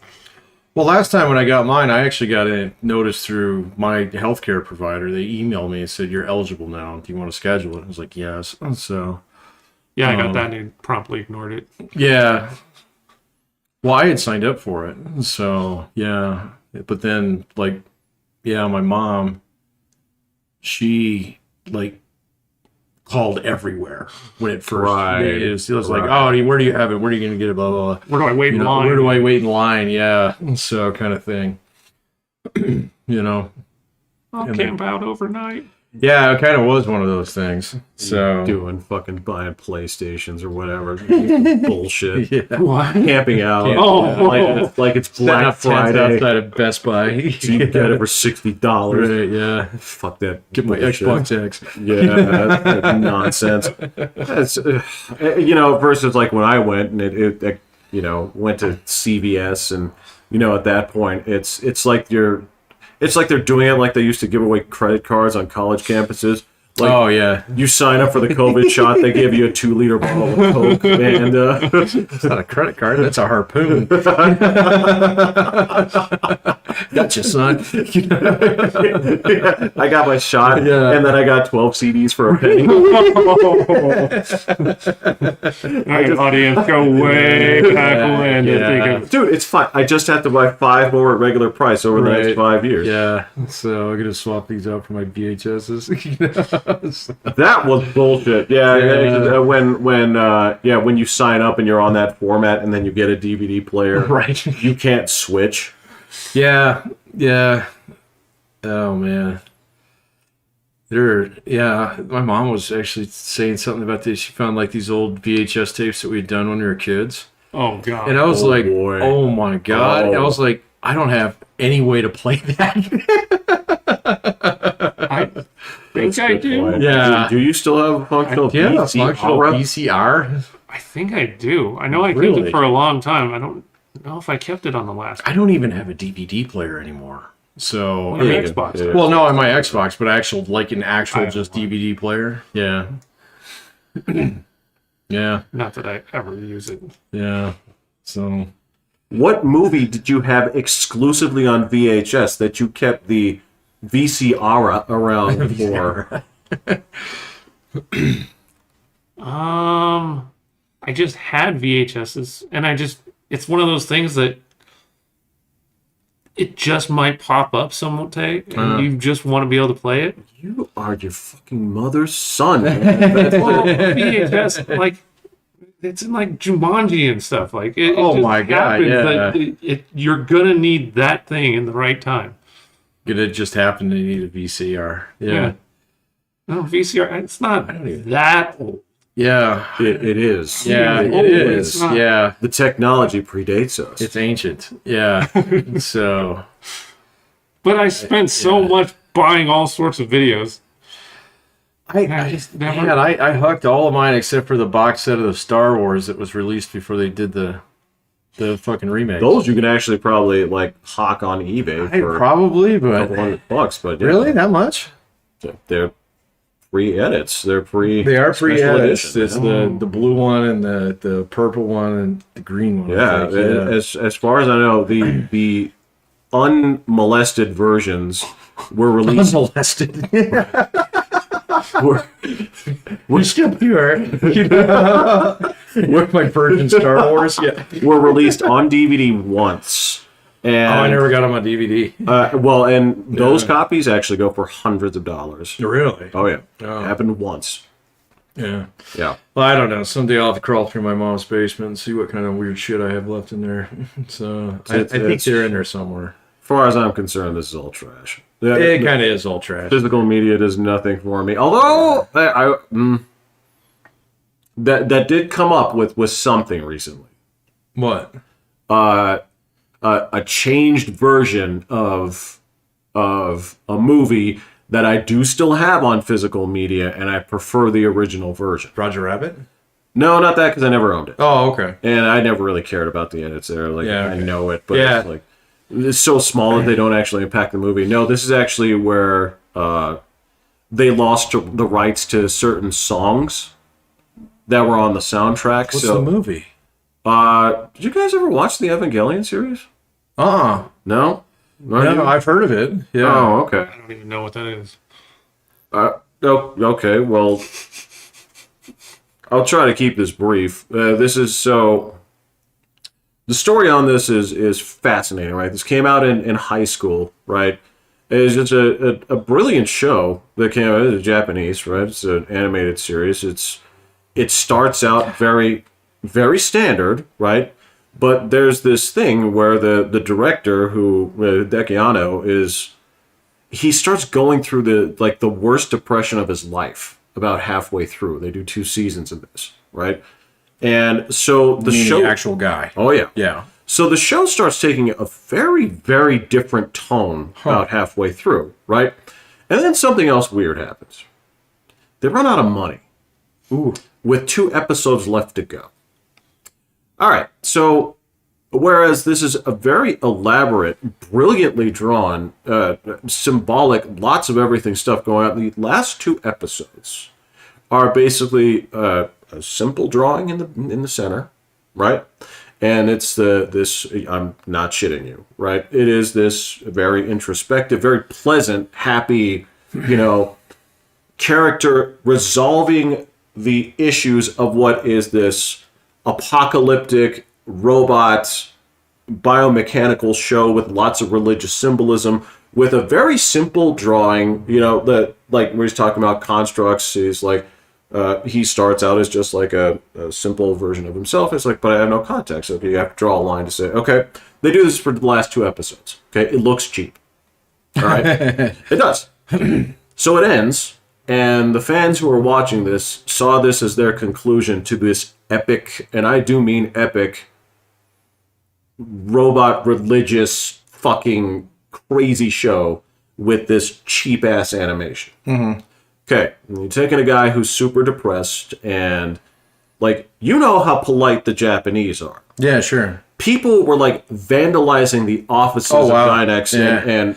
Well, last time when I got mine, I actually got a notice through my healthcare provider. They emailed me and said, "You're eligible now. Do you want to schedule it?" I was like, "Yes." So, Yeah, I got that and he promptly ignored it. yeah. Well, I had signed up for it. So, yeah. But then, like, yeah, my mom, she, like, called everywhere when it first Right. it was like, Right. "Oh, where do you have it? Where are you going to get it?" Blah, blah, blah. Where do I wait in line? Where do I wait in line? Yeah. So, kind of thing. I'll and camp out overnight. Yeah, it kind of was one of those things. So doing fucking buying PlayStations or whatever bullshit, yeah, What? camping out. Oh. like it's setting Black up tents Friday. outside of Best Buy. So you get it for $60. Right, yeah. Fuck that. Get my bullshit. Xbox X. Yeah, that's nonsense. That's, versus like when I went and it went to CVS and at that point it's like they're doing it like they used to give away credit cards on college campuses. Like, Oh yeah, you sign up for the COVID shot, they give you a 2-liter bottle of Coke, and it's not a credit card. That's a harpoon. Gotcha, son. I got my shot, Yeah. and then I got 12 CDs for a penny. All right, audience, go way back when to think of. Dude, it's fine. I just have to buy 5 more at regular price over the next Right. 5 years. Yeah, so I'm gonna swap these out for my VHSs. That was bullshit. Yeah, Yeah. when you sign up and you're on that format, and then you get a DVD player, Right. You can't switch. Yeah. Oh man. My mom was actually saying something about this. She found like these old VHS tapes that we had done when we were kids. Oh god. And I was like, boy. oh my god. Oh. I was like, I don't have any way to play that. I think I Good do. point. Yeah. Do you still have a functional Do you have a VCR? functional VCR? I think I do. I know I kept Really? it for a long time. I don't know if I kept it on the last. I don't even have a DVD player anymore. So, On the Yeah, Xbox. yeah. well, no, on my Xbox, but actual, like an actual I have just one. DVD player. Yeah. Yeah. Not that I ever use it. Yeah. So, What movie did you have exclusively on VHS that you kept the VCR around for? I just had VHSs, and it's one of those things that it just might pop up someday, and you just want to be able to play it. You are your fucking mother's son. Well, VHS, like, it's in like Jumanji and stuff. Like, it Oh just my God, happens yeah. that you're gonna need that thing in the right time. it just happened to need a VCR. Yeah. No, VCR, it's not that old. Yeah. It is. Yeah, It's it old, is. it's not- Yeah. The technology predates us. It's ancient. Yeah. So, But I spent so much buying all sorts of videos. I just never. man, I hooked all of mine except for the box set of the Star Wars that was released before they did the fucking remake. Those you can actually probably like hawk on eBay for Probably, a couple but $100, but yeah, really that much? they're free edits. They're free. They are free special edits. edition, It's yeah. the blue one and the purple one and the green one. I Yeah, think. as far as I know, the unmolested versions were released. Unmolested. were, We're still pure. With my virgin Star Wars. Yeah. were released on DVD once, and Oh, I never got them on DVD. well, and those copies actually go for hundreds of dollars. Really? Oh yeah, Oh. happened once. Yeah. Yeah. Well, I don't know. Someday I'll have to crawl through my mom's basement and see what kind of weird shit I have left in there. So I think It's- they're in there somewhere. As far as I'm concerned, this is all trash. It kind of is all trash. Physical media does nothing for me. Although that did come up with something recently. What? A changed version of a movie that I do still have on physical media, and I prefer the original version. Roger Rabbit? No, not that, because I never owned it, Oh, okay. and I never really cared about the edits there. Like Yeah, I okay. know it, but Yeah. it's like it's so small that they don't actually impact the movie. No, this is actually where they lost the rights to certain songs that were on the soundtrack. What's so, the movie? did you guys ever watch the Evangelion series? Uh-uh. No. No, I've heard of it. Yeah. Oh, okay. I don't even know what that is. Oh, okay. Well, I'll try to keep this brief. This is so. The story on this is fascinating, right? This came out in high school, right? It's just a brilliant show that came out. It's Japanese, right? It's an animated series. It starts out very, very standard, right? But there's this thing where the director, who Dekiano, he starts going through the worst depression of his life about halfway through. They do 2 seasons of this, right? And so the Meaning show, the actual guy. oh yeah, Yeah. so the show starts taking a very, very different tone about halfway through, right? And then something else weird happens. They run out of money. Ooh. With 2 episodes left to go. All right, so whereas this is a very elaborate, brilliantly drawn, symbolic, lots of everything stuff going on, the last 2 episodes are basically a simple drawing in the center, right? And it's this. I'm not shitting you, right? It is this very introspective, very pleasant, happy, character resolving the issues of what is this apocalyptic robot biomechanical show with lots of religious symbolism, with a very simple drawing. That, like, where he's talking about constructs, he's like, he starts out as just like a simple version of himself. It's like, but I have no context. Okay, you have to draw a line to say, okay, they do this for the last 2 episodes. Okay, it looks cheap. All right, it does. So it ends, and the fans who are watching this saw this as their conclusion to this epic, and I do mean epic, robot religious fucking crazy show with this cheap ass animation. Okay, and you're taking a guy who's super depressed and like, you know how polite the Japanese are. Yeah, sure. People were like vandalizing the offices of Dynex and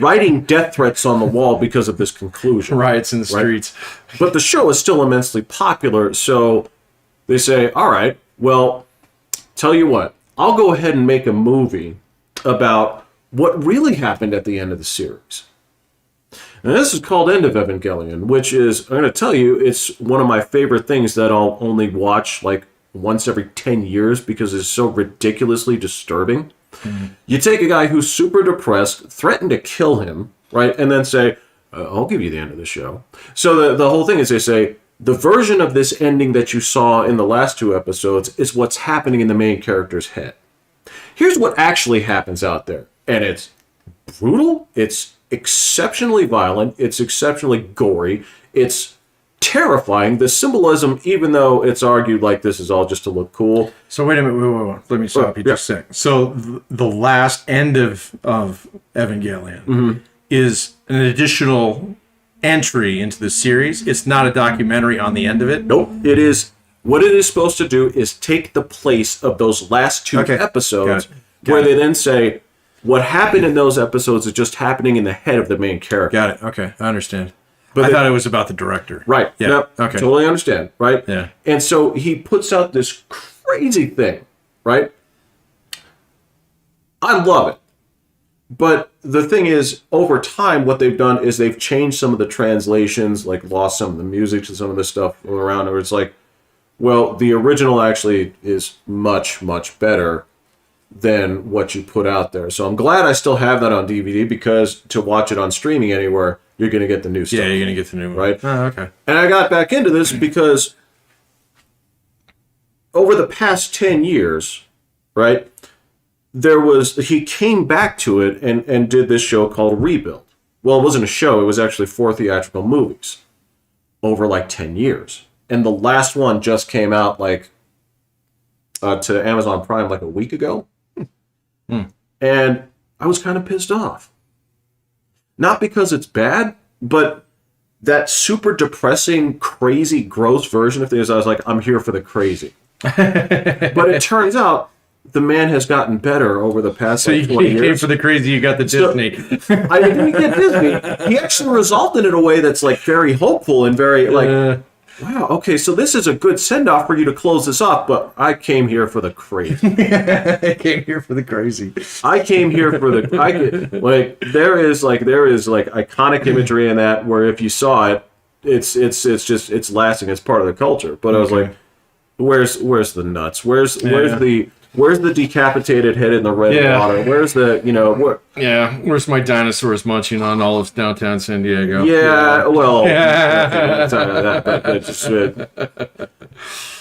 writing death threats on the wall because of this conclusion. Riots in the streets. But the show is still immensely popular, so they say, all right, well, tell you what, I'll go ahead and make a movie about what really happened at the end of the series. And this is called End of Evangelion, which is, I'm going to tell you, it's one of my favorite things that I'll only watch like once every 10 years because it's so ridiculously disturbing. You take a guy who's super depressed, threaten to kill him, right? And then say, I'll give you the end of the show. So the whole thing is they say, the version of this ending that you saw in the last 2 episodes is what's happening in the main character's head. Here's what actually happens out there. And it's brutal. It's exceptionally violent. It's exceptionally gory. It's terrifying. The symbolism, even though it's argued like this is all just to look cool. So wait a minute. Wait. Let me stop you just a second. So the last end of Evangelion is an additional entry into the series. It's not a documentary on the end of it. Nope. It is. What it is supposed to do is take the place of those last 2 episodes where they then say, what happened in those episodes is just happening in the head of the main character. Got it. Okay. I understand. But I thought it was about the director. Right. Yeah. Yep. Okay. Totally understand. Right. Yeah. And so he puts out this crazy thing. Right. I love it. But the thing is, over time, what they've done is they've changed some of the translations, like lost some of the music to some of the stuff around. Where it's like, well, the original actually is much, much better than what you put out there. So I'm glad I still have that on DVD because to watch it on streaming anywhere, you're going to get the new stuff. Yeah, you're going to get the new one. Right? Oh, okay. And I got back into this because over the past 10 years, right, he came back to it and did this show called Rebuild. Well, it wasn't a show. It was actually 4 theatrical movies over like 10 years. And the last one just came out like to Amazon Prime like a week ago. And I was kind of pissed off. Not because it's bad, but that super depressing, crazy, gross version of things, I was like, I'm here for the crazy. But it turns out the man has gotten better over the past 20 years. So you came for the crazy, you got the Disney. I didn't get Disney. He actually resolved it in a way that's like very hopeful and very like, wow, okay, so this is a good send-off for you to close this off, but I came here for the crazy. I came here for the crazy. I came here for the there is iconic imagery in that where if you saw it, it's lasting, it's part of the culture. But I was like, where's the nuts? Where's the decapitated head in the red water? Where's the where's my dinosaurs munching on all of downtown San Diego?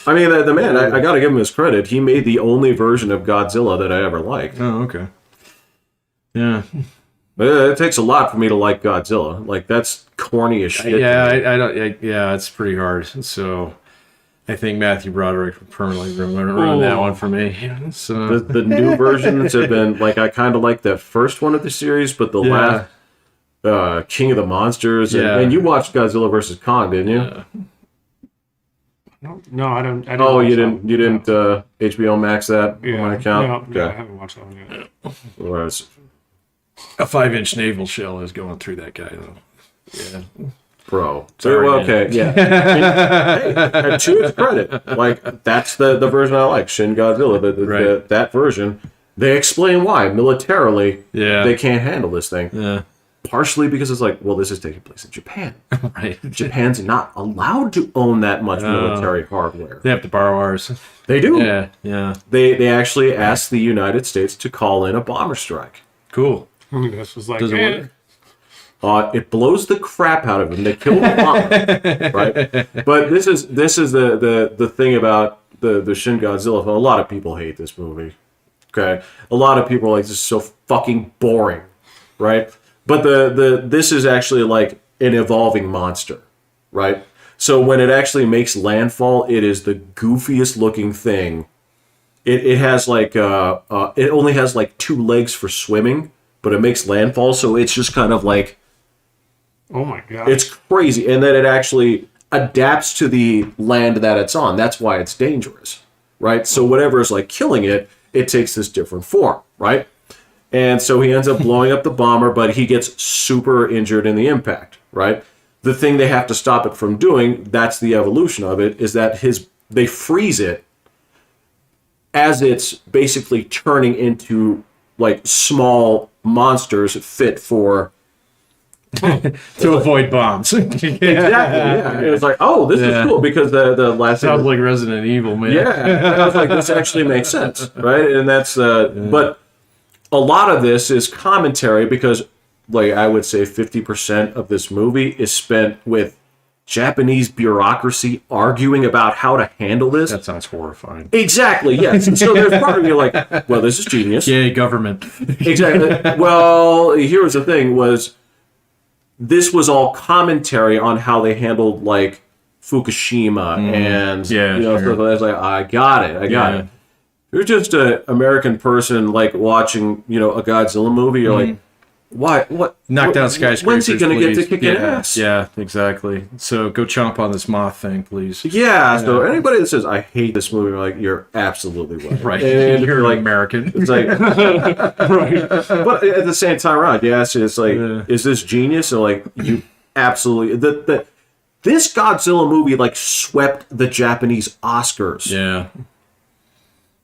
I mean, the man, I got to give him his credit. He made the only version of Godzilla that I ever liked. Oh, okay. Yeah. But it takes a lot for me to like Godzilla. Like, that's corny as shit. I don't. It's pretty hard. So I think Matthew Broderick will permanently ruin that one for me. So the new versions have been like, I kind of like that first one of the series, but the last King of the Monsters, and you watched Godzilla vs. Kong, didn't you? Yeah. No, I don't. Oh, you didn't. You didn't HBO Max that on my account. No, I haven't watched that one yet. Whereas a 5-inch naval shell is going through that guy, though. Yeah. Bro. Sorry, okay, yeah. And to its credit, like, that's the version I like, Shin Godzilla. That version, they explain why. Militarily, they can't handle this thing. Yeah. Partially because it's like, well, this is taking place in Japan. Right. Japan's not allowed to own that much military hardware. They have to borrow ours. They do. Yeah. They actually asked the United States to call in a bomber strike. Cool. This was like, does it work? It blows the crap out of them. They kill the bomber, right? But this is the thing about the Shin Godzilla film. A lot of people hate this movie. Okay, a lot of people are like, this is so fucking boring, right? But this is actually like an evolving monster, right? So when it actually makes landfall, it is the goofiest looking thing it has like it only has like 2 legs for swimming, but it makes landfall, so it's just kind of like Oh my god. it's crazy, and then it actually adapts to the land that it's on. That's why it's dangerous, right? So whatever is like killing it, it takes this different form, right? And so he ends up blowing up the bomber, but he gets super injured in the impact, right? The thing they have to stop it from doing, that's the evolution of it, is that they freeze it as it's basically turning into like small monsters fit for to avoid bombs. exactly. Yeah, it was like, oh, this is cool because the last Sounds like Resident Evil, man. yeah, I was like, this actually makes sense, right? And that's but a lot of this is commentary because, like, I would say 50% of this movie is spent with Japanese bureaucracy arguing about how to handle this. That sounds horrifying. Exactly, yes. So there's part of you like, well, this is genius. Yay, government. Exactly. Well, here's the thing: this was all commentary on how they handled like Fukushima and sure. So I was like, I got it. It. You're just an American person like watching, a Godzilla movie. You're like, why? What? Knock down skyscrapers. When's he going to get to please? kicking ass? Yeah, exactly. So go chomp on this moth thing, please. Yeah. So anybody that says I hate this movie, you're like, you're absolutely right. Right. And You're like American. It's like, Right. but at the same time, right? Yes, it's like, is this genius? And like, you absolutely this Godzilla movie like swept the Japanese Oscars. Yeah.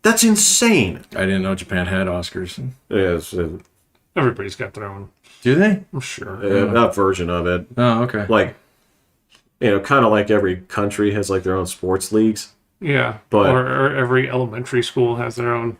That's insane. I didn't know Japan had Oscars. Yes, Everybody's got their own. Do they? I'm sure. that version of it. Oh, okay. Like, kind of like every country has like their own sports leagues. Yeah. But- or every elementary school has their own.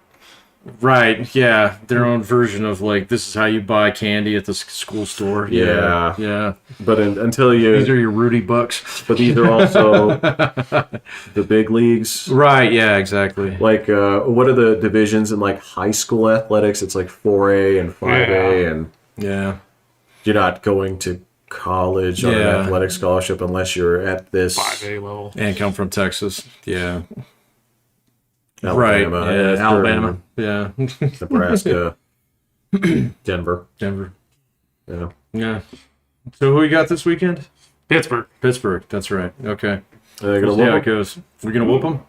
Right, yeah. Their own version of, like, this is how you buy candy at the school store. Yeah. Yeah. But until you, These are your Rudy Bucks. but these are also the big leagues. Right, yeah, exactly. Like, what are the divisions in like high school athletics? It's like 4A and 5A, and Yeah. you're not going to college on an Yeah. athletic scholarship unless you're at this 5A level. And come from Texas. Yeah. Alabama, Right. Yeah, Alabama. Yeah. Nebraska, Denver. Denver. Yeah. Yeah. So who we got this weekend? Pittsburgh. Pittsburgh. That's right. Okay. They're We'll gonna see how it whoop 'em. goes. We're going to whoop them?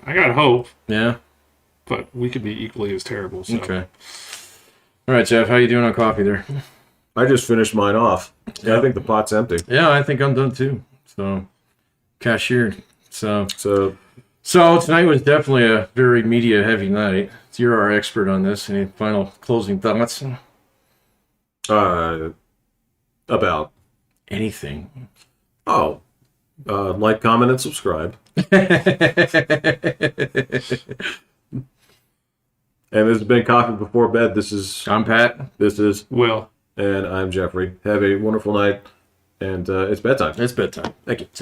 I got hope, Yeah. but we could be equally as terrible. So. Okay. All right, Jeff. How you doing on coffee there? I just finished mine off. Yeah, I think the pot's empty. Yeah, I think I'm done too. So, cashiered. So So tonight was definitely a very media heavy night. So you're our expert on this. Any final closing thoughts? about Anything. like, comment, and subscribe. And this has been Coffee Before Bed. I'm Pat. This is, Will. and I'm Jeffrey. Have a wonderful night, and it's bedtime. It's bedtime. Thank you. See